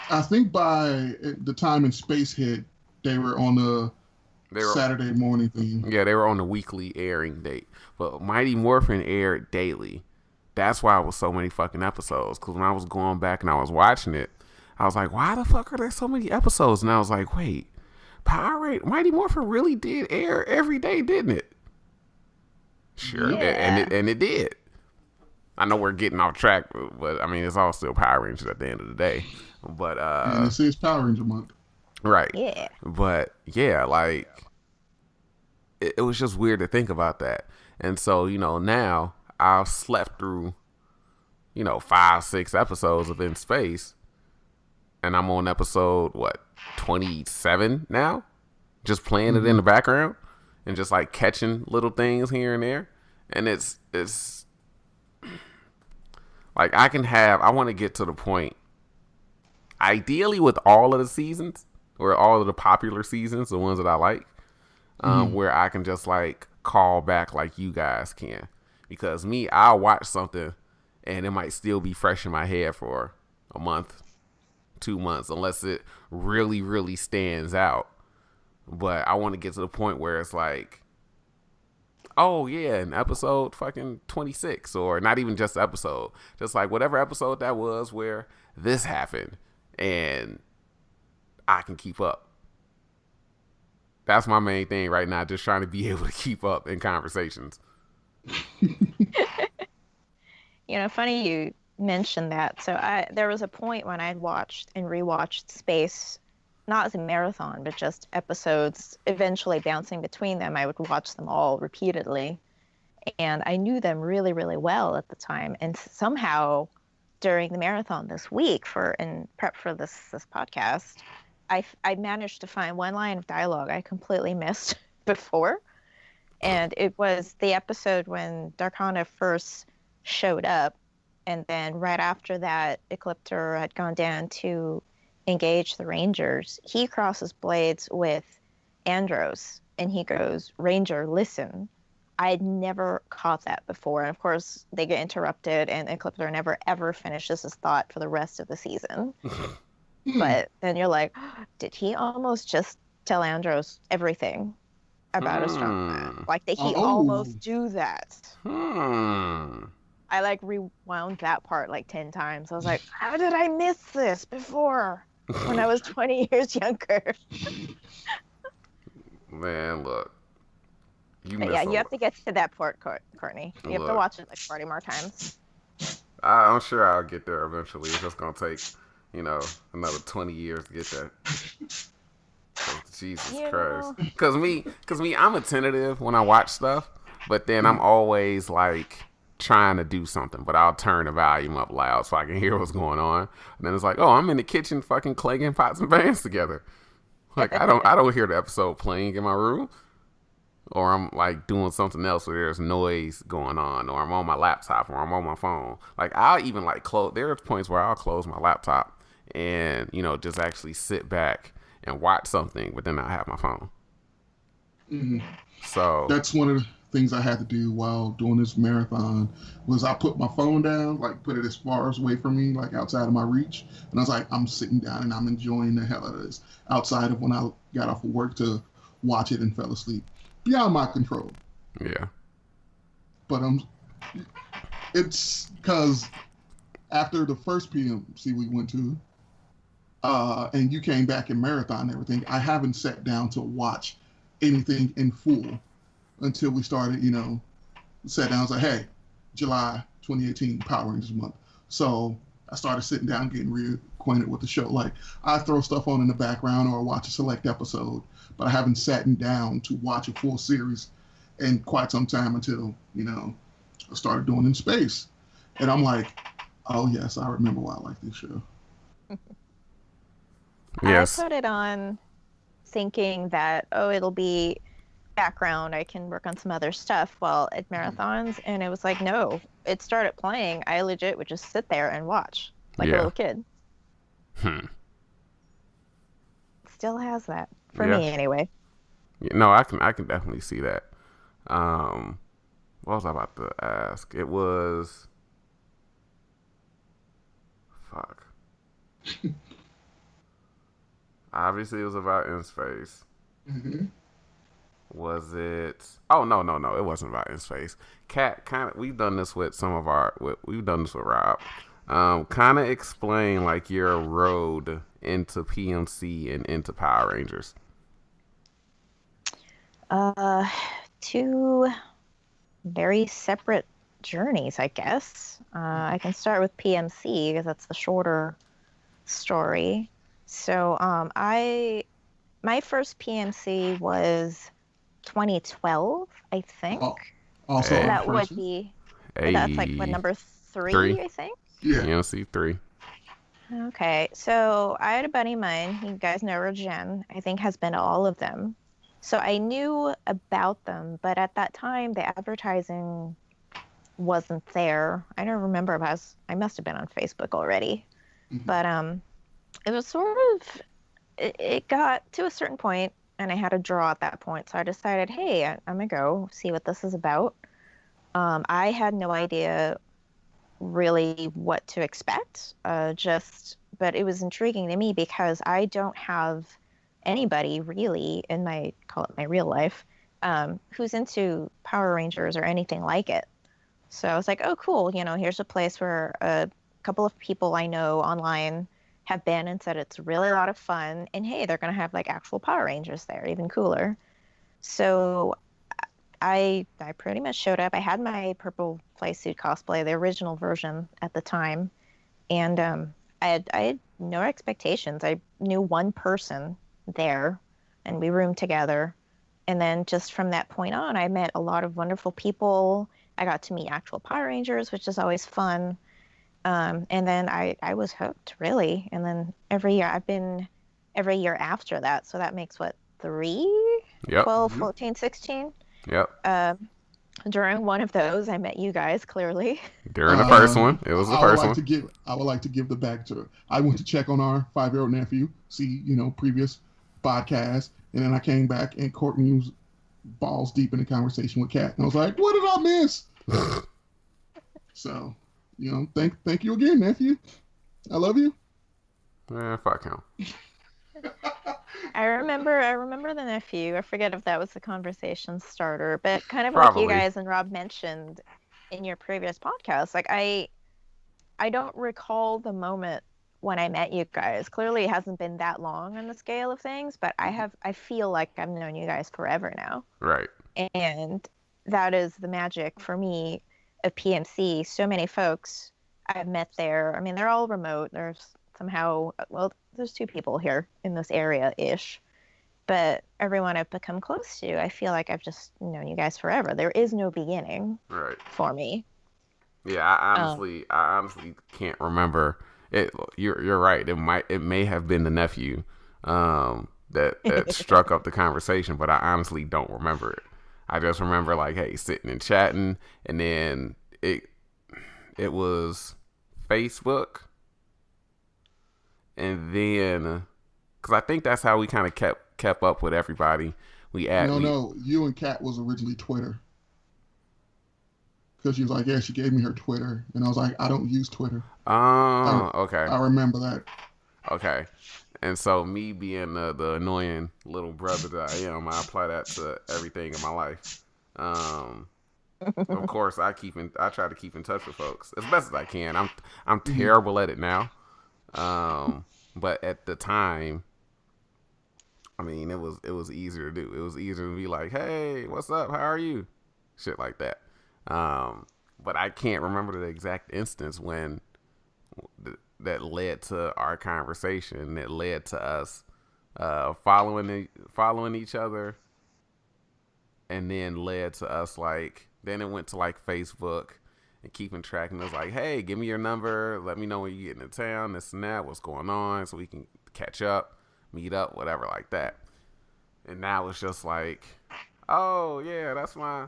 I think by the time in Space hit, they were on the Saturday morning thing. Yeah, they were on the weekly airing date. But Mighty Morphin aired daily. That's why it was so many fucking episodes. Because when I was going back and I was watching it, I was like, why the fuck are there so many episodes? And I was like, wait, Mighty Morphin really did air every day, didn't it? Sure, yeah. and it did. I know we're getting off track, but I mean, it's all still Power Rangers at the end of the day. But and this is Power Ranger month, right? Yeah. But yeah, like it was just weird to think about that. And so now I've slept through 5-6 episodes of In Space, and I'm on episode 27 now, just playing it in the background and just like catching little things here and there. And it's like I want to get to the point, ideally with all of the seasons or all of the popular seasons, the ones that I like, where I can just like call back like you guys can. Because I'll watch something and it might still be fresh in my head for a month, 2 months, unless it really, really stands out. But I want to get to the point where it's like, oh yeah, in episode fucking 26, or not even just episode, just like whatever episode that was where this happened, and I can keep up. That's my main thing right now, just trying to be able to keep up in conversations. Funny you mentioned that. So there was a point when I'd watched and rewatched Space, not as a marathon, but just episodes, eventually bouncing between them. I would watch them all repeatedly, and I knew them really, really well at the time. And somehow, during the marathon this week, in prep for this podcast, I managed to find one line of dialogue I completely missed before, and it was the episode when Darkana first showed up, and then right after that, Ecliptor had gone down to engage the Rangers. He crosses blades with Andros, and he goes, "Ranger, listen." I had never caught that before, and of course, they get interrupted, and Ecliptor never ever finishes his thought for the rest of the season. But then you're like, did he almost just tell Andros everything about a strongman? Like, did he almost do that? I like rewound that part like 10 times. I was like, how did I miss this before when I was 20 years younger? Man, look. You have to get to that part, Courtney. You have to watch it like 40 more times. I'm sure I'll get there eventually. It's just going to take, another 20 years to get there. Jesus Christ. Because me, I'm attentive when I watch stuff, but then I'm always like trying to do something, but I'll turn the volume up loud so I can hear what's going on. And then it's like, oh, I'm in the kitchen fucking clanging pots and pans together. Like I don't hear the episode playing in my room, or I'm like doing something else where there's noise going on, or I'm on my laptop, or I'm on my phone. Like I'll even like close. There's points where I'll close my laptop and just actually sit back and watch something, but then I have my phone. Mm-hmm. So that's one of the things I had to do while doing this marathon was I put my phone down, like put it as far away from me, like outside of my reach. And I was like, I'm sitting down and I'm enjoying the hell out of this outside of when I got off of work to watch it and fell asleep. Beyond my control. Yeah. But it's because after the first PMC we went to, and you came back in marathon and everything, I haven't sat down to watch anything in full until we started, sat down. I was like, hey, July 2018, Power Rangers month. So I started sitting down, getting reacquainted with the show. Like, I throw stuff on in the background or watch a select episode, but I haven't sat down to watch a full series in quite some time until, I started doing In Space. And I'm like, oh, yes, I remember why I like this show. Yes. I put it on thinking that, it'll be background. I can work on some other stuff while at marathons. And it was like, no, it started playing. I legit would just sit there and watch like a little kid. Still has that for me anyway. No, I can definitely see that. What was I about to ask? It was obviously it was about In Space. Mm-hmm. Was it? Oh no, it wasn't about In Space. Catt, we've done this with we've done this with Rob. Kind of explain like your road into PMC and into Power Rangers. Two very separate journeys, I guess. I can start with PMC because that's the shorter story. So, my first PMC was 2012, I think. Also, that would be. That's like what, number three, I think. Yeah. PMC 3. Okay, so I had a buddy of mine. You guys know her, Jen. I think has been to all of them. So I knew about them, but at that time the advertising wasn't there. I don't remember if I must have been on Facebook already. Mm-hmm. But it was sort of, it got to a certain point and I had a draw at that point. So I decided, hey, I'm going to go see what this is about. I had no idea really what to expect, but it was intriguing to me because I don't have anybody really in my real life who's into Power Rangers or anything like it. So I was like, oh, cool. Here's a place where a couple of people I know online have been and said it's really a lot of fun. And hey, they're going to have like actual Power Rangers there, even cooler. So I pretty much showed up. I had my purple suit cosplay, the original version at the time. And I had no expectations. I knew one person there and we roomed together. And then just from that point on, I met a lot of wonderful people. I got to meet actual Power Rangers, which is always fun. And then I was hooked, really. And then every year after that. So that makes what, 3? Yep. 12, 14, 16? Yep. During one of those, I met you guys, clearly. During the first one. It was the first one. I would like to give the back to. I went to check on our 5-year-old nephew, see, previous podcast. And then I came back and Courtney was balls deep in the conversation with Catt. And I was like, what did I miss? So, thank you again, nephew. I love you. Fuck him. I remember the nephew. I forget if that was the conversation starter, but kind of Probably. like you guys and Rob mentioned in your previous podcast, like I don't recall the moment when I met you guys. Clearly it hasn't been that long on the scale of things, but I feel like I've known you guys forever now. Right. And that is the magic for me of PNC. So many folks I've met there. I mean, they're all remote. There's there's 2 people here in this area-ish. But everyone I've become close to, I feel like I've just known you guys forever. There is no beginning for me. Yeah, I honestly can't remember. You're right. It may have been the nephew that struck up the conversation, but I honestly don't remember it. I just remember like, hey, sitting and chatting, and then it was Facebook, and then because I think that's how we kind of kept up with everybody. No, you and Catt was originally Twitter. Because she was like, yeah, she gave me her Twitter. And I was like, I don't use Twitter. Oh, okay. I remember that. Okay. And so me being the annoying little brother that I am, I apply that to everything in my life. Of course, I try to keep in touch with folks as best as I can. I'm terrible at it now. But at the time, I mean, it was easier to do. It was easier to be like, hey, what's up? How are you? Shit like that. But I can't remember the exact instance when that led to our conversation. That led to us following each other, and then led to us then it went to Facebook and keeping track. And it was like, hey, give me your number. Let me know when you get into town. This and that. What's going on? So we can catch up, meet up, whatever like that. And now it's just like, oh yeah, that's my.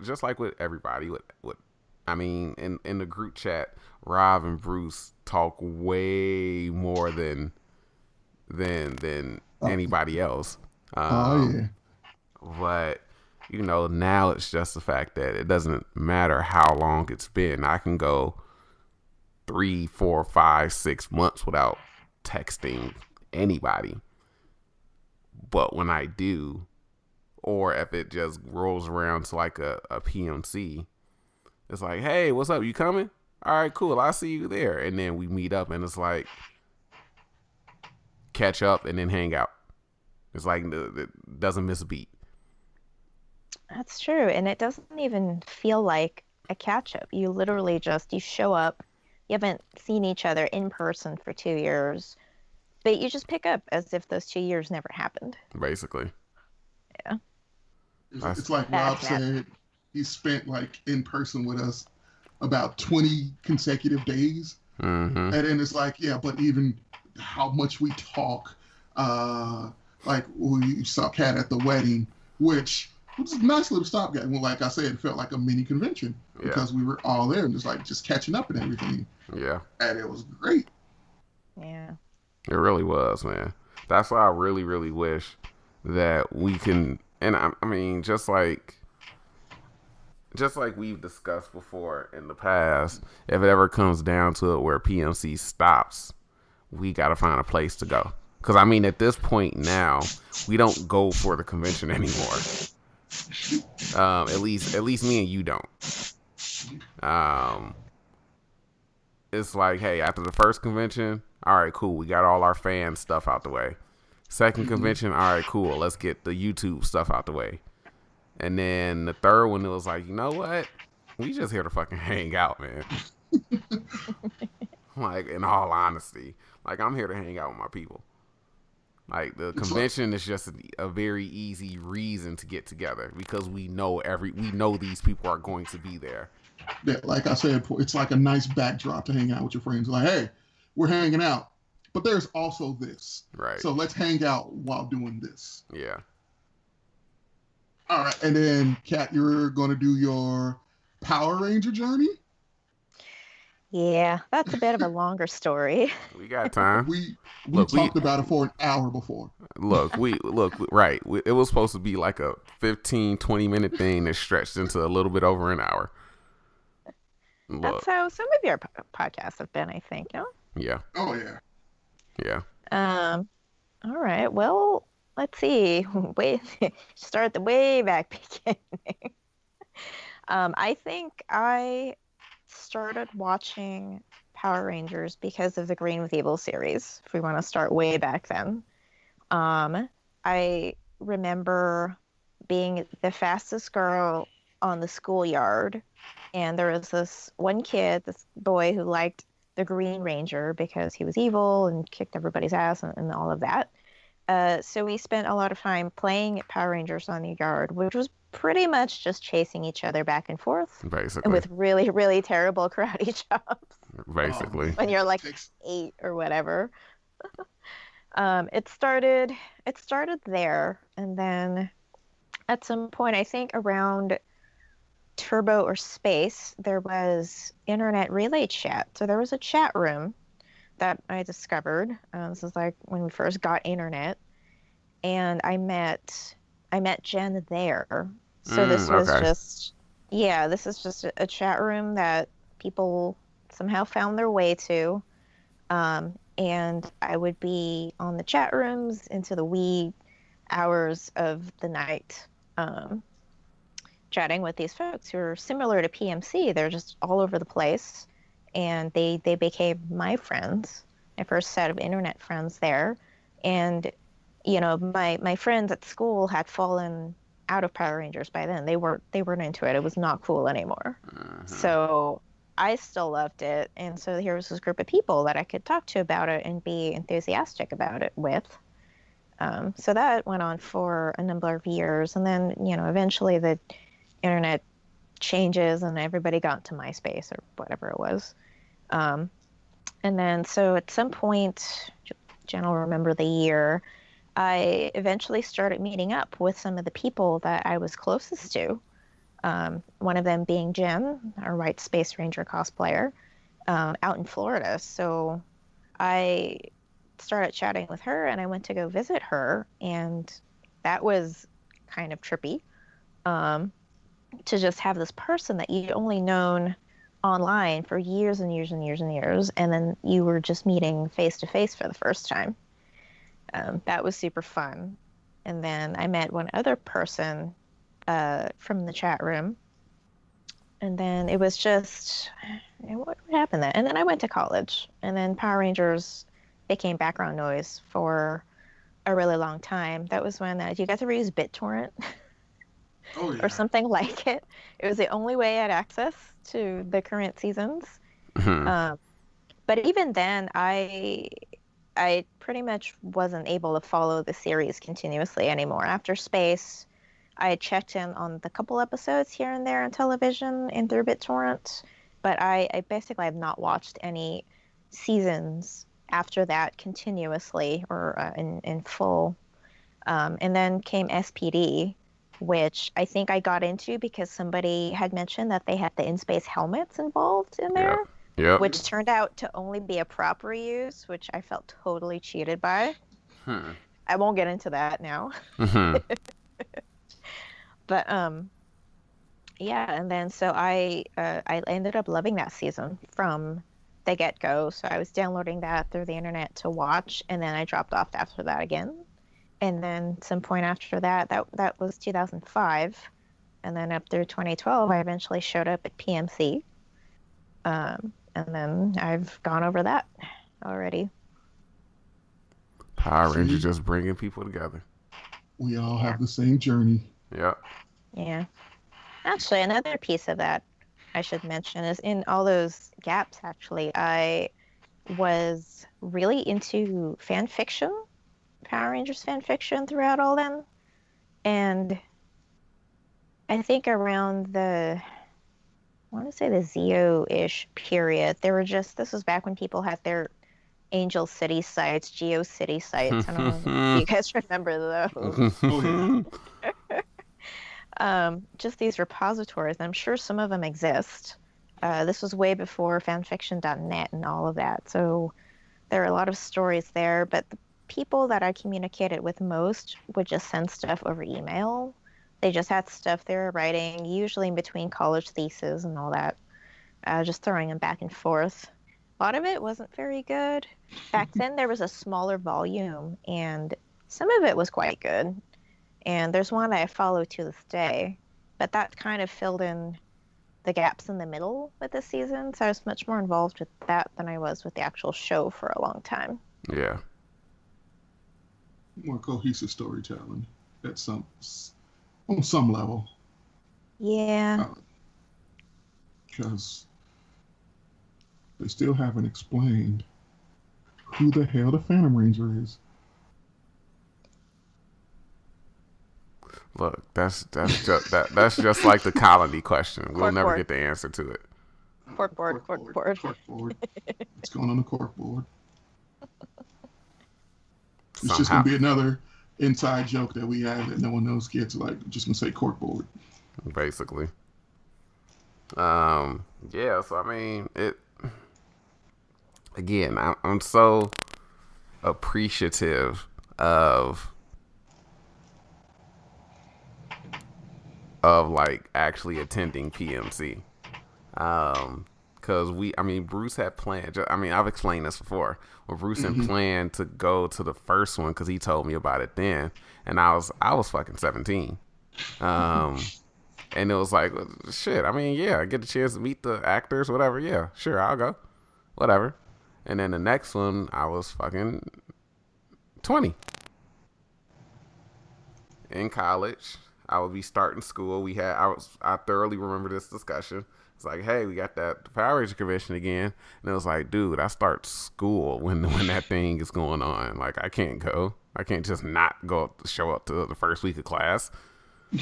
Just like with everybody, I mean, in the group chat, Rob and Bruce talk way more than anybody else. Yeah. But now it's just the fact that it doesn't matter how long it's been. I can go 3, 4, 5, 6 months without texting anybody. But when I do, or if it just rolls around to like a PMC, it's like, hey, what's up? You coming? All right, cool. I'll see you there. And then we meet up and it's like catch up and then hang out. It's like it doesn't miss a beat. That's true. And it doesn't even feel like a catch up. You literally you show up. You haven't seen each other in person for 2 years, but you just pick up as if those 2 years never happened. Basically. Yeah. It's like Rob said, he spent in person with us about 20 consecutive days. Mm-hmm. And then it's like, yeah, but even how much we talk, we saw Catt at the wedding, which was a nice little stopgap. Well, like I said, it felt like a mini convention because we were all there and just catching up and everything. Yeah. And it was great. Yeah. It really was, man. That's why I really, really wish that we can. And I mean, just like we've discussed before in the past, if it ever comes down to it where PMC stops, we got to find a place to go. Because, I mean, at this point now, we don't go for the convention anymore. At least me and you don't. It's like, hey, after the first convention, all right, cool, we got all our fan stuff out the way. Second convention, all right, cool, let's get the YouTube stuff out the way. And then the third one, it was like, you know what? We just here to fucking hang out, man. Like, in all honesty, like, I'm here to hang out with my people. Like, the convention is just a very easy reason to get together because we know these people are going to be there. Yeah, like I said, it's like a nice backdrop to hang out with your friends. Like, hey, we're hanging out, but there's also this. Right. So let's hang out while doing this. Yeah. All right, and then Catt, you're going to do your Power Ranger journey. Yeah, that's a bit of a longer story. We got time. We talked about it for an hour before. Right. It was supposed to be like a 15-20 minute thing that stretched into a little bit over an hour. That's how some of your podcasts have been, I think, no? Yeah. Oh yeah. Yeah. All right. Well, let's see. Start the way back beginning. I think I started watching Power Rangers because of the Green with Evil series, if we want to start way back then. I remember being the fastest girl on the schoolyard, and there was this one kid, this boy, who liked the Green Ranger because he was evil and kicked everybody's ass and all of that. So we spent a lot of time playing Power Rangers on the yard, which was pretty much just chasing each other back and forth. Basically. And with really, really terrible karate chops. Basically. When you're like 8 or whatever. It started there, and then at some point, I think around Turbo or Space, there was internet relay chat. So there was a chat room that I discovered. This is like when we first got internet, and I met Jen there. So this was this is just a chat room that people somehow found their way to. And I would be on the chat rooms into the wee hours of the night, chatting with these folks who are similar to PMC. They're just all over the place, and they became my friends, my first set of internet friends there. And you know, my friends at school had fallen out of Power Rangers by then. They weren't into it. It was not cool anymore. So I still loved it, and so here was this group of people that I could talk to about it and be enthusiastic about it with. So that went on for a number of years, and then, you know, eventually the internet changes and everybody got to MySpace or whatever it was. And then so at some point, Jen will remember the year, I eventually started meeting up with some of the people that I was closest to. One of them being Jen, our White Space Ranger cosplayer, out in Florida. So I started chatting with her, and I went to go visit her, and that was kind of trippy, to just have this person that you'd only known online for years and years and years and years, and then you were just meeting face to face for the first time. That was super fun. And then I met one other person from the chat room, and then it was just, what happened then? And then I went to college, and then Power Rangers became background noise for a really long time. That was when you guys ever use BitTorrent? Oh, yeah. Or something like it. It was the only way I had access to the current seasons. But even then, I pretty much wasn't able to follow the series continuously anymore. After Space, I checked in on the couple episodes here and there on television and through BitTorrent, but I basically have not watched any seasons after that continuously or in full. And then came SPD, which I think I got into because somebody had mentioned that they had the in-space helmets involved in there. Yep. Which turned out to only be a prop reuse, which I felt totally cheated by. I won't get into that now. But yeah, and then so I ended up loving that season from the get-go. So I was downloading that through the internet to watch, and then I dropped off after that again. And then some point after that was 2005. And then up through 2012, I eventually showed up at PMC. And then I've gone over that already. Power Rangers See? just bringing people together. We all Yeah. have the same journey. Yep. Yeah. Actually, another piece of that I should mention is in all those gaps, actually, I was really into fan fiction, Power Rangers fan fiction throughout all them. And I think around I want to say the Zeo-ish period, this was back when people had their Angel City sites, Geo City sites. I don't know if you guys remember those. Oh, Just these repositories. I'm sure some of them exist. This was way before fanfiction.net and all of that. So there are a lot of stories there, but the people that I communicated with most would just send stuff over email. They just had stuff they were writing, usually in between college theses and all that, just throwing them back and forth. A lot of it wasn't very good. Back then, there was a smaller volume, and some of it was quite good. And there's one that I follow to this day, but that kind of filled in the gaps in the middle with this season. So I was much more involved with that than I was with the actual show for a long time. Yeah. more cohesive storytelling on some level. Yeah. Because they still haven't explained who the hell the Phantom Ranger is. Look, that's just like the colony question. We'll never Corkboard. get the answer to it. Corkboard. Corkboard. What's going on the corkboard? It's Somehow. just gonna be another inside joke that we have that no one knows gets. Like, just gonna say corkboard. Basically. Yeah. So I mean, it. Again, I'm so appreciative of like actually attending PMC. Because Bruce had planned. I've explained this before. Well, Bruce had planned to go to the first one because he told me about it then, and I was fucking 17. And it was like, shit. Yeah, I get the chance to meet the actors, whatever. Yeah, sure, I'll go, whatever. And then the next one, I was fucking 20 in college. I would be starting school. I thoroughly remember this discussion. It's like, hey, we got that Power Ranger convention again. And it was like, dude, I start school when that thing is going on. Like, I can't go. I can't just not show up to the first week of class.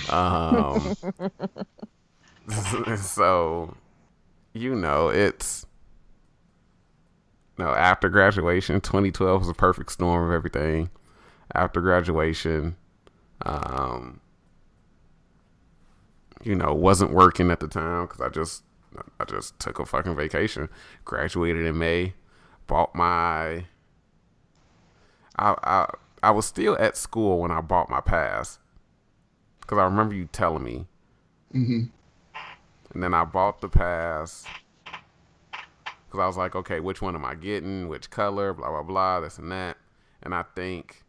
So, it's... No, after graduation, 2012 was a perfect storm of everything. After graduation, wasn't working at the time because I just took a fucking vacation. Graduated in May. Bought my. I was still at school when I bought my pass because I remember you telling me. Mm-hmm. And then I bought the pass because I was like, okay, which one am I getting? Which color? Blah blah blah. This and that. And I think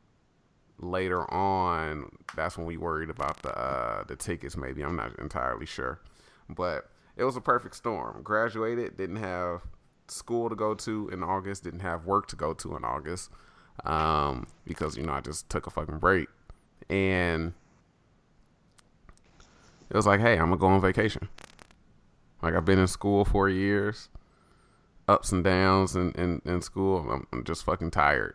later on, that's when we worried about the tickets. Maybe I'm not entirely sure, but it was a perfect storm. Graduated, didn't have school to go to in August, didn't have work to go to in August, because I just took a fucking break, and it was like, hey, I'm gonna go on vacation. Like, I've been in school 4 years, ups and downs in school. I'm just fucking tired.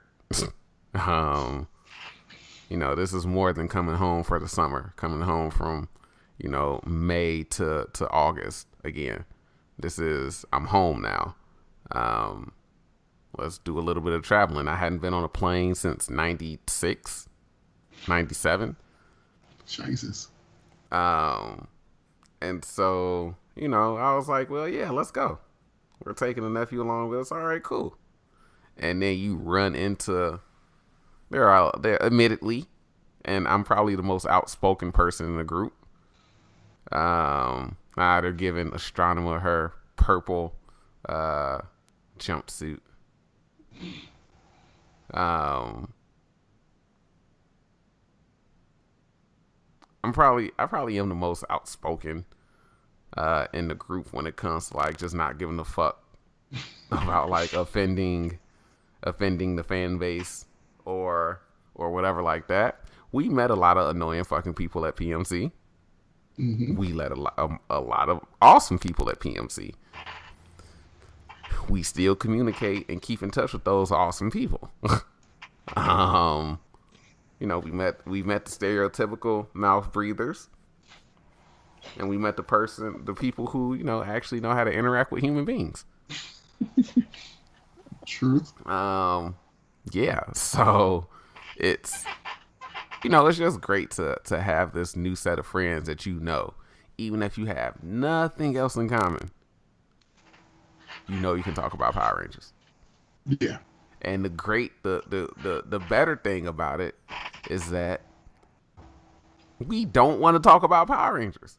This is more than coming home for the summer, coming home from, May to August again. I'm home now. Let's do a little bit of traveling. I hadn't been on a plane since 96, 97. Jesus. And so, I was like, well, yeah, let's go. We're taking the nephew along with us. All right, cool. And then you run into, they're admittedly, and I'm probably the most outspoken person in the group. They're giving Astronomer her purple jumpsuit. I probably am the most outspoken in the group when it comes to like just not giving a fuck about like offending the fan base or whatever like that. We met a lot of annoying fucking people at PMC. Mm-hmm. We met a lot of awesome people at PMC. We still communicate and keep in touch with those awesome people. You know, we met the stereotypical mouth breathers, and we met the people who, you know, actually know how to interact with human beings. Truth. Yeah. So it's, you know, it's just great to have this new set of friends that you know, even if you have nothing else in common. You know, you can talk about Power Rangers. Yeah. And the better thing about it is that we don't want to talk about Power Rangers.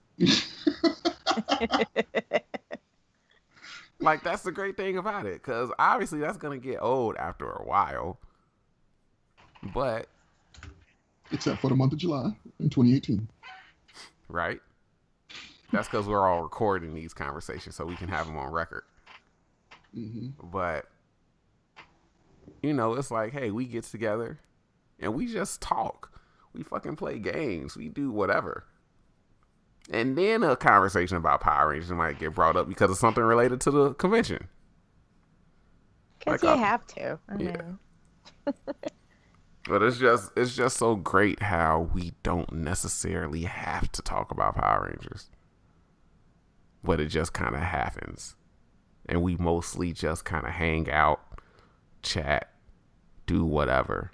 Like, that's the great thing about it, because obviously that's gonna get old after a while. But except for the month of July in 2018. Right? That's because we're all recording these conversations so we can have them on record. Mm-hmm. But you know, it's like, hey, we get together and we just talk. We fucking play games. We do whatever. And then a conversation about Power Rangers might get brought up because of something related to the convention. Because you have to. I mean. But it's just so great how we don't necessarily have to talk about Power Rangers. But it just kind of happens. And we mostly just kind of hang out, chat, do whatever.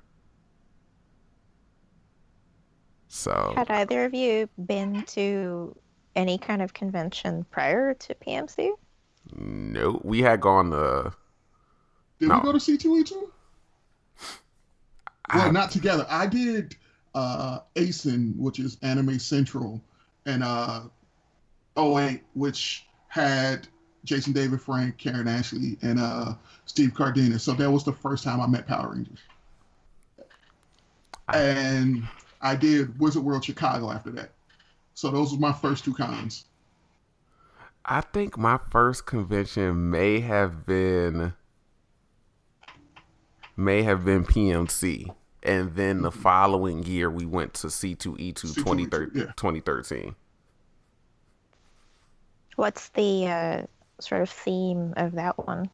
So, had either of you been to any kind of convention prior to PMC? No, we had gone to. Did we go to C2E2? Well, not together. I did ASIN, which is Anime Central, and 08, which had Jason David Frank, Karen Ashley, and Steve Cardenas. So that was the first time I met Power Rangers. And I did Wizard World Chicago after that. So those were my first two cons. I think my first convention may have been PMC. And then the following year we went to C2E2 2013. What's the sort of theme of that one?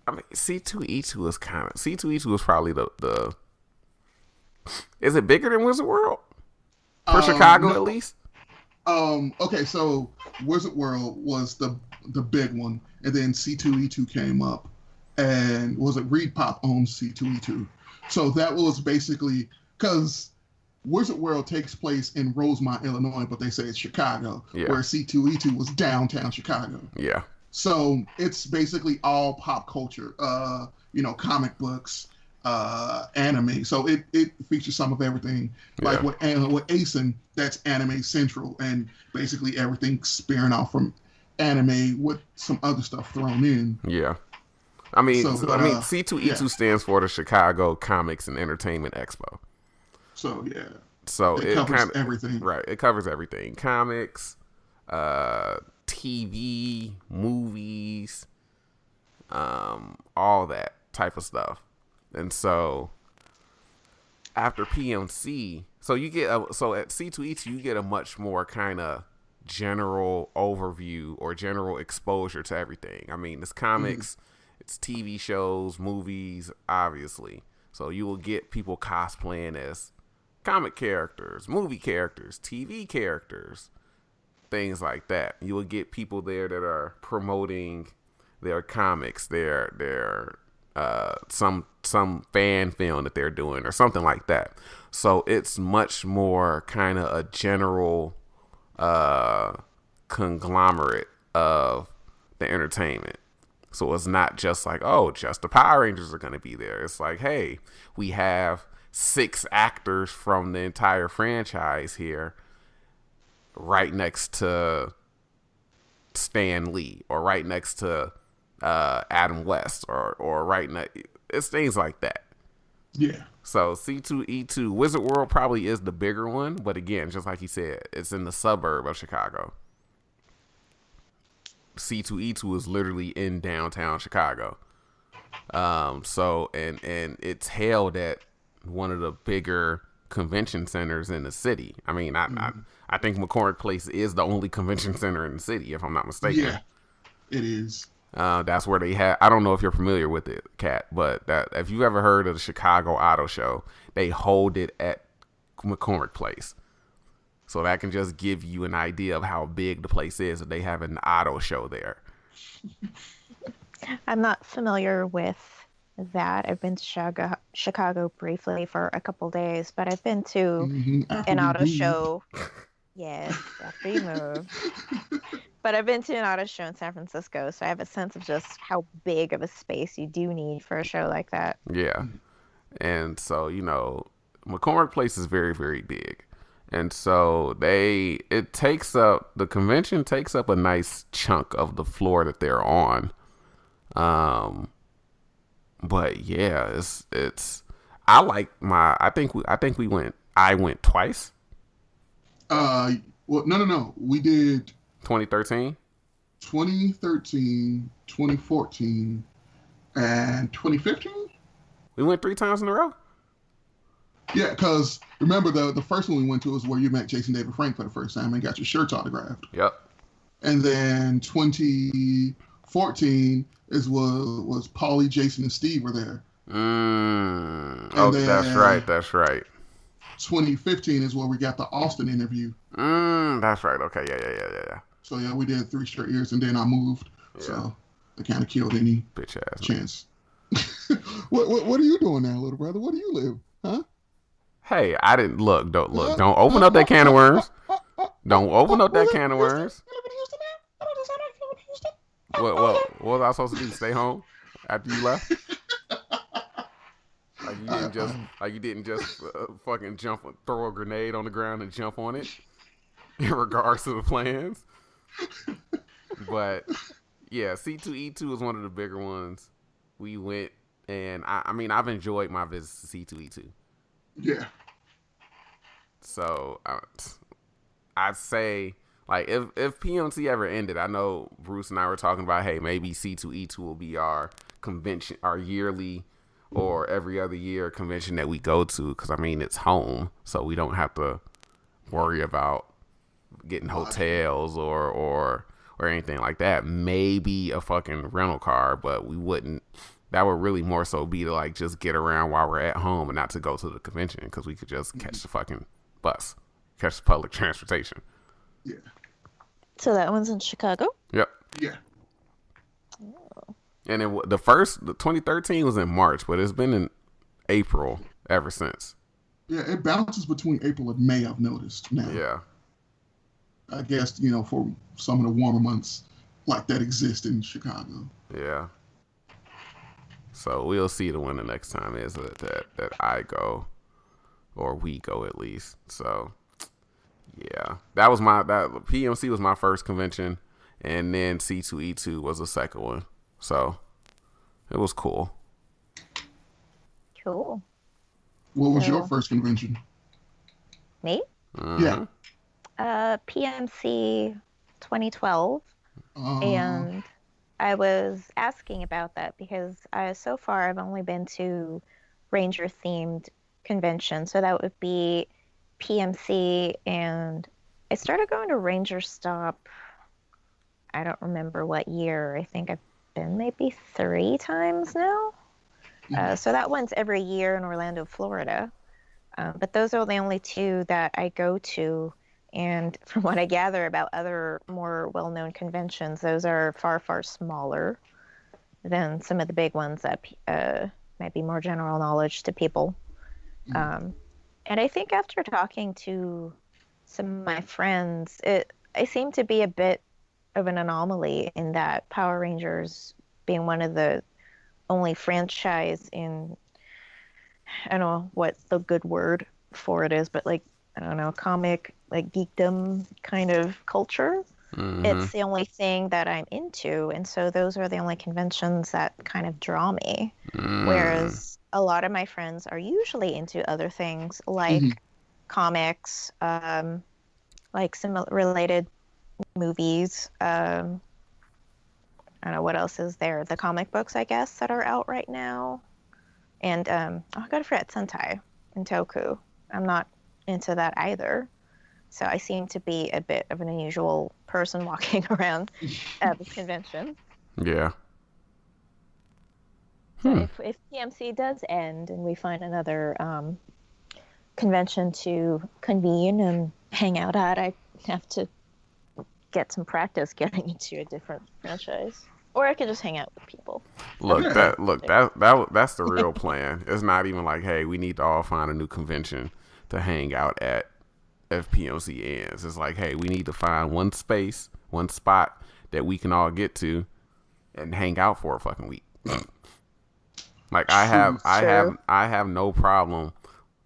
I mean, C2E2 was probably the is it bigger than Wizard World? For Chicago, at least? Okay, so Wizard World was the big one, and then C2E2 came up, and was it Reed Pop owns C2E2. So that was basically, because Wizard World takes place in Rosemont, Illinois, but they say it's Chicago, where C2E2 was downtown Chicago. Yeah. So it's basically all pop culture, comic books, anime. So it features some of everything. Like with ASIN, that's Anime Central, and basically everything spearing off from anime with some other stuff thrown in. Yeah. I mean, C2E2 stands for the Chicago Comics and Entertainment Expo. So yeah. So it covers everything. Right. It covers everything. Comics, TV, movies, all that type of stuff. And so after PMC, so at C2E2 you get a much more kind of general overview or general exposure to everything. I mean, it's comics, it's TV shows, movies, obviously. So you will get people cosplaying as comic characters, movie characters, TV characters, things like that. You will get people there that are promoting their comics, their some fan film that they're doing or something like that. So it's much more kind of a general conglomerate of the entertainment. So it's not just like, oh, just the Power Rangers are going to be there. It's like, hey, we have 6 actors from the entire franchise here right next to Stan Lee or right next to Adam West or right next. It's things like that. Yeah. So C2E2, Wizard World probably is the bigger one, but again, just like he said, it's in the suburb of Chicago. C2E2 is literally in downtown Chicago. So and it's held at one of the bigger convention centers in the city. I mean, I think McCormick Place is the only convention center in the city, if I'm not mistaken. Yeah, it is. That's where they had. I don't know if you're familiar with it, Catt, but that if you ever heard of the Chicago Auto Show, they hold it at McCormick Place. So that can just give you an idea of how big the place is that they have an auto show there. I'm not familiar with that. I've been to Chicago briefly for a couple days, but I've been to an auto show. Yes, after you move. But I've been to an auto show in San Francisco, so I have a sense of just how big of a space you do need for a show like that. Yeah. And so, McCormick Place is very, very big. And so the convention takes up a nice chunk of the floor that they're on. But yeah, I went twice. Well, no. We did 2013, 2013, 2014, and 2015. We went 3 times in a row. Yeah, because remember the first one we went to was where you met Jason David Frank for the first time and got your shirts autographed. Yep. And then 2014 was Paulie, Jason, and Steve were there. Oh, that's right. 2015 is where we got the Austin interview. That's right. Okay, yeah. So yeah, we did 3 straight years, and then I moved. Yeah. So I kind of killed any bitch ass chance. What are you doing now, little brother? Where do you live? Huh? Hey, I didn't look. Don't open up that can of worms. Don't open up that can of worms. What was I supposed to do? Stay home after you left? Like you didn't just fucking throw a grenade on the ground and jump on it in regards to the plans. But yeah, C2E2 is one of the bigger ones. We went, and I mean I've enjoyed my visits to C2E2. Yeah. So I'd say, like, if PMC ever ended, I know Bruce and I were talking about, hey, maybe C2E2 will be our convention, our yearly or every other year convention that we go to, because I mean it's home, so we don't have to worry about getting hotels or anything like that. Maybe a fucking rental car, but we wouldn't. That would really more so be to like just get around while we're at home and not to go to the convention, because we could just catch the fucking bus, catch the public transportation. Yeah. So that one's in Chicago? Yep. Yeah. Oh. And the 2013 was in March, but it's been in April ever since. Yeah, it bounces between April and May, I've noticed now. Yeah. I guess, for some of the warmer months like that exist in Chicago. Yeah. So we'll see when the next time is that I go, or we go at least. So yeah, that PMC was my first convention, and then C2E2 was the second one. So it was cool. Cool. What was your first convention? Me? Mm-hmm. Yeah. PMC 2012, and I was asking about that because so far I've only been to Ranger-themed conventions, so that would be PMC, and I started going to Ranger Stop, I don't remember what year. I think I've been maybe 3 times now. So that one's every year in Orlando, Florida. But those are the only 2 that I go to. And from what I gather about other more well-known conventions, those are far, far smaller than some of the big ones that might be more general knowledge to people. And I think after talking to some of my friends, I seem to be a bit of an anomaly in that Power Rangers being one of the only franchise in, I don't know what the good word for it is, but like, I don't know, comic, like geekdom kind of culture. Mm-hmm. It's the only thing that I'm into. And so those are the only conventions that kind of draw me. Whereas a lot of my friends are usually into other things like comics, like some related movies. I don't know what else is there. The comic books, I guess, that are out right now. And I gotta forget Sentai and Toku. I'm not into that either. So I seem to be a bit of an unusual person walking around at this convention. Yeah. So if PMC does end and we find another convention to convene and hang out at, I have to get some practice getting into a different franchise. Or I could just hang out with people. That's the real plan. It's not even like, hey, we need to all find a new convention to hang out at if PMC ends. It's like, hey, we need to find one space, one spot that we can all get to and hang out for a fucking week. Like I have no problem.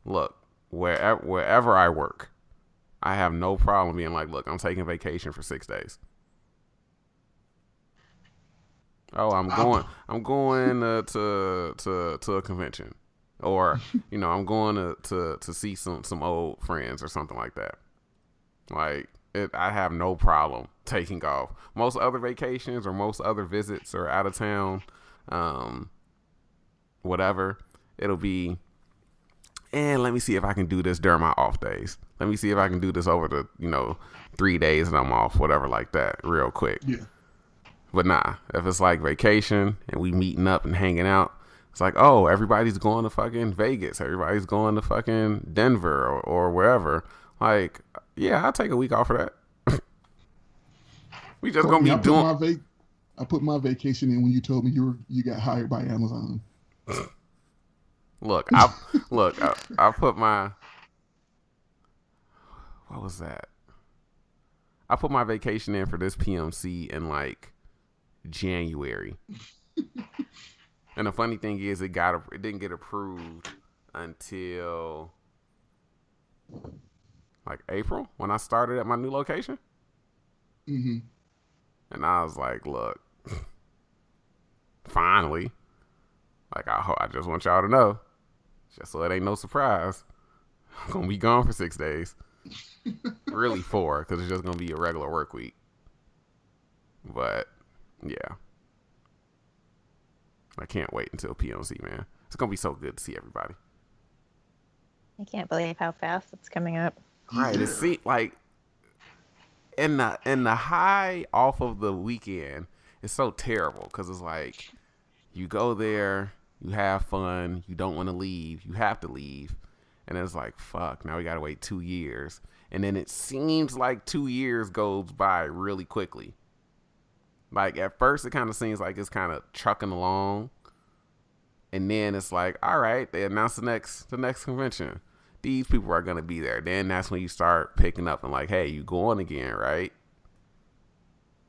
Look, wherever I work, I have no problem being like, look, I'm taking vacation for 6 days. Oh, I'm going to a convention, or I'm going to see some old friends or something like that. Like I have no problem taking off. Most other vacations or most other visits or out of town, whatever, it'll be. And let me see if I can do this during my off days. Let me see if I can do this over the 3 days that I'm off, whatever like that, real quick. Yeah. But nah, if it's like vacation and we meeting up and hanging out, it's like, oh, everybody's going to fucking Vegas. Everybody's going to fucking Denver or wherever. Like, yeah, I'll take a week off for that. We just Courtney, gonna be doing. I put my vacation in when you told me you got hired by Amazon. Look, I put my. What was that? I put my vacation in for this PMC in like January. And the funny thing is, it didn't get approved until like April when I started at my new location. Mm-hmm. And I was like, look, finally, like I just want y'all to know, just so it ain't no surprise, I'm gonna be gone for 6 days. Really 4, because it's just gonna be a regular work week. But yeah, I can't wait until PMC, man. It's gonna be so good to see everybody. I can't believe how fast it's coming up. Right, it's like in the high off of the weekend, it's so terrible because it's like you go there, you have fun, you don't want to leave, you have to leave, and it's like, fuck, now we gotta wait 2 years. And then it seems like 2 years goes by really quickly. Like at first it kind of seems like it's kind of trucking along, and then it's like, all right, they announced the next convention. These people are gonna be there. Then that's when you start picking up and like, hey, you going again, right?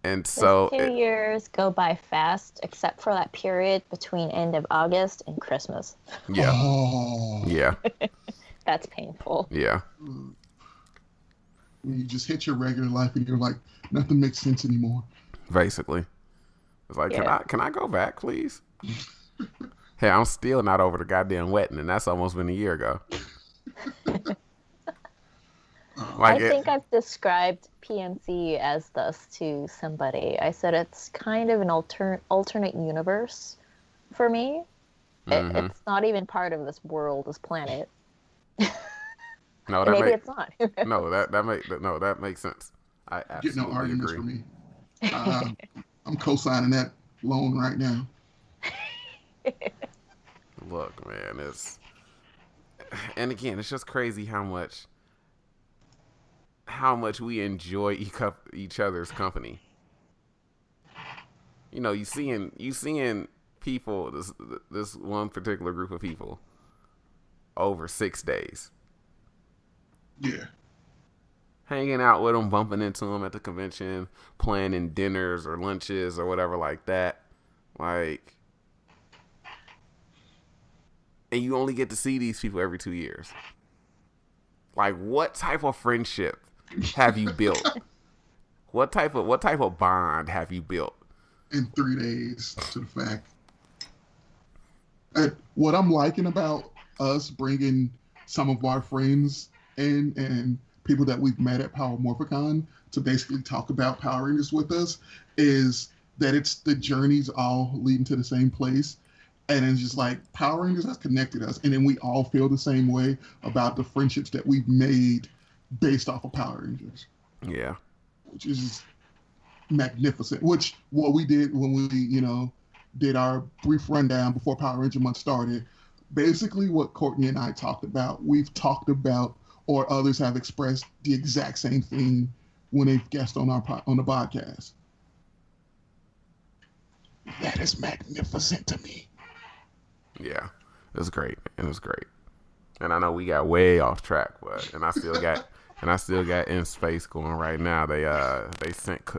And so 2 years go by fast, except for that period between end of August and Christmas. Yeah. Oh. Yeah. That's painful. Yeah. When you just hit your regular life and you're like, nothing makes sense anymore. Basically. It's like, Yeah. can I go back, please? Hey, I'm still not over the goddamn wedding, and that's almost been a year ago. I think I've described PMC as thus to somebody. I said it's kind of an alternate universe for me. Mhm. It's not even part of this world, this planet. No, Maybe it's not. no, that makes sense. I Get absolutely no arguments agree. from me. I'm co-signing that loan right now. Look, man, and again, it's just crazy how much we enjoy each other's company. You seeing people, this one particular group of people over 6 days. Yeah. Hanging out with them, bumping into them at the convention, planning dinners or lunches or whatever like that. Like, and you only get to see these people every 2 years. Like, what type of friendship have you built? What type of bond have you built? In 3 days, to the fact. What I'm liking about us bringing some of our friends in and people that we've met at Power Morphicon to basically talk about Power Rangers with us is that it's the journeys all leading to the same place. And it's just like Power Rangers has connected us. And then we all feel the same way about the friendships that we've made based off of Power Rangers. Yeah. Which is magnificent. Which what we did when we, did our brief rundown before Power Ranger Month started. Basically, what Courtney and I talked about, we've talked about, or others have expressed the exact same thing when they've guest on on the podcast. That is magnificent to me. Yeah, it was great. It was great. And I know we got way off track, but I still got In Space going right now. They sent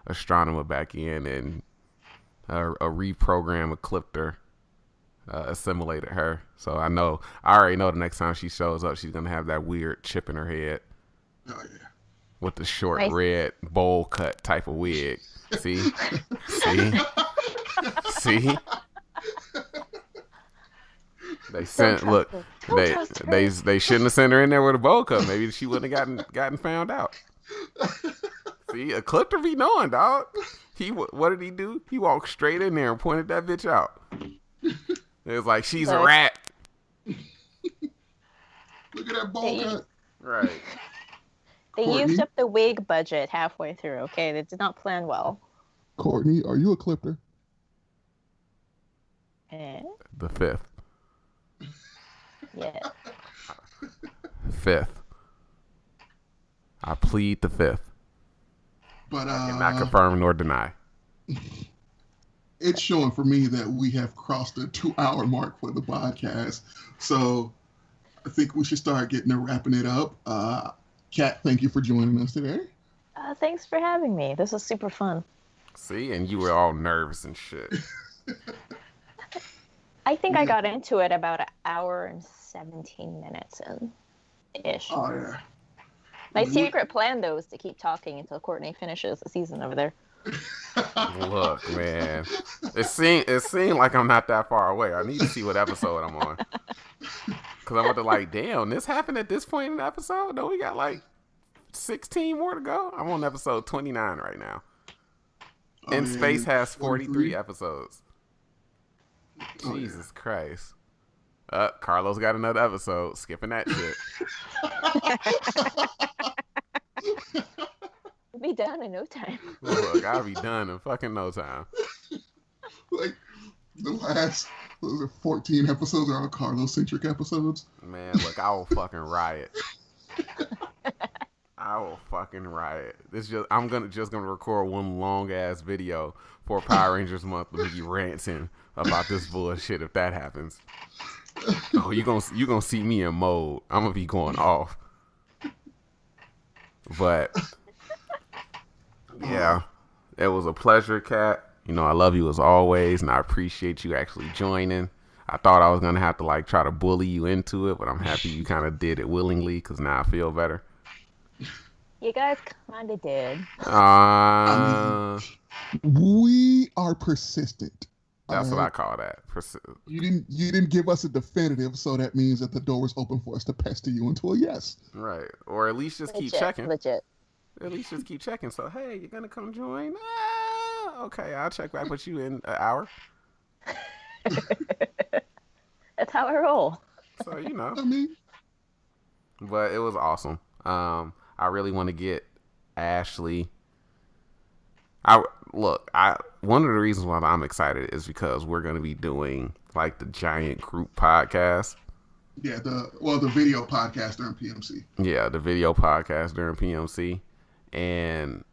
Astronomer back in and a reprogram Ecliptor assimilated her. So I already know the next time she shows up, she's gonna have that weird chip in her head. Oh yeah. With the short Nice. red bowl cut type of wig. See? See? They sent look. They shouldn't have sent her in there with a bowl cut. Maybe she wouldn't have gotten found out. See, Ecliptor be knowing, dog. What did he do? He walked straight in there and pointed that bitch out. It was like she's a rat. Look at that bowl cut. Right. They Courtney? used up the wig budget halfway through. Okay, they did not plan well. Courtney, are you a Clipper? The fifth. Yeah. Fifth. I plead the fifth. But I cannot confirm nor deny. It's showing for me that we have crossed the 2-hour mark for the podcast. So I think we should start wrapping it up. Catt, thank you for joining us today. Thanks for having me. This was super fun. See, and you were all nervous and shit. I think I got into it about an hour and 17 minutes in-ish. Oh, yeah. My secret plan, though, is to keep talking until Courtney finishes the season over there. Look, man. It seemed like I'm not that far away. I need to see what episode I'm on. Because I'm about to like, damn, this happened at this point in the episode? No, we got like 16 more to go. I'm on episode 29 right now. In Space has 43 episodes. Oh, Jesus Christ. Carlos got another episode. Skipping that shit. We'll be done in no time. Look, I'll be done in fucking no time. Like, the last 14 episodes are all Carlos-centric episodes. Man, look, I will fucking riot. I will fucking riot. I'm just gonna record one long ass video for Power Rangers Month with me ranting about this bullshit if that happens. Oh, you gonna see me in mode. I'm gonna be going off. But yeah, it was a pleasure, Catt. I love you as always, and I appreciate you actually joining. I thought I was gonna have to like try to bully you into it, but I'm happy you kind of did it willingly because now I feel better. You guys kind of did. We are persistent. That's what I call that. You didn't give us a definitive, so that means that the door is open for us to pester you into a yes. Right. Or at least just keep Legit, checking. Legit. At least just keep checking. So, hey, you're going to come join? Okay, I'll check back with you in an hour. That's how I roll. So, I mean, But it was awesome. I really want to get Ashley. One of the reasons why I'm excited is because we're going to be doing like the giant group podcast. yeah, the video podcast during PMC. Yeah, the video podcast during PMC. And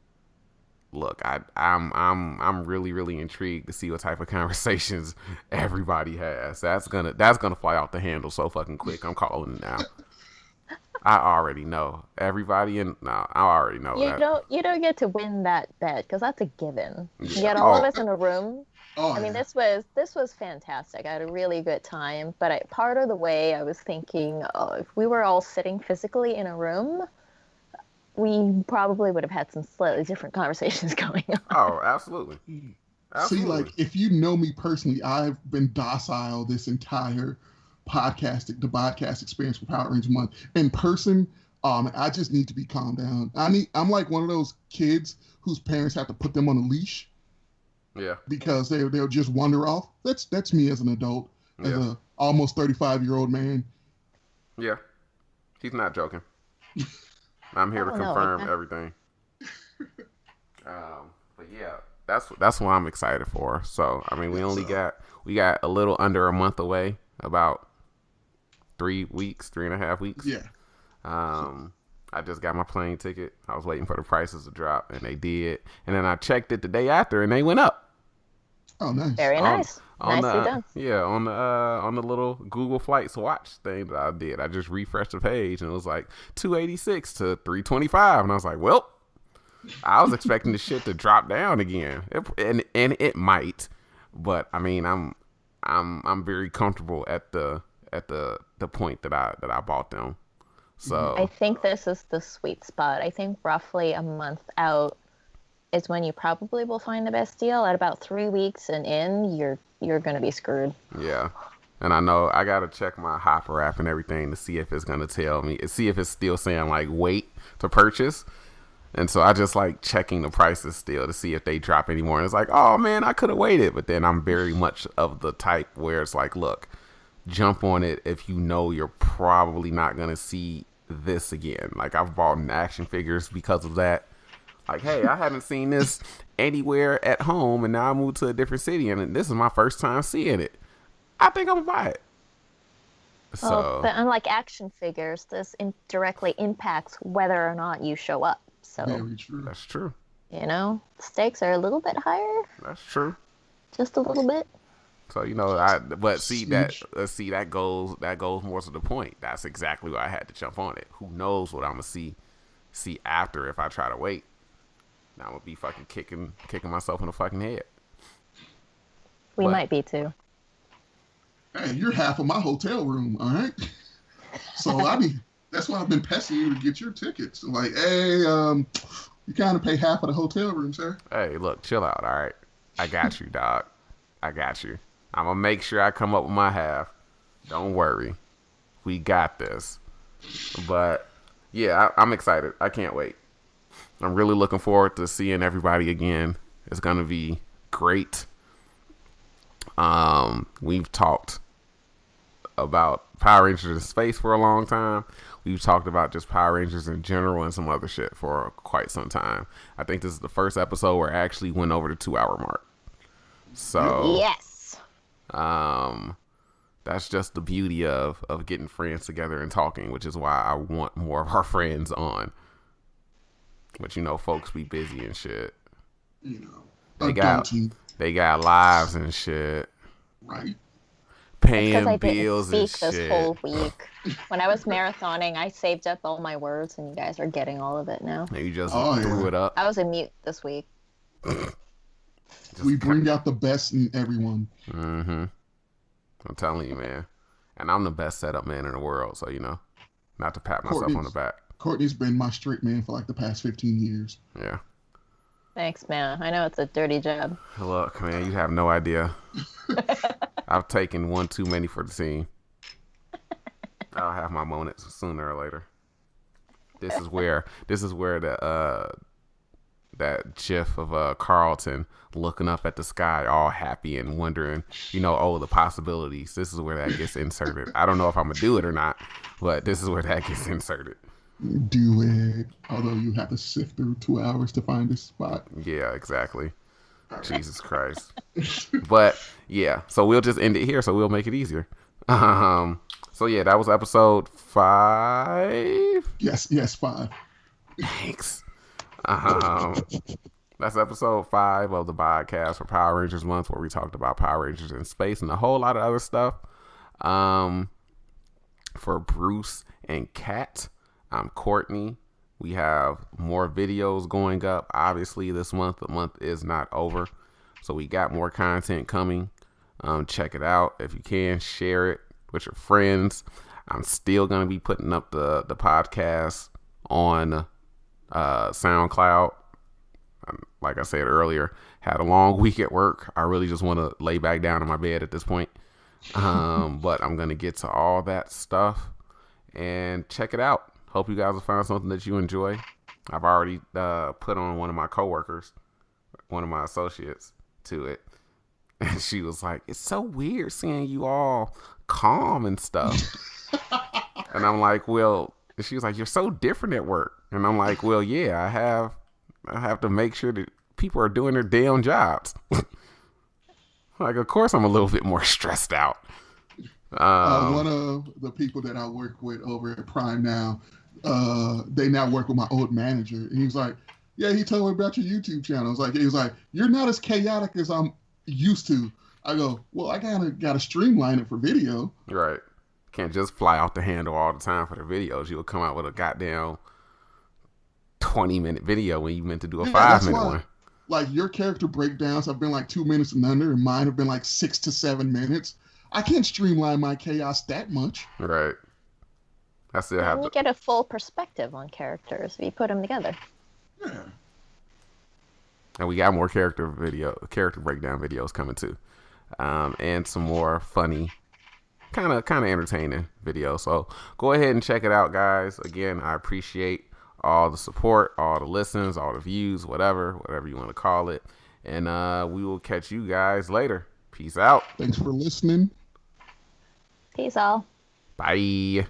look, I'm really, really intrigued to see what type of conversations everybody has. That's gonna fly off the handle so fucking quick. I'm calling it now. I already know everybody, I already know that. You don't get to win that bet because that's a given. You get all of us in a room. Oh, I mean, this was fantastic. I had a really good time. But part of the way I was thinking, if we were all sitting physically in a room, we probably would have had some slightly different conversations going on. Oh, absolutely. See, Absolutely. like, if you know me personally, I've been docile this entire the podcast experience for Power Rangers Month. In person, I just need to be calmed down. I'm like one of those kids whose parents have to put them on a leash Yeah. because they'll just wander off. That's me as an adult, as Yeah. a almost 35-year-old man. Yeah. He's not joking. I'm here to Oh, no, confirm yeah. everything. But yeah, that's what I'm excited for. So I mean, we got a little under a month away, about 3.5 weeks. Yeah. I just got my plane ticket. I was waiting for the prices to drop, and they did. And then I checked it the day after, and they went up. Oh, nice. Very nice. Nicely done. Yeah, on the little Google Flights watch thing that I did. I just refreshed the page, and it was like 286 to 325, and I was like, well, I was expecting the shit to drop down again, and it might, but I mean, I'm very comfortable at the point that I bought them. So I think this is the sweet spot. I think roughly a month out is when you probably will find the best deal. At about 3 weeks and in, you're gonna be screwed. yeah. And I know I gotta check my Hopper app and everything to see if it's gonna tell me, see if it's still saying like wait to purchase. And so I just like checking the prices still to see if they drop anymore. And it's like, oh man, I could have waited. But then I'm very much of the type where it's like, look, jump on it if you know you're probably not gonna see this again. Like I've bought action figures because of that. Like, hey, I haven't seen this anywhere at home, and now I moved to a different city, and this is my first time seeing it. I think I'm gonna buy it. So, Well, but unlike action figures, this directly impacts whether or not you show up. So, Very true. that's true. stakes are a little bit higher, That's true. just a little bit. So but see that goes more to the point. That's exactly why I had to jump on it. Who knows what I'm gonna see after if I try to wait? Now I'm gonna be fucking kicking myself in the fucking head. We But- might be too. Hey, you're half of my hotel room, all right? So that's why I've been pestering you to get your tickets. Like, hey, you kind of pay half of the hotel room, sir. Hey, look, chill out, all right? I got you, dog. I got you. I'm gonna make sure I come up with my half. Don't worry. We got this. But yeah, I'm excited. I can't wait. I'm really looking forward to seeing everybody again. It's gonna be great. We've talked about Power Rangers in space for a long time. We've talked about just Power Rangers in general and some other shit for quite some time. I think this is the first episode where I actually went over the 2-hour mark. So Yes. that's just the beauty of getting friends together and talking, which is why I want more of our friends on. But folks be busy and shit. Adulting, They got lives and shit, right? paying Because I didn't bills and speak this shit. whole week. When I was marathoning, I saved up all my words, and you guys are getting all of it now. And you just Oh, threw yeah. it up. I was a mute this week. We bring out the best in everyone. Mm-hmm. I'm telling you, man. And I'm the best setup man in the world, so not to pat myself on the back. Courtney's been my straight man for like the past 15 years. Yeah. Thanks, man. I know it's a dirty job. Look, man, you have no idea. I've taken one too many for the team. I'll have my moments sooner or later. This is where the that gif of Carlton looking up at the sky all happy and wondering, the possibilities. This is where that gets inserted. I don't know if I'm gonna do it or not, but this is where that gets inserted. Do it. Although you have to sift through 2 hours to find this spot. Yeah, exactly. Jesus Christ. But yeah, so we'll just end it here, so we'll make it easier. So yeah, that was episode 5. Yes, 5. Thanks. That's episode 5 of the BoDcast for Power Rangers Month, where we talked about Power Rangers in space and a whole lot of other stuff. For Bruce and Catt, I'm Courtney. We have more videos going up. Obviously, this month, the month is not over. So we got more content coming. Check it out. If you can, share it with your friends. I'm still going to be putting up the podcast on SoundCloud. like I said earlier, had a long week at work. I really just want to lay back down in my bed at this point. But I'm going to get to all that stuff and check it out. Hope you guys will find something that you enjoy. I've already put on one of my coworkers, one of my associates, to it. And she was like, it's so weird seeing you all calm and stuff. And I'm like, well, she was like, you're so different at work. And I'm like, well, yeah, I have to make sure that people are doing their damn jobs. Like, of course I'm a little bit more stressed out. One of the people that I work with over at Prime now, they now work with my old manager. And he was like, yeah, he told me about your YouTube channel. He was like, you're not as chaotic as I'm used to. I go, well, I gotta streamline it for video. Right. Can't just fly off the handle all the time for the videos. You'll come out with a goddamn 20-minute video when you meant to do a 5-minute one. Like, your character breakdowns have been like 2 minutes and under, and mine have been like 6 to 7 minutes. I can't streamline my chaos that much. Right. I still have to. You get a full perspective on characters if you put them together. Yeah. And we got more character breakdown videos coming too, and some more funny, kind of entertaining videos. So go ahead and check it out, guys. Again, I appreciate all the support, all the listens, all the views, whatever you want to call it. And we will catch you guys later. Peace out. Thanks for listening. Peace all. Bye.